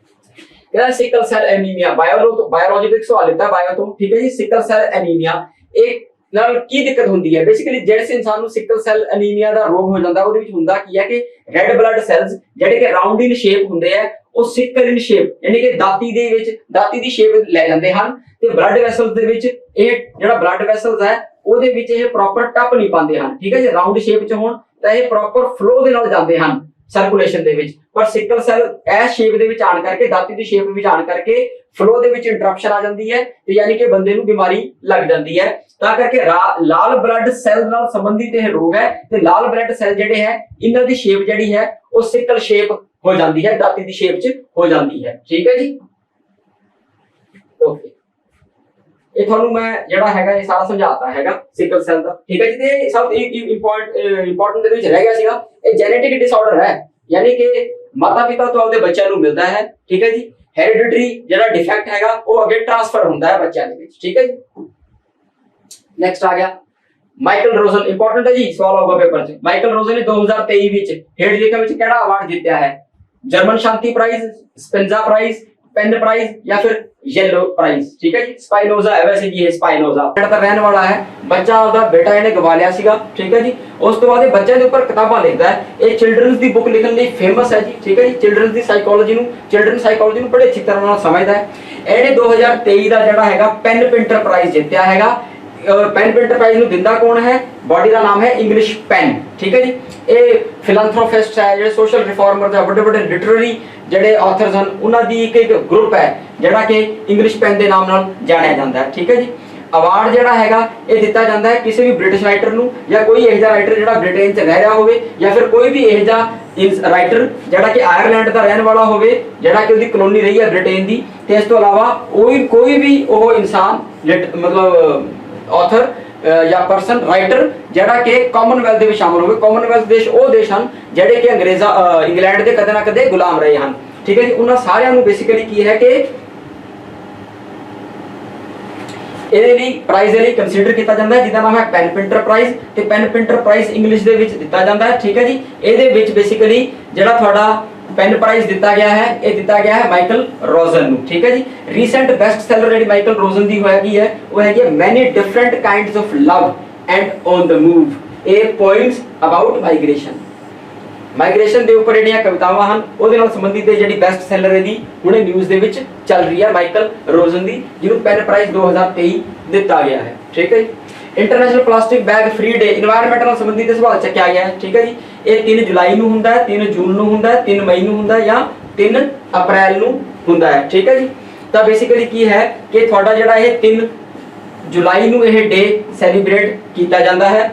सिकल सेल एनीमिया बायोलॉजी का एक सवाल लेता है बायो तो, ठीक है जी। सिकल सेल एनीमिया एक ਨਾਲ ਕੀ ਦਿੱਕਤ ਹੁੰਦੀ ਹੈ? ਬੇਸਿਕਲੀ ਜਿਹੜੇ ਇਨਸਾਨ ਨੂੰ ਸਿਕਲ ਸੈਲ ਐਨੀਮੀਆ ਦਾ ਰੋਗ ਹੋ ਜਾਂਦਾ ਉਹਦੇ ਵਿੱਚ ਹੁੰਦਾ ਕੀ ਹੈ ਕਿ ਰੈੱਡ ਬਲੱਡ ਸੈਲਸ ਜਿਹੜੇ ਕਿ ਰਾਉਂਡ ਇਨ ਸ਼ੇਪ ਹੁੰਦੇ ਆ ਉਹ ਸਿਕਲ ਇਨ ਸ਼ੇਪ ਯਾਨੀ ਕਿ ਦਾਤੀ ਦੇ ਵਿੱਚ ਦਾਤੀ ਦੀ ਸ਼ੇਪ ਲੈ ਜਾਂਦੇ ਹਨ ਤੇ ਬਲੱਡ ਵੈਸਲਸ ਦੇ ਵਿੱਚ ਇਹ ਜਿਹੜਾ ਬਲੱਡ ਵੈਸਲਸ ਹੈ ਉਹਦੇ ਵਿੱਚ ਇਹ ਪ੍ਰੋਪਰ ਟੱਪ ਨਹੀਂ ਪਾਉਂਦੇ ਹਨ, ਠੀਕ ਹੈ ਜੀ। ਰਾਉਂਡ ਸ਼ੇਪ 'ਚ ਹੋਣ ਤਾਂ ਇਹ ਪ੍ਰੋਪਰ ਫਲੋ ਦੇ ਨਾਲ ਜਾਂਦੇ ਹਨ ਸਰਕੂਲੇਸ਼ਨ ਦੇ ਵਿੱਚ, ਪਰ ਸਿਕਲ ਸੈਲ ਇਸ ਸ਼ੇਪ ਦੇ ਵਿੱਚ ਆਣ ਕਰਕੇ ਦਾਤੀ ਦੀ ਸ਼ੇਪ ਵਿੱਚ ਆਣ ਕਰਕੇ ਫਲੋ ਦੇ ਵਿੱਚ ਇੰਟਰਪਸ਼ਨ ਆ ਜਾਂਦੀ ਹੈ ਤੇ ਯਾਨੀ ਕਿ ਬੰਦੇ ਨੂੰ ਬਿਮਾਰੀ ਲੱਗ ਜਾਂਦੀ ਹੈ। ਤਾਂ ਕਰਕੇ ਲਾਲ ਬਲੱਡ ਸੈਲ ਨਾਲ ਸੰਬੰਧਿਤ ਇਹ ਰੋਗ ਹੈ ਤੇ ਲਾਲ ਬਲੱਡ ਸੈਲ ਜਿਹੜੇ ਹੈ ਇਹਨਾਂ ਦੀ ਸ਼ੇਪ ਜਿਹੜੀ ਹੈ ਉਹ ਸਿਕਲ ਸ਼ੇਪ ਹੋ ਜਾਂਦੀ ਹੈ, ਦਾਤੀ ਦੀ ਸ਼ੇਪ 'ਚ ਹੋ ਜਾਂਦੀ ਹੈ, ਠੀਕ ਹੈ ਜੀ। ਓਕੇ, ਇਹ ਤੁਹਾਨੂੰ ਮੈਂ ਜਿਹੜਾ ਹੈਗਾ ਇਹ ਸਾਰਾ ਸਮਝਾਤਾ ਹੈਗਾ ਸਿਕਲ ਸੈਲ ਦਾ, ਠੀਕ ਹੈ ਜੀ। ਤੇ ਸਭ ਇੰਪੋਰਟੈਂਟ ਦੇ ਵਿੱਚ ਰਹਿ ਗਿਆ ਸੀਗਾ ਇਹ ਜੈਨੇਟਿਕ ਡਿਸਆਰਡਰ ਹੈ, ਯਾਨੀ ਕਿ ਮਾਤਾ ਪਿਤਾ ਤੋਂ ਆਪਦੇ ਬੱਚਿਆਂ ਨੂੰ ਮਿਲਦਾ ਹੈ, ਠੀਕ ਹੈ ਜੀ। ਹੈਰੀਡਿਟਰੀ ਜਿਹੜਾ ਡਿਫੈਕਟ ਹੈਗਾ ਉਹ ਅੱਗੇ ਟ੍ਰਾਂਸਫਰ ਹੁੰਦਾ ਹੈ ਬੱਚਿਆਂ ਦੇ ਵਿੱਚ, ਠੀਕ ਹੈ ਜੀ। ਨੈਕਸਟ ਆ ਗਿਆ ਮਾਈਕਲ ਰੋਜ਼ਨ, ਇੰਪੋਰਟੈਂਟ ਹੈ ਜੀ, ਸਵਾਲ ਆਊਗਾ ਪੇਪਰ 'ਚ। ਮਾਈਕਲ ਰੋਜ਼ਨ ਨੇ 2023 ਵਿੱਚ ਹੇਠ ਲਿਖੇ ਵਿੱਚ ਕਿਹੜਾ ਅਵਾਰਡ ਜਿੱਤਿਆ ਹੈ? ਜਰਮਨ ਸ਼ਾਂਤੀ ਪ੍ਰਾਈਜ਼, ਸਪਿੰਜ਼ਾ ਪ੍ਰਾਈਜ਼, पेन प्राइज या फिर येलो प्राइज, ठीक है जी। स्पाइनोजा है वैसे जी, स्पाइनोजा ਜਿਹੜਾ ਰਹਿਣ ਵਾਲਾ ਹੈ ਬੱਚਾ ਉਹਦਾ ਬੇਟਾ ਇਹਨੇ ਗਵਾ ਲਿਆ ਸੀਗਾ, ਠੀਕ ਹੈ ਜੀ। ਉਸ ਤੋਂ ਬਾਅਦ ਇਹ ਬੱਚਿਆਂ ਦੇ ਉੱਪਰ ਕਿਤਾਬਾਂ ਲਿਖਦਾ ਹੈ। ਇਹ ਚਿਲਡਰਨਸ ਦੀ ਬੁੱਕ ਲਿਖਣ ਲਈ ਫੇਮਸ ਹੈ ਜੀ, ਠੀਕ ਹੈ ਜੀ। ਚਿਲਡਰਨਸ ਦੀ ਸਾਈਕੋਲੋਜੀ ਨੂੰ ਬੜੇ ਅੱਛੀ ਤਰ੍ਹਾਂ ਨਾਲ ਸਮਝਦਾ ਹੈ। ਇਹਨੇ 2023 ਦਾ ਜਿਹੜਾ ਹੈਗਾ ਪੈਨ ਪਿੰਟਰ ਪ੍ਰਾਈਜ਼ ਜਿੱਤਿਆ ਹੈਗਾ। ਪੈਨ ਪਿੰਟਰ ਪ੍ਰਾਈਜ਼ ਨੂੰ ਦਿੰਦਾ ਕੌਣ ਹੈ? ਬੋਡੀ ਦਾ ਨਾਮ ਹੈ ਇੰਗਲਿਸ਼ ਪੈਨ, ਠੀਕ ਹੈ ਜੀ। ਇਹ ਫਿਲੈਂਥਰੋਪਿਸਟ ਹੈ ਜਿਹੜੇ ਸੋਸ਼ਲ ਰਿਫਾਰਮਰ ਜਾਂ ਵੱਡੇ ਵੱਡੇ ਲਿਟਰੇਰੀ ਜਿਹੜੇ ਆਥਰਸ ਹਨ ਉਹਨਾਂ ਦੀ ਇੱਕ ਗਰੁੱਪ ਹੈ ਜਿਹੜਾ ਕਿ ਇੰਗਲਿਸ਼ ਪੈਨ ਦੇ ਨਾਮ ਨਾਲ ਜਾਣਿਆ ਜਾਂਦਾ ਹੈ, ਠੀਕ ਹੈ ਜੀ। ਅਵਾਰਡ ਜਿਹੜਾ ਹੈਗਾ ਇਹ ਦਿੱਤਾ ਜਾਂਦਾ ਹੈ ਕਿਸੇ ਵੀ ਬ੍ਰਿਟਿਸ਼ ਰਾਈਟਰ ਨੂੰ ਜਾਂ ਕੋਈ ਇਹੋ ਜਿਹਾ ਰਾਈਟਰ ਜਿਹੜਾ ਬ੍ਰਿਟੇਨ 'ਚ ਰਹਿ ਰਿਹਾ ਹੋਵੇ ਜਾਂ ਫਿਰ ਕੋਈ ਵੀ ਇਹੋ ਜਿਹਾ ਰਾਈਟਰ ਜਿਹੜਾ ਕਿ ਆਇਰਲੈਂਡ ਦਾ ਰਹਿਣ ਵਾਲਾ ਹੋਵੇ ਜਿਹੜਾ ਕਿ ਉਹਦੀ ਕਲੋਨੀ ਰਹੀ ਹੈ ਬ੍ਰਿਟੇਨ ਦੀ। ਤੇ ਇਸ ਤੋਂ ਇਲਾਵਾ ਕੋਈ ਵੀ ਉਹ ਇਨਸਾਨ ਮਤਲਬ ਆਥਰ ਜਾਂ ਪਰਸਨ ਰਾਈਟਰ ਜਿਹੜਾ ਕਿ ਕਾਮਨਵੈਲਥ ਦੇ ਵਿੱਚ ਸ਼ਾਮਲ ਹੋਵੇ। ਕਾਮਨਵੈਲਥ ਦੇਸ਼ ਉਹ ਦੇਸ਼ ਹਨ ਜਿਹੜੇ ਕਿ ਇੰਗਲੈਂਡ ਦੇ ਕਦੇ ਨਾ ਕਦੇ ਗੁਲਾਮ ਰਹੇ ਹਨ, ਠੀਕ ਹੈ ਜੀ। ਉਹਨਾਂ ਸਾਰਿਆਂ ਨੂੰ ਬੇਸਿਕਲੀ ਕੀ ਹੈ ਕਿ ਇਹਦੇ ਲਈ ਪ੍ਰਾਈਜ਼ ਦੇ ਲਈ ਕੰਸੀਡਰ ਕੀਤਾ ਜਾਂਦਾ ਹੈ ਜਿਹਦਾ ਨਾਮ ਹੈ ਪੈਨ ਪਿੰਟਰ ਪ੍ਰਾਈਜ਼। ਤੇ ਪੈਨ ਪਿੰਟਰ ਪ੍ਰਾਈਜ਼ ਇੰਗਲਿਸ਼ ਦੇ ਵਿੱਚ ਦਿੱਤਾ ਜਾਂਦਾ ਹੈ, ਠੀਕ ਹੈ ਜੀ। ਇਹਦੇ ਵਿੱਚ ਬੇਸਿਕਲੀ ਜਿਹੜਾ ਤੁਹਾਡਾ ਪੈਨ ਪ੍ਰਾਈਜ਼ ਦਿੱਤਾ ਗਿਆ ਹੈ ਇਹ ਦਿੱਤਾ ਗਿਆ ਹੈ ਮਾਈਕਲ ਰੋਜ਼ਨ ਨੂੰ, ਠੀਕ ਹੈ ਜੀ। ਰੀਸੈਂਟ ਬੈਸਟ ਸੈਲਰ ਜਿਹੜੀ ਮਾਈਕਲ ਰੋਜ਼ਨ ਦੀ ਹੋਏਗੀ ਹੈ ਉਹ ਹੈਗੀ ਮੈਨੀ different kinds of love and on the move, ਇਹ ਪੋਇਮਸ ਅਬਾਊਟ ਮਾਈਗ੍ਰੇਸ਼ਨ ਦੇ ਉੱਪਰ ਜਿਹੜੀਆਂ ਕਵਿਤਾਵਾਂ ਹਨ ਉਹਦੇ ਨਾਲ ਸੰਬੰਧਿਤ ਜਿਹੜੀ ਬੈਸਟ ਸੈਲਰ ਇਹਦੀ ਹੁਣੇ ਨਿਊਜ਼ ਦੇ ਵਿੱਚ ਚੱਲ ਰਹੀ ਹੈ ਮਾਈਕਲ ਰੋਜ਼ਨ ਦੀ, ਜਿਹਨੂੰ ਪੈਨ ਪ੍ਰਾਈਜ਼ 2023 ਦਿੱਤਾ ਗਿਆ ਹੈ, ਠੀਕ ਹੈ ਜੀ। ਇੰਟਰਨੈਸ਼ਨਲ ਪਲਾਸਟਿਕ ਬੈਗ ਫ੍ਰੀ ਡੇ ਇਨਵਾਇਰਨਮੈਂਟ ਨਾਲ ਸੰਬੰਧਿਤ ਸਵਾਲ ਚੱਕਿਆ ਗਿਆ ਹੈ, ਠੀਕ ਹੈ ਜੀ। ਇਹ 3 ਜੁਲਾਈ ਨੂੰ ਹੁੰਦਾ ਹੈ, 3 ਜੂਨ ਨੂੰ ਹੁੰਦਾ ਹੈ, 3 ਮਈ ਨੂੰ ਹੁੰਦਾ ਹੈ ਜਾਂ 3 ਅਪ੍ਰੈਲ ਨੂੰ ਹੁੰਦਾ ਹੈ, ਠੀਕ ਹੈ ਜੀ। ਤਾਂ ਬੇਸਿਕਲੀ ਕੀ ਹੈ ਕਿ ਤੁਹਾਡਾ ਜਿਹੜਾ ਇਹ 3 ਜੁਲਾਈ ਨੂੰ ਇਹ ਡੇ ਸੈਲੀਬ੍ਰੇਟ ਕੀਤਾ ਜਾਂਦਾ ਹੈ।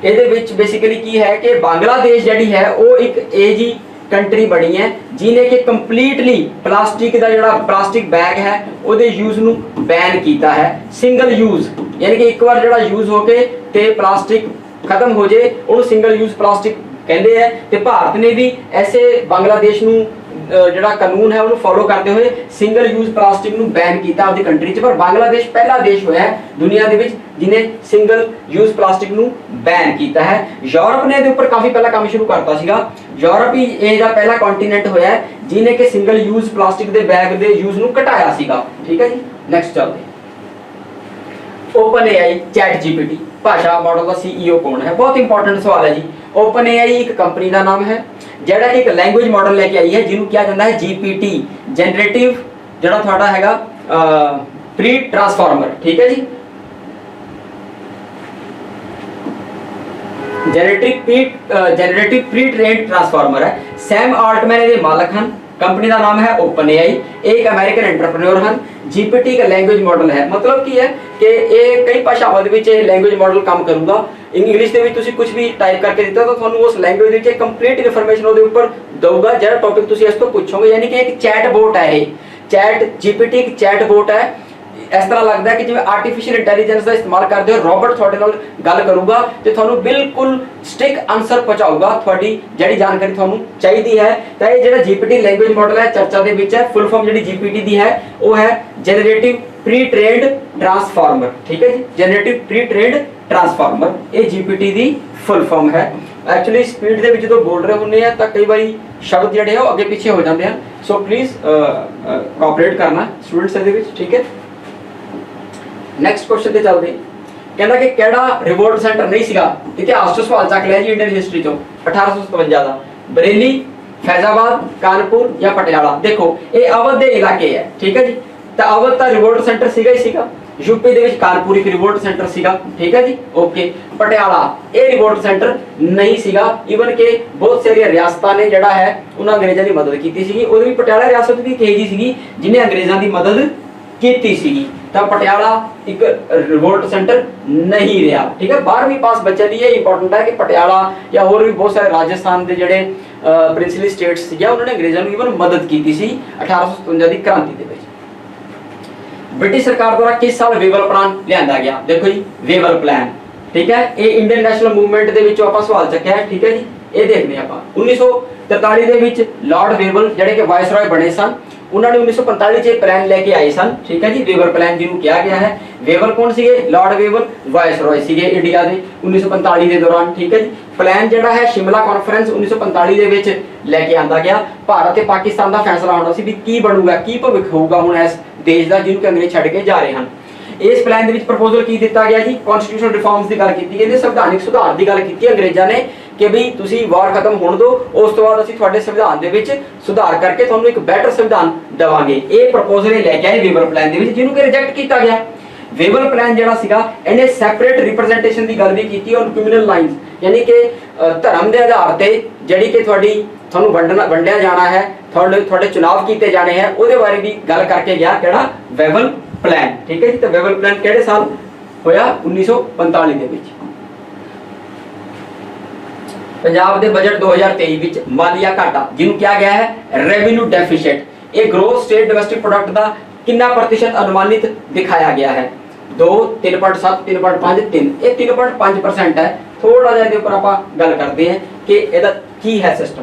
ਇਹਦੇ ਵਿੱਚ ਬੇਸਿਕਲੀ ਕੀ ਹੈ ਕਿ ਬਾਂਗਲਾਦੇਸ਼ ਜਿਹੜੀ ਹੈ ਉਹ ਇੱਕ ਇਹ ਜੀ ਕੰਟਰੀ ਬਣੀ ਹੈ ਜਿਹਨੇ ਕਿ ਕੰਪਲੀਟਲੀ ਪਲਾਸਟਿਕ ਦਾ ਜਿਹੜਾ ਪਲਾਸਟਿਕ ਬੈਗ ਹੈ ਉਹਦੇ ਯੂਜ਼ ਨੂੰ ਬੈਨ ਕੀਤਾ ਹੈ। ਸਿੰਗਲ ਯੂਜ਼ ਯਾਨੀ ਕਿ ਇੱਕ ਵਾਰ ਜਿਹੜਾ ਯੂਜ਼ ਹੋ ਕੇ ਤੇ ਪਲਾਸਟਿਕ ਖਤਮ ਹੋ ਜੇ ਉਹਨੂੰ ਸਿੰਗਲ ਯੂਜ਼ ਪਲਾਸਟਿਕ ਕਹਿੰਦੇ ਹੈ। ਤੇ ਭਾਰਤ ਨੇ ਵੀ ਐਸੇ ਬਾਂਗਲਾਦੇਸ਼ ਨੂੰ ਜਿਹੜਾ ਕਾਨੂੰਨ ਹੈ ਉਹਨੂੰ ਫੋਲੋ ਕਰਦੇ ਹੋਏ ਸਿੰਗਲ ਯੂਜ਼ ਪਲਾਸਟਿਕ ਨੂੰ ਬੈਨ ਕੀਤਾ ਆਪਣੀ ਕੰਟਰੀ 'ਚ। ਪਰ ਬਾਂਗਲਾਦੇਸ਼ ਪਹਿਲਾ ਦੇਸ਼ ਹੋਇਆ ਹੈ ਦੁਨੀਆ ਦੇ ਵਿੱਚ ਜਿਹਨੇ ਸਿੰਗਲ ਯੂਜ਼ ਪਲਾਸਟਿਕ ਨੂੰ ਬੈਨ ਕੀਤਾ ਹੈ। ਯੂਰਪ ਨੇ ਇਹਦੇ ਉੱਪਰ ਕਾਫੀ ਪਹਿਲਾਂ ਕੰਮ ਸ਼ੁਰੂ ਕਰਤਾ ਸੀਗਾ। ਯੂਰਪ ਹੀ ਇਹਦਾ ਪਹਿਲਾ ਕੰਟੀਨੈਂਟ ਹੋਇਆ ਹੈ ਜਿਹਨੇ ਕਿ ਸਿੰਗਲ ਯੂਜ਼ ਪਲਾਸਟਿਕ ਦੇ ਬੈਗ ਦੇ ਯੂਜ਼ ਨੂੰ ਘਟਾਇਆ ਸੀਗਾ। ਠੀਕ ਹੈ ਜੀ, ਨੈਕਸਟ ਚੱਲਦੇ। OpenAI ਚੈਟ GPT ਭਾਸ਼ਾ ਮਾਡਲ ਦਾ CEO ਕੌਣ ਹੈ? ਬਹੁਤ ਇੰਪੋਰਟੈਂਟ ਸਵਾਲ ਹੈ ਜੀ। OpenAI ਇੱਕ ਕੰਪਨੀ ਦਾ ਨਾਮ ਹੈ ਜਿਹੜਾ ਕਿ ਇੱਕ ਲੈਂਗੁਏਜ ਮਾਡਲ ਲੈ ਕੇ ਆਈ ਹੈ ਜਿਹਨੂੰ ਕਿਹਾ ਜਾਂਦਾ ਹੈ GPT ਜਨਰੇਟਿਵ ਜਿਹੜਾ ਤੁਹਾਡਾ ਹੈਗਾ ਪ੍ਰੀ ਟਰਾਂਸਫਾਰਮਰ। ਠੀਕ ਹੈ ਜੀ, ਜਨਰੇਟਿਵ ਪ੍ਰੀ ਟ੍ਰੇਨਡ ਟਰਾਂਸਫਾਰਮਰ ਹੈ। ਸੈਮ ਆਲਟਮੈਨ ਇਹਦੇ ਮਾਲਕ ਹਨ। कंपनी का नाम है OpenAI, एक अमेरिकन एंटरप्रेन्योर हैं। GPT का लैंग्वेज मॉडल है, मतलब की है कि ये कई भाषावां दे विच लैंग्वेज मॉडल काम करूगा। इंग्लिश दे विच तुसीं कुछ भी टाइप करके दिता तो तुहानूं उस लैंग्वेज विच कंप्लीट इन्फॉर्मेशन उहदे उपर दूगा जिहड़ा टॉपिक तुसीं इस तो पूछोगे। यानी कि एक चैट बोट है, ये चैट GPT एक चैट बोट है। इस तरह लगता है कि जिवें आर्टिफिशियल इंटैलीजेंस का इस्तेमाल करते हो रोबोट तुहाडे नाल गल करूगा ते तुहानूं बिल्कुल स्टिक आंसर पहुंचाऊगा तुहाडी जिहड़ी जानकारी तुहानूं चाहीदी है। तां इह जिहड़ा GPT लैंग्वेज मॉडल है चर्चा दे विच है। फुल फॉर्म जिहड़ी GPT दी है वो है जनरेटिव प्री ट्रेन्ड ट्रांसफार्मर। ठीक है जी, जनरेटिव प्री ट्रेन्ड ट्रांसफार्मर ये GPT दी फुल फॉर्म है। एक्चुअली स्पीड दे विच जो बोल रहे होंगे हैं तो कई बार शब्द जिहड़े हैं अगे पीछे हो जाते हैं। सो प्लीज़ कोऑपरेट करना स्टूडेंट्स इहदे विच। ठीक है, नैक्सट क्वेश्चन ते चलते। कहता कि केड़ा रिवोल्ट सेंटर नहीं सीगा, इतिहास चों सवाल चक लिया जी इंडियन हिस्टरी चों 1857 का। बरेली, फैजाबाद, कानपुर या पटियाला। देखो ये अवध के इलाके है। ठीक है जी, तो अवध का रिवोल्ट सेंटर सीगा ही सीगा। यूपी दे विच कानपुर एक रिवोल्ट सेंटर सीगा। ठीक है जी, ओके। पटियाला ये रिवोल्ट सेंटर नहीं सीगा। ईवन के बहुत सारी रियासतां ने जिहड़ा है उन्हां अंग्रेज़ां दी मदद कीती सीगी। उहदे विच पटियाला रियासत भी कही जी सीगी जिन्हें अंग्रेज़ां दी मदद कीती सीगी। तो पटियाला एक रिवोल्ट सेंटर नहीं रहा। ठीक है, 12वीं पास बच्चे लिए इंपॉर्टेंट है कि पटियाला या और भी बहुत सारे राजस्थान के जोड़े प्रिंसली स्टेट्स उन्होंने अंग्रेजों को ईवन मदद की 1857 की क्रांति के। ब्रिटिश सरकार द्वारा किस साल वेवल प्लान लिया गया? देखो जी वेवल प्लान। ठीक है, ये इंडियन नैशनल मूवमेंट के सवाल चक्या है। ठीक है जी, ये देखने आप 1943 के लॉर्ड वेवल जिहड़े कि वायसरॉय बने सन उन्होंने 1945 च प्लान लेके आए सन। ठीक है जी, वेवल प्लान जिन्होंने कहा गया है। वेवल कौन सीगे? लॉर्ड वेवल वायसरॉय सीगे इंडिया के 1945 के दौरान। ठीक है जी, प्लान जिहड़ा है शिमला कॉन्फ्रेंस 1945 के विच लेके आंदा गया। भारत ते पाकिस्तान का फैसला होना सी भी की बनूगा, की भविख होगा हुण इस देश का जिन्होंने अंग्रेज छड्ड के जा रहे हैं। इस प्लान के प्रपोजल की दिता गया जी? कॉन्स्टिट्यूशनल रिफॉर्म्स की गल की गई, संविधानिक सुधार की गल की अंग्रेजों ने कि भी तुसी वार खत्म होने दो, उस तो बाद असीं तुहाडे संविधान दे विच सुधार करके तुहानूं एक बेटर संविधान देवांगे। ये प्रपोजल लेके आए वेवल प्लान दे विच जिन्हों कि रिजेक्ट किया गया। वेवल प्लान जिहड़ा सीगा इहने सैपरेट रिप्रजेंटेशन की गल भी की और कम्यूनल लाइन्स यानी कि धर्म के आधार पर जिहड़ी कि तुहानूं वंडिया जाना है, तुहाडे चुनाव किए जाने हैं, उहदे बारे भी गल करके गया किहड़ा वेवल प्लान। ठीक है जी, तो वेवल प्लान किहड़े साल होया? 1945 दे विच। पंजाब दे बजट 2023 विच मालिया घाटा जिन्होंने क्या गया है रेवेन्यू डेफिसिट, ये ग्रोथ स्टेट डोमेस्टिक प्रोडक्ट का कितना प्रतिशत अनुमानित दिखाया गया है? 2, 3.7, 3.5, 3, ये 3.5% है। थोड़ा जिहा इहदे उपर आपां गल करते हैं कि इहदा की है सिस्टम।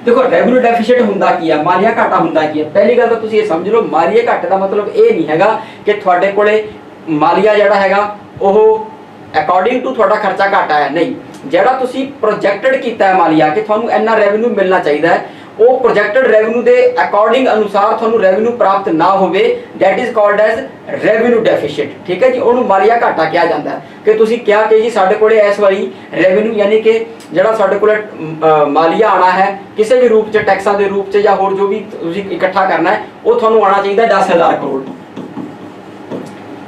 देखो रेवेन्यू डेफिसिट हुंदा की है, मालिया घाटा हुंदा की है। पहली गल तो तुसीं ये समझ लो मालिया घाटे का मतलब ये नहीं हैगा कि तुहाडे कोले मालिया जिहड़ा हैगा ओह अकॉर्डिंग टू तुहाडा खर्चा घाटा है, नहीं। जिहड़ा तुसीं प्रोजेक्टेड कीता है मालिया कि तुहानूं इन्ना रेवेन्यू मिलना चाहिए है, वो प्रोजेक्टेड रेवेन्यू के अकॉर्डिंग अनुसार तुहानूं रेवेन्यू प्राप्त ना होवे, that is called as revenue deficit. ठीक है जी, उहनूं मालिया घाटा कहा जाता है कि तुसीं क्या कि जी साडे कोले इस वारी रेवेन्यू यानी कि जिहड़ा साडे कोले मालिया आना है किसी भी रूप च टैक्सां के रूप च या होर जो भी तुसीं इकट्ठा करना है वो तुहानूं आना चाहिए 10,000 करोड़।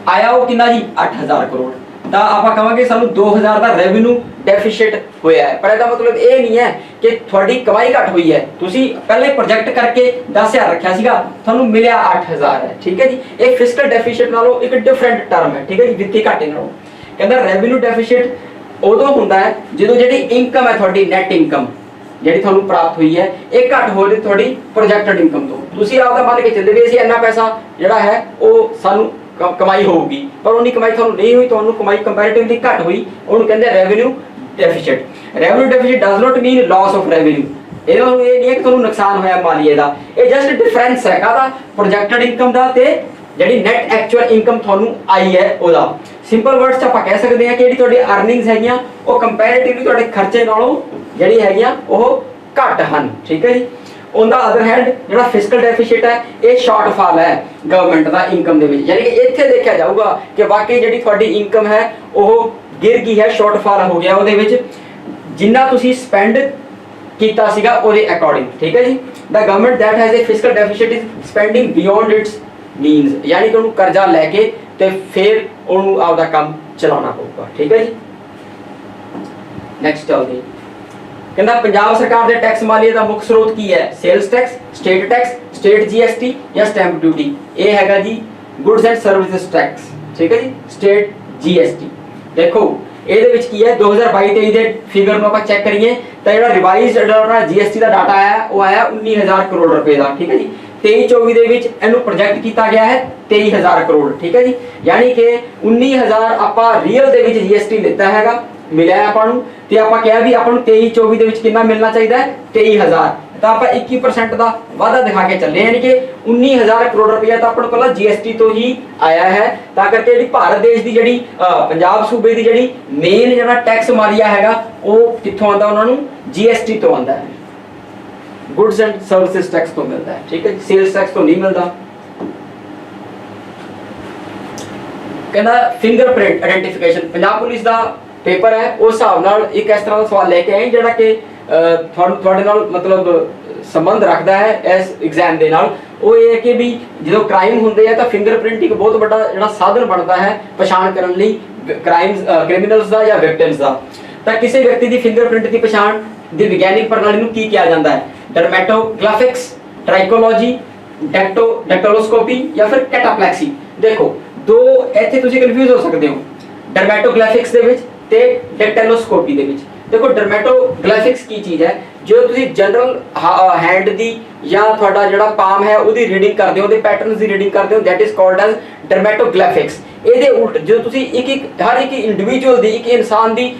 आया वो कितना जी 8,000 करोड़। ਤਾਂ ਆਪਾਂ ਕਹਾਂਗੇ ਸਾਨੂੰ 2000 ਦਾ ਰੈਵਨਿਊ ਡੈਫੀਸਿਟ ਹੋਇਆ ਹੈ। ਪਰ ਇਹਦਾ ਮਤਲਬ ਇਹ ਨਹੀਂ ਹੈ ਕਿ ਤੁਹਾਡੀ ਕਮਾਈ ਘੱਟ ਹੋਈ ਹੈ। ਤੁਸੀਂ ਪਹਿਲੇ ਪ੍ਰੋਜੈਕਟ ਕਰਕੇ 10000 ਰੱਖਿਆ ਸੀਗਾ, ਤੁਹਾਨੂੰ ਮਿਲਿਆ 8000 ਹੈ। ਠੀਕ ਹੈ ਜੀ, ਇਹ ਫਿਸਕਲ ਡੈਫੀਸਿਟ ਨਾਲੋਂ ਇੱਕ ਡਿਫਰੈਂਟ ਟਰਮ ਹੈ। ਠੀਕ ਹੈ ਜੀ, ਵਿੱਤੀ ਘਾਟੇ ਨਾਲੋਂ। ਕਹਿੰਦਾ ਰੈਵਨਿਊ ਡੈਫੀਸਿਟ ਉਦੋਂ ਹੁੰਦਾ ਹੈ ਜਦੋਂ ਜਿਹੜੀ ਇਨਕਮ ਹੈ ਤੁਹਾਡੀ ਨੈਟ ਇਨਕਮ ਜਿਹੜੀ ਤੁਹਾਨੂੰ ਪ੍ਰਾਪਤ ਹੋਈ ਹੈ ਇਹ ਘੱਟ ਹੋ ਰਹੀ ਤੁਹਾਡੀ ਪ੍ਰੋਜੈਕਟਡ ਇਨਕਮ ਤੋਂ। ਤੁਸੀਂ ਆਪਦਾ ਮੰਨ ਕੇ ਚੱਲਦੇ ਵੀ ਅਸੀਂ ਇੰਨਾ ਪੈਸਾ ਜਿਹੜਾ ਹੈ ਉਹ ਸਾਨੂੰ ਕਮਾਈ ਹੋਊਗੀ, ਪਰ ਉਨੀ ਕਮਾਈ ਤੁਹਾਨੂੰ ਨਹੀਂ ਹੋਈ, ਤੁਹਾਨੂੰ ਕਮਾਈ ਕੰਪੈਰੀਟਿਵਲੀ ਘੱਟ ਹੋਈ, ਉਹਨੂੰ ਕਹਿੰਦੇ revenue deficit. Revenue deficit does not mean loss of revenue. ਇਹ ਨਹੀਂ ਹੈ ਕਿ ਤੁਹਾਨੂੰ ਨੁਕਸਾਨ ਹੋਇਆ ਮਾਲੀਏ ਦਾ, ਇਹ ਜਸਟ ਡਿਫਰੈਂਸ ਹੈ ਕਾਹਦਾ, ਪ੍ਰੋਜੈਕਟਡ ਇਨਕਮ ਦਾ ਤੇ ਜਿਹੜੀ ਨੈਟ ਐਕਚੁਅਲ ਇਨਕਮ ਤੁਹਾਨੂੰ ਆਈ ਹੈ ਉਹਦਾ। ਸਿੰਪਲ ਵਰਡਸ 'ਚ ਆਪਾਂ ਕਹਿ ਸਕਦੇ ਹਾਂ ਕਿ ਜਿਹੜੀ ਤੁਹਾਡੀ ਅਰਨਿੰਗਸ ਹੈਗੀਆਂ ਉਹ ਕੰਪੈਰੀਟਿਵਲੀ ਤੁਹਾਡੇ ਖਰਚੇ ਨਾਲੋਂ ਜਿਹੜੀ ਹੈਗੀਆਂ ਉਹ ਘੱਟ ਹਨ। ਠੀਕ ਹੈ ਜੀ। ਔਨ ਦਾ ਅਦਰ ਹੈਂਡ ਜਿਹੜਾ ਫਿਸਕਲ ਡੈਫੀਸਿਟ ਹੈ ਇਹ ਸ਼ਾਰਟਫਾਲ ਹੈ ਗਵਰਨਮੈਂਟ ਦਾ ਇਨਕਮ ਦੇ ਵਿੱਚ, ਯਾਨੀ ਕਿ ਇੱਥੇ ਦੇਖਿਆ ਜਾਊਗਾ ਕਿ ਵਾਕਈ ਜਿਹੜੀ ਤੁਹਾਡੀ ਇਨਕਮ ਹੈ ਉਹ ਗਿਰ ਗਈ ਹੈ, ਸ਼ਾਰਟਫਾਲ ਹੋ ਗਿਆ ਉਹਦੇ ਵਿੱਚ, ਜਿੰਨਾ ਤੁਸੀਂ ਸਪੈਂਡ ਕੀਤਾ ਸੀਗਾ ਉਹਦੇ ਅਕੋਰਡਿੰਗ। ਠੀਕ ਹੈ ਜੀ। The government that has a fiscal deficit is spending beyond its means, ਯਾਨੀ ਕਿ ਉਹਨੂੰ ਕਰਜ਼ਾ ਲੈ ਕੇ ਤੇ ਫਿਰ ਉਹਨੂੰ ਆਪਦਾ ਕੰਮ ਚਲਾਉਣਾ ਪਊਗਾ। ਠੀਕ ਹੈ ਜੀ। ਨੈਕਸਟ ਚੱਲਦੇ ਹਾਂ। ਕਹਿੰਦਾ ਪੰਜਾਬ ਸਰਕਾਰ ਦੇ ਟੈਕਸ ਮਾਲੀਏ ਦਾ ਮੁੱਖ ਸਰੋਤ ਕੀ ਹੈ? Sales tax, state tax, state GST ਜਾਂ ਸਟੈਂਪ ਡਿਊਟੀ। ਇਹ ਹੈਗਾ ਜੀ ਗੁੱਡਸ ਐਂਡ ਸਰਵਿਸਿਜ਼ ਟੈਕਸ। ਠੀਕ ਹੈ ਜੀ, ਸਟੇਟ ਜੀਐਸਟੀ। ਦੇਖੋ ਇਹਦੇ ਵਿੱਚ ਕੀ ਹੈ, 2022-23 ਦੇ ਫਿਗਰ ਨੂੰ ਆਪਾਂ ਚੈੱਕ ਕਰੀਏ ਤਾਂ ਜਿਹੜਾ ਰਿਵਾਈਜ਼ਡ ਜਿਹੜਾ ਜੀਐਸਟੀ ਦਾ ਡਾਟਾ ਆਇਆ ਉਹ ਆਇਆ 19000 ਕਰੋੜ ਰੁਪਏ ਦਾ। ਠੀਕ ਹੈ ਜੀ। 23-24 ਦੇ ਵਿੱਚ ਇਹਨੂੰ ਪ੍ਰੋਜੈਕਟ ਕੀਤਾ ਗਿਆ ਹੈ 23000 ਕਰੋੜ। ਠੀਕ ਹੈ ਜੀ। ਯਾਨੀ ਕਿ 19000 ਆਪਾਂ ਰੀਅਲ ਦੇ ਵਿੱਚ ਜੀਐਸਟੀ ਲਿੱਤਾ ਹੈਗਾ, ਮਿਲਿਆ ਆਪਾਂ ਨੂੰ, ਤੇ ਆਪਾਂ ਕਿਹਾ ਵੀ ਆਪਾਂ ਨੂੰ 23-24 ਦੇ ਵਿੱਚ ਕਿੰਨਾ ਮਿਲਣਾ ਚਾਹੀਦਾ ਹੈ 23000, ਤਾਂ ਆਪਾਂ 21% ਦਾ ਵਾਧਾ ਦਿਖਾ ਕੇ ਚੱਲੇ, ਯਾਨੀ ਕਿ 19000 ਕਰੋੜ ਰੁਪਇਆ ਤਾਂ ਆਪਾਂ ਨੂੰ ਕੱਲਾ ਜੀਐਸਟੀ ਤੋਂ ਹੀ ਆਇਆ ਹੈ। ਤਾਂ ਕਰਕੇ ਜਿਹੜੀ ਭਾਰਤ ਦੇਸ਼ ਦੀ ਜਿਹੜੀ ਪੰਜਾਬ ਸੂਬੇ ਦੀ ਜਿਹੜੀ ਮੇਨ ਜਿਹੜਾ ਟੈਕਸ ਮਾਲੀਆ ਹੈਗਾ ਉਹ ਕਿੱਥੋਂ ਆਉਂਦਾ, ਉਹਨਾਂ ਨੂੰ ਜੀਐਸਟੀ ਤੋਂ ਆਉਂਦਾ ਹੈ, ਗੁੱਡਸ ਐਂਡ ਸਰਵਿਸਿਜ਼ ਟੈਕਸ ਤੋਂ ਮਿਲਦਾ ਹੈ। ਠੀਕ ਹੈ, ਸੇਲਸ ਟੈਕਸ ਤੋਂ ਨਹੀਂ ਮਿਲਦਾ। ਕਹਿੰਦਾ ਫਿੰਗਰਪ੍ਰਿੰਟ ਆਇਡੈਂਟੀਫਿਕੇਸ਼ਨ, ਪੰਜਾਬ ਪੁਲਿਸ ਦਾ ਪੇਪਰ ਹੈ ਉਸ ਹਿਸਾਬ ਨਾਲ ਇੱਕ ਇਸ ਤਰ੍ਹਾਂ ਦਾ ਸਵਾਲ ਲੈ ਕੇ ਆਏ ਜਿਹੜਾ ਕਿ ਤੁਹਾਡੇ ਨਾਲ ਮਤਲਬ ਸੰਬੰਧ ਰੱਖਦਾ ਹੈ ਇਸ ਐਗਜ਼ਾਮ ਦੇ ਨਾਲ। ਉਹ ਇਹ ਹੈ ਕਿ ਵੀ ਜਦੋਂ ਕ੍ਰਾਈਮ ਹੁੰਦੇ ਆ ਤਾਂ ਫਿੰਗਰਪ੍ਰਿੰਟ ਇੱਕ ਬਹੁਤ ਵੱਡਾ ਜਿਹੜਾ ਸਾਧਨ ਬਣਦਾ ਹੈ ਪਛਾਣ ਕਰਨ ਲਈ ਕ੍ਰਿਮੀਨਲਸ ਦਾ ਜਾਂ ਵਿਕਟਿਮਸ ਦਾ। ਤਾਂ ਕਿਸੇ ਵਿਅਕਤੀ ਦੀ ਫਿੰਗਰਪ੍ਰਿੰਟ ਦੀ ਪਛਾਣ ਦੀ ਵਿਗਿਆਨਿਕ ਪ੍ਰਣਾਲੀ ਨੂੰ ਕੀ ਕਿਹਾ ਜਾਂਦਾ ਹੈ? ਡਰਮੈਟੋਗ੍ਰਾਫਿਕਸ, ਟ੍ਰਾਈਕੋਲੋਜੀ, ਡੈਕਟੋਲੋਸਕੋਪੀ ਜਾਂ ਫਿਰ ਕੈਟਾਪਲੈਕਸੀ। ਦੇਖੋ ਦੋ ਇੱਥੇ ਤੁਸੀਂ ਕਨਫਿਊਜ਼ ਹੋ ਸਕਦੇ ਹੋ ਡਰਮੈਟੋਗ੍ਰਾਫਿਕਸ ਦੇ ਵਿੱਚ ਤੇ ਡੈਕਟੋਲੋਸਕੋਪੀ ਦੇ ਵਿੱਚ। ਦੇਖੋ ਡਰਮੈਟੋਗ੍ਰਾਫਿਕਸ ਕੀ ਚੀਜ਼ ਹੈ, ਜੋ ਤੁਸੀਂ ਜਨਰਲ ਹੈਂਡ ਦੀ ਜਾਂ ਤੁਹਾਡਾ ਜਿਹੜਾ ਪਾਮ ਹੈ ਉਹਦੀ ਰੀਡਿੰਗ ਕਰਦੇ ਹੋ, ਉਹਦੇ ਪੈਟਰਨਸ ਦੀ ਰੀਡਿੰਗ ਕਰਦੇ ਹੋ, ਦੈਟ ਇਜ਼ ਕਾਲਡ ਐਜ਼ ਡਰਮੈਟੋਗ੍ਰਾਫਿਕਸ। ਇਹਦੇ ਉਲਟ ਜਦੋਂ ਤੁਸੀਂ ਹਰ ਇੱਕ ਇੰਡੀਵਿਜੂਅਲ ਦੀ, ਇੱਕ ਇਨਸਾਨ ਦੀ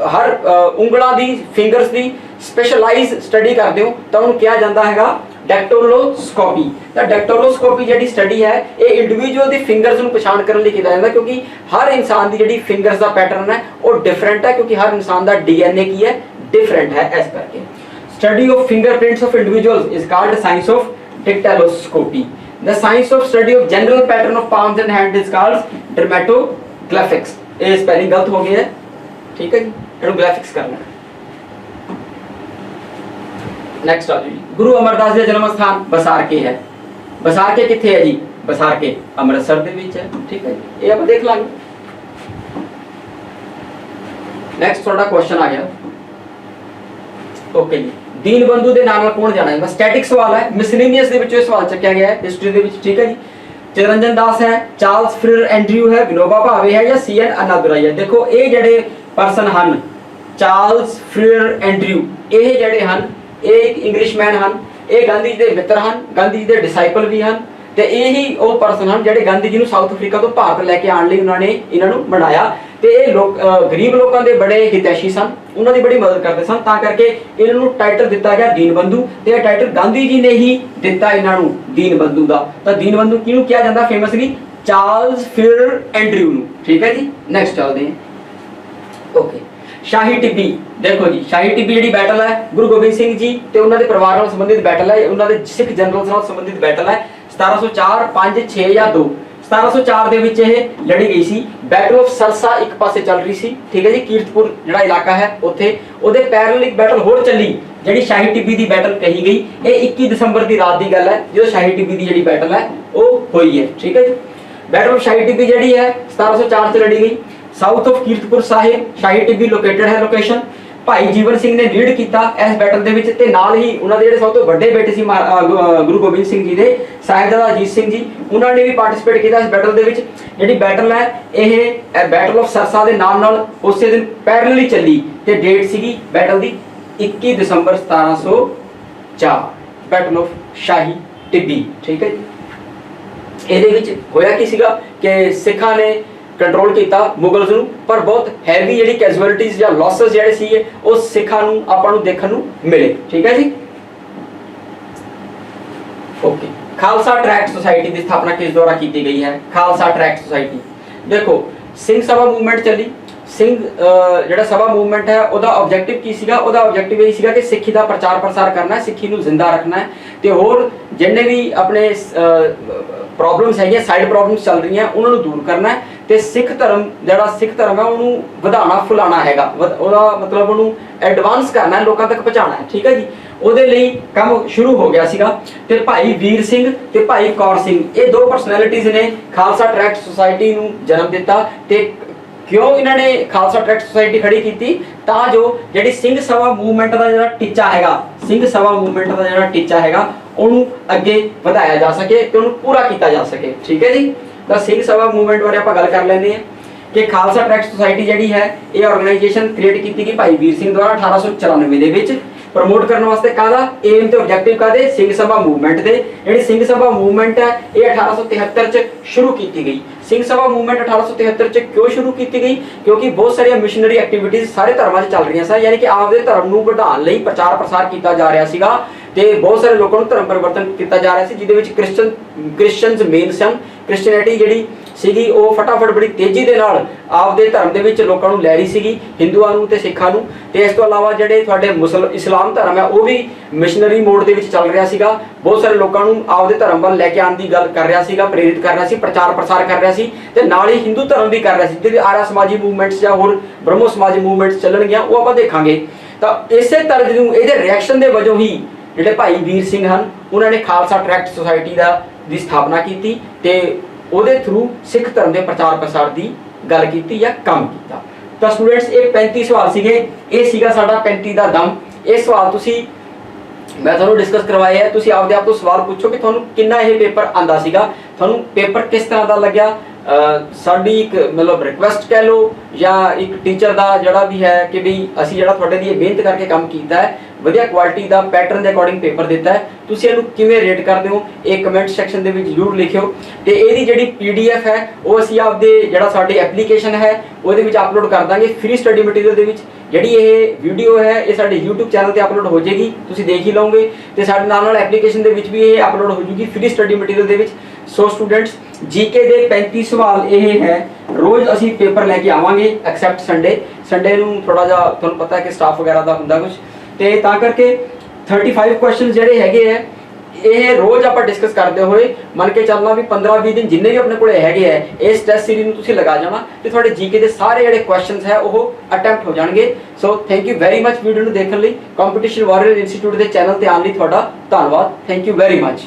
ਹਰ ਉਂਗਲਾਂ ਦੀ, ਫਿੰਗਰਸ ਦੀ ਸਪੈਸ਼ਲਾਈਜ਼ ਸਟੱਡੀ ਕਰਦੇ ਹੋ ਤਾਂ ਉਹਨੂੰ ਕਿਹਾ ਜਾਂਦਾ ਹੈਗਾ ਡੈਕਟੋਲੋਸਕੋਪੀ। ਤਾਂ ਡੈਕਟੋਲੋਸਕੋਪੀ ਜਿਹੜੀ ਸਟੱਡੀ ਹੈ ਇਹ ਇੰਡੀਵਿਜੂਅਲ ਦੀ ਫਿੰਗਰਸ ਨੂੰ ਪਛਾਣ ਕਰਨ ਲਈ ਕੀਤਾ ਜਾਂਦਾ, ਕਿਉਂਕਿ ਹਰ ਇਨਸਾਨ ਦੀ ਜਿਹੜੀ ਫਿੰਗਰਸ ਦਾ ਪੈਟਰਨ ਹੈ ਉਹ ਡਿਫਰੈਂਟ ਹੈ, ਕਿਉਂਕਿ ਹਰ ਇਨਸਾਨ ਦਾ ਡੀਐਨਏ ਕੀ ਹੈ, ਡਿਫਰੈਂਟ ਹੈ। ਇਸ ਕਰਕੇ study of fingerprints of individuals is called science of dactyloscopy. The science of study of general pattern of palms and hands is called dermatographics। ਇਹ ਸਪੈਲਿੰਗ ਗਲਤ ਹੋ ਗਈ ਹੈ, ਠੀਕ ਹੈ ਜੀ, ਇਹਨੂੰ ਗ੍ਰਾਫਿਕਸ ਕਰਨਾ ਹੈ। ਨੈਕਸਟ ਆ ਜੀ, ਗੁਰੂ ਅਮਰਦਾਸ ਦਾ ਜਨਮ ਸਥਾਨ ਬਸਾਰਕੇ ਹੈ। ਬਸਾਰਕੇ ਕਿੱਥੇ ਹੈ ਜੀ? ਬਸਾਰਕੇ ਅੰਮ੍ਰਿਤਸਰ ਦੇ ਵਿੱਚ ਹੈ। ਠੀਕ ਹੈ ਜੀ, ਇਹ ਆਪਾਂ ਦੇਖ ਲਾਂਗੇ। ਨੈਕਸਟ ਤੁਹਾਡਾ ਕੁਐਸਚਨ ਆ ਗਿਆ। ਓਕੇ ਜੀ, ਦੀਨ ਬੰਧੂ ਦੇ ਨਾਮ ਨਾਲ ਕੌਣ ਜਾਣਿਆ ਜਾਂਦਾ? ਸਟੈਟਿਕ ਸਵਾਲ ਹੈ, ਮਿਸਲੇਨੀਅਸ ਦੇ ਵਿੱਚੋਂ ਇਹ ਸਵਾਲ ਚੱਕਿਆ ਗਿਆ ਹੈ ਹਿਸਟਰੀ ਦੇ ਵਿੱਚ। ਠੀਕ ਹੈ ਜੀ, ਚਿਤਰੰਜਨ ਦਾਸ ਹੈ, ਚਾਰਲਸ ਫਰੀਅਰ ਐਂਡਰਿਊ ਹੈ, ਵਿਨੋਬਾ ਭਾਵੇ ਹੈ ਜਾਂ ਸੀਐਨ ਅੰਨਾਦੁਰਾਈ ਹੈ। ਦੇਖੋ ਇਹ ਜਿਹੜੇ ਪਰਸਨ ਹਨ, ਚਾਰਲਸ ਫਰੀਅਰ ਐਂਡਰਿਊ, ਇਹ ਜਿਹੜੇ ਹਨ ਇਹ ਇੱਕ ਇੰਗਲਿਸ਼ਮੈਨ ਹਨ, ਇਹ ਗਾਂਧੀ ਜੀ ਦੇ ਮਿੱਤਰ ਹਨ, ਗਾਂਧੀ ਜੀ ਦੇ ਡਿਸਾਈਪਲ ਵੀ ਹਨ, ਤੇ ਇਹੀ ਉਹ ਪਰਸਨ ਹਨ ਜਿਹੜੇ ਗਾਂਧੀ ਜੀ ਨੂੰ ਸਾਊਥ ਅਫਰੀਕਾ ਤੋਂ ਭਾਰਤ ਲੈ ਕੇ ਆਉਣ ਲਈ ਉਹਨਾਂ ਨੇ ਇਹਨਾਂ ਨੂੰ ਬਣਾਇਆ। ਤੇ ਇਹ ਲੋਕ ਗਰੀਬ ਲੋਕਾਂ ਦੇ ਬੜੇ ਹਿਤੈਸ਼ੀ ਸਨ, ਉਹਨਾਂ ਦੀ ਬੜੀ ਮਦਦ ਕਰਦੇ ਸਨ, ਤਾਂ ਕਰਕੇ ਇਹਨਾਂ ਨੂੰ ਟਾਈਟਲ ਦਿੱਤਾ ਗਿਆ ਦੀਨ ਬੰਧੂ, ਤੇ ਇਹ ਟਾਈਟਲ ਗਾਂਧੀ ਜੀ ਨੇ ਹੀ ਦਿੱਤਾ ਇਹਨਾਂ ਨੂੰ ਦੀਨ ਬੰਧੂ ਦਾ। ਤਾਂ ਦੀਨ ਬੰਧੂ ਕਿਹਨੂੰ ਕਿਹਾ ਜਾਂਦਾ ਫੇਮਸਲੀ? ਚਾਰਲਸ ਫਰੀਅਰ ਐਂਡਰਿਊ ਨੂੰ। ਠੀਕ ਹੈ ਜੀ, ਨੈਕਸਟ ਚੱਲਦੇ ਹਾਂ। ਓਕੇ, ਸ਼ਾਹੀ ਟਿੱਬੀ। ਦੇਖੋ ਜੀ, ਸ਼ਾਹੀ ਟਿੱਬੀ ਜਿਹੜੀ ਬੈਟਲ ਹੈ ਗੁਰੂ ਗੋਬਿੰਦ ਸਿੰਘ ਜੀ ਤੇ ਉਹਨਾਂ ਦੇ ਪਰਿਵਾਰ ਨਾਲ ਸੰਬੰਧਿਤ ਬੈਟਲ ਹੈ, ਉਹਨਾਂ ਦੇ ਸਿੱਖ ਜਨਰਲਸ ਨਾਲ ਸੰਬੰਧਿਤ ਬੈਟਲ ਹੈ। 1704, 5, 6 ਜਾਂ 2। 1704 ਦੇ ਵਿੱਚ ਇਹ ਲੜੀ ਗਈ ਸੀ। ਬੈਟਲ ਆਫ ਸਰਸਾ ਇੱਕ ਪਾਸੇ ਚੱਲ ਰਹੀ ਸੀ, ਠੀਕ ਹੈ ਜੀ, ਕੀਰਤਪੁਰ ਜਿਹੜਾ ਇਲਾਕਾ ਹੈ ਉੱਥੇ। ਉਹਦੇ ਪੈਰਲਲ ਇੱਕ ਬੈਟਲ ਹੋਰ ਚੱਲੀ ਜਿਹੜੀ ਸ਼ਾਹੀ ਟਿੱਬੀ ਦੀ ਬੈਟਲ ਕਹੀ ਗਈ। ਇਹ 21 ਦਸੰਬਰ ਦੀ ਰਾਤ ਦੀ ਗੱਲ ਹੈ ਜਦੋਂ ਸ਼ਾਹੀ ਟਿੱਬੀ ਦੀ ਜਿਹੜੀ ਬੈਟਲ ਹੈ ਉਹ ਹੋਈ ਹੈ। ਠੀਕ ਹੈ ਜੀ, ਬੈਟਲ ਆਫ ਸ਼ਾਹੀ ਟਿੱਬੀ ਜਿਹੜੀ ਹੈ 1704 ਚ ਲੜੀ ਗਈ। South of Kiratpur Sahib shahi Tibbi located है लोकेशन। भाई जीवन सिंह ने लीड किया इस बैटल ਦੇ ਵਿੱਚ ਤੇ ਨਾਲ ਹੀ ਉਹਨਾਂ ਦੇ ਜਿਹੜੇ ਸਭ ਤੋਂ ਵੱਡੇ ਬੇਟੇ ਸੀ ਗੁਰੂ ਗੋਬਿੰਦ ਸਿੰਘ ਜੀ ਦੇ ਸਾਹਿਬਜ਼ਾਦਾ ਅਜੀਤ ਸਿੰਘ ਜੀ, ਉਹਨਾਂ ਨੇ ਵੀ ਪਾਰਟਿਸਿਪੇਟ ਕੀਤਾ ਇਸ ਬੈਟਲ ਦੇ ਵਿੱਚ। ਜਿਹੜੀ ਬੈਟਲ ਹੈ ਇਹ ਬੈਟਲ ਆਫ ਸਰਸਾ ਦੇ ਨਾਮ ਨਾਲ ਉਸੇ ਦਿਨ ਪੈਰਲਲੀ ਚੱਲੀ ਤੇ ਡੇਟ ਸੀਗੀ battle the 21 December 1704 battle of ਸ਼ਾਹੀ ਟਿੱਬੀ। ਠੀਕ ਹੈ ਜੀ। ਇਹਦੇ ਵਿੱਚ ਹੋਇਆ ਕੀ ਸੀਗਾ ਕਿ ਸਿੱਖਾਂ ਨੇ कंट्रोल किया मुगल्स नूं, पर बहुत हैवी जी कैजुअलिटीज या लॉसेस जिहड़े सीगे उह सिखां नूं आपां नूं देखण नूं मिले। ठीक है जी। ओके, खालसा ट्रैक्ट सोसाइटी की स्थापना किस द्वारा की गई है? खालसा ट्रैक्ट सोसाइटी देखो सिंह सभा मूवमेंट चली। सिंह जिहड़ा सभा मूवमेंट है ਉਹਦਾ ऑब्जेक्टिव की सीगा? ਉਹਦਾ ऑब्जेक्टिव ਇਹ ਸੀਗਾ कि सिक्खी ਦਾ प्रचार प्रसार करना है, सिक्खी ਨੂੰ जिंदा रखना है ਤੇ ਹੋਰ जिन्ने भी अपने प्रॉब्लम्स है साइड प्रॉब्लम्स चल रही हैं उन्होंने दूर करना है ਤੇ सिख धर्म ਜਿਹੜਾ सिख धर्म है ਉਹਨੂੰ ਵਧਾਉਣਾ ਫੁਲਾਉਣਾ ਹੈਗਾ, ਉਹਦਾ ਮਤਲਬ ਉਹਨੂੰ ਐਡਵਾਂਸ ਕਰਨਾ ਹੈ, ਲੋਕਾਂ ਤੱਕ ਪਹੁੰਚਾਉਣਾ ਹੈ। ਠੀਕ ਹੈ ਜੀ। ਉਹਦੇ ਲਈ ਕੰਮ ਸ਼ੁਰੂ ਹੋ ਗਿਆ ਸੀਗਾ ਤੇ ਭਾਈ ਵੀਰ ਸਿੰਘ ਤੇ ਭਾਈ ਕੌਰ ਸਿੰਘ ਇਹ ਦੋ ਪਰਸਨੈਲਿਟੀਜ਼ ਨੇ ਖਾਲਸਾ ਟਰੈਕਟ ਸੁਸਾਇਟੀ ਨੂੰ ਜਨਮ ਦਿੱਤਾ। ਤੇ क्यों इन्होंने खालसा ट्रैक्ट सोसाइटी खड़ी की? जो जी सिंह सभा मूवमेंट का जो टीचा है, सिंह सभा मूवमेंट का जो टीचा है उन्होंने अगे बढ़ाया जा सके तो उन्होंने पूरा किया जा सके। ठीक है जी। तो सिंह सभा मूवमेंट बारे आप गल कर लेंगे हैं कि खालसा ट्रैक्ट सोसाइटी जी है ये ऑर्गेनाइजेशन क्रिएट की गई भाई वीर सिंह द्वारा 1894 प्रमोट करने वास्ते कादा एम ते ऑब्जेक्टिव कादे सिंह सभा मूवमेंट दे। जिहड़ी सिंह सभा मूवमेंट है ये 1873 च शुरू की गई। सिंह सभा मूवमेंट 1873 च क्यों शुरू की गई? क्योंकि बहुत सारी मिशनरी एक्टिविटीज सारे धर्मां च चल रही सन, यानी कि आपदे धर्म नूं बढ़ाउण लई प्रचार प्रसार किया जा रहा सीगा ते बहुत सारे लोगों को धर्म परिवर्तन किया जा रहा सी, जिहदे विच क्रिश्चियनस मेन सन। क्रिश्चियनिटी जिहड़ी सीगी ਉਹ फटाफट बड़ी तेजी ਦੇ ਨਾਲ ਆਪਦੇ ਧਰਮ ਦੇ ਵਿੱਚ ਲੋਕਾਂ ਨੂੰ ਲੈ ਰਹੀ ਸੀਗੀ, ਹਿੰਦੂਆਂ ਨੂੰ ਤੇ ਸਿੱਖਾਂ ਨੂੰ। ਤੇ ਇਸ ਤੋਂ ਇਲਾਵਾ ਜਿਹੜੇ ਤੁਹਾਡੇ ਇਸਲਾਮ ਧਰਮ ਹੈ ਉਹ ਵੀ ਮਿਸ਼ਨਰੀ ਮੋਡ ਦੇ ਵਿੱਚ ਚੱਲ ਰਿਹਾ ਸੀਗਾ, ਬਹੁਤ ਸਾਰੇ ਲੋਕਾਂ ਨੂੰ ਆਪਦੇ ਧਰਮ ਵੱਲ ਲੈ ਕੇ ਆਉਣ ਦੀ ਗੱਲ ਕਰ ਰਿਹਾ ਸੀਗਾ, ਪ੍ਰੇਰਿਤ ਕਰ ਰਿਹਾ ਸੀ, ਪ੍ਰਚਾਰ ਪ੍ਰਸਾਰ ਕਰ ਰਿਹਾ ਸੀ ਤੇ ਨਾਲ ਹੀ ਹਿੰਦੂ ਧਰਮ ਵੀ ਕਰ ਰਿਹਾ ਸੀ। ਜਿਹੜੇ ਆਰਿਆ ਸਮਾਜੀ ਮੂਵਮੈਂਟਸ ਜਾਂ ਹੋਰ ਬ੍ਰਹਮੋ ਸਮਾਜੀ ਮੂਵਮੈਂਟਸ ਚੱਲਣਗੀਆਂ ਉਹ ਆਪਾਂ ਦੇਖਾਂਗੇ। ਤਾਂ ਇਸੇ ਤਰ੍ਹਾਂ ਨੂੰ ਇਹਦੇ ਰਿਐਕਸ਼ਨ ਦੇ ਵਜੋਂ ਹੀ ਜਿਹੜੇ ਭਾਈ ਵੀਰ ਸਿੰਘ ਹਨ ਉਹਨਾਂ ਨੇ ਖਾਲਸਾ ਟਰੈਕਟ ਸੁਸਾਇਟੀ ਦੀ ਸਥਾਪਨਾ ਕੀਤੀ ਤੇ ਉਹਦੇ ਥਰੂ ਸਿੱਖ ਧਰਮ ਦੇ ਪ੍ਰਚਾਰ ਪ੍ਰਸਾਰ ਦੀ ਗੱਲ ਕੀਤੀ ਜਾਂ ਕੰਮ ਕੀਤਾ। ਤਾਂ ਸਟੂਡੈਂਟਸ ਇਹ 35 ਸਵਾਲ ਸੀਗੇ, ਇਹ ਸੀਗਾ ਸਾਡਾ 35 ਦਾ ਦਮ। ਇਹ ਸਵਾਲ ਤੁਸੀਂ ਮੈਂ ਤੁਹਾਨੂੰ ਡਿਸਕਸ ਕਰਵਾਏ ਹੈ, ਤੁਸੀਂ ਆਪਦੇ ਆਪ ਤੋਂ ਸਵਾਲ ਪੁੱਛੋ ਕਿ ਤੁਹਾਨੂੰ ਕਿੰਨਾ ਇਹ ਪੇਪਰ ਆਂਦਾ ਸੀਗਾ, ਤੁਹਾਨੂੰ ਪੇਪਰ ਕਿਸ ਤਰ੍ਹਾਂ ਦਾ ਲੱਗਿਆ। ਸਾਡੀ ਇੱਕ ਮਤਲਬ ਰਿਕੁਐਸਟ ਕਹਿ ਲਓ ਜਾਂ ਇੱਕ ਟੀਚਰ ਦਾ ਜਿਹੜਾ ਵੀ ਹੈ ਕਿ ਵੀ ਅਸੀਂ ਜਿਹੜਾ ਤੁਹਾਡੇ ਲਈ ਮਿਹਨਤ ਕਰਕੇ ਕੰਮ ਕੀਤਾ ਹੈ, ਵਧੀਆ ਕੁਆਲਿਟੀ ਦਾ ਪੈਟਰਨ ਦੇ ਅਕੋਰਡਿੰਗ ਪੇਪਰ ਦਿੱਤਾ ਹੈ, ਤੁਸੀਂ ਇਹਨੂੰ ਕਿਵੇਂ ਰੇਟ ਕਰਦੇ ਹੋ ਇਹ ਕਮੈਂਟ ਸੈਕਸ਼ਨ ਦੇ ਵਿੱਚ ਜ਼ਰੂਰ ਲਿਖਿਓ। ਤੇ ਇਹਦੀ ਜਿਹੜੀ PDF ਹੈ ਉਹ ਅਸੀਂ ਆਪਦੇ ਜਿਹੜਾ ਸਾਡੀ ਐਪਲੀਕੇਸ਼ਨ ਹੈ ਉਹਦੇ ਵਿੱਚ ਅਪਲੋਡ ਕਰ ਦਾਂਗੇ ਫ੍ਰੀ ਸਟੱਡੀ ਮਟੀਰੀਅਲ ਦੇ ਵਿੱਚ। ਜਿਹੜੀ ਇਹ ਵੀਡੀਓ ਹੈ ਇਹ ਸਾਡੇ YouTube ਚੈਨਲ ਤੇ ਅਪਲੋਡ ਹੋ ਜਾਏਗੀ, ਤੁਸੀਂ ਦੇਖ ਹੀ ਲਓਗੇ ਤੇ ਸਾਡੇ ਨਾਲ ਐਪਲੀਕੇਸ਼ਨ ਦੇ ਵਿੱਚ ਵੀ ਇਹ ਅਪਲੋਡ ਹੋ ਜੂਗੀ ਫ੍ਰੀ ਸਟੱਡੀ ਮਟੀਰੀਅਲ ਦੇ ਵਿੱਚ। ਸੋ ਸਟੂਡੈਂਟਸ GK ਦੇ 35 ਸਵਾਲ ਇਹ ਹੈ, ਰੋਜ਼ ਅਸੀਂ ਪੇਪਰ ਲੈ ਕੇ ਆਵਾਂਗੇ ਐਕਸੈਪਟ ਸੰਡੇ ਨੂੰ ਥੋੜਾ ਜਿਹਾ ਤੁਹਾਨੂੰ ਪਤਾ ਹੈ ਕਿ ਸਟਾਫ ਵਗੈਰਾ ਦਾ ਹੁੰਦਾ ਕੁਝ ਤੇ ਤਾਂ ਕਰਕੇ 35 ਕੁਐਸਚਨ ਜਿਹੜੇ ਹੈਗੇ ਹੈ ਇਹ ਰੋਜ਼ ਆਪਾਂ ਡਿਸਕਸ ਕਰਦੇ ਹੋਏ ਮੰਨ ਕੇ ਚੱਲਣਾ ਵੀ 15-20 ਦਿਨ ਜਿੰਨੇ ਵੀ ਆਪਣੇ ਕੋਲੇ ਹੈਗੇ ਹੈ ਇਸ ਟੈਸਟ ਸੀਰੀਜ਼ ਨੂੰ ਤੁਸੀਂ ਲਗਾ ਜਾਣਾ ਤੇ ਤੁਹਾਡੇ GK ਦੇ ਸਾਰੇ ਜਿਹੜੇ ਕੁਐਸਚਨਸ ਹੈ ਉਹ ਅਟੈਂਪਟ ਹੋ ਜਾਣਗੇ। So thank you very much video ਨੂੰ ਦੇਖਣ ਲਈ। ਕੰਪੀਟੀਸ਼ਨ ਵਾਰੀਅਰ ਇੰਸਟੀਚਿਊਟ ਦੇ ਚੈਨਲ ਤੇ ਆਉਣ ਲਈ ਤੁਹਾਡਾ ਧੰਨਵਾਦ। Thank you very much.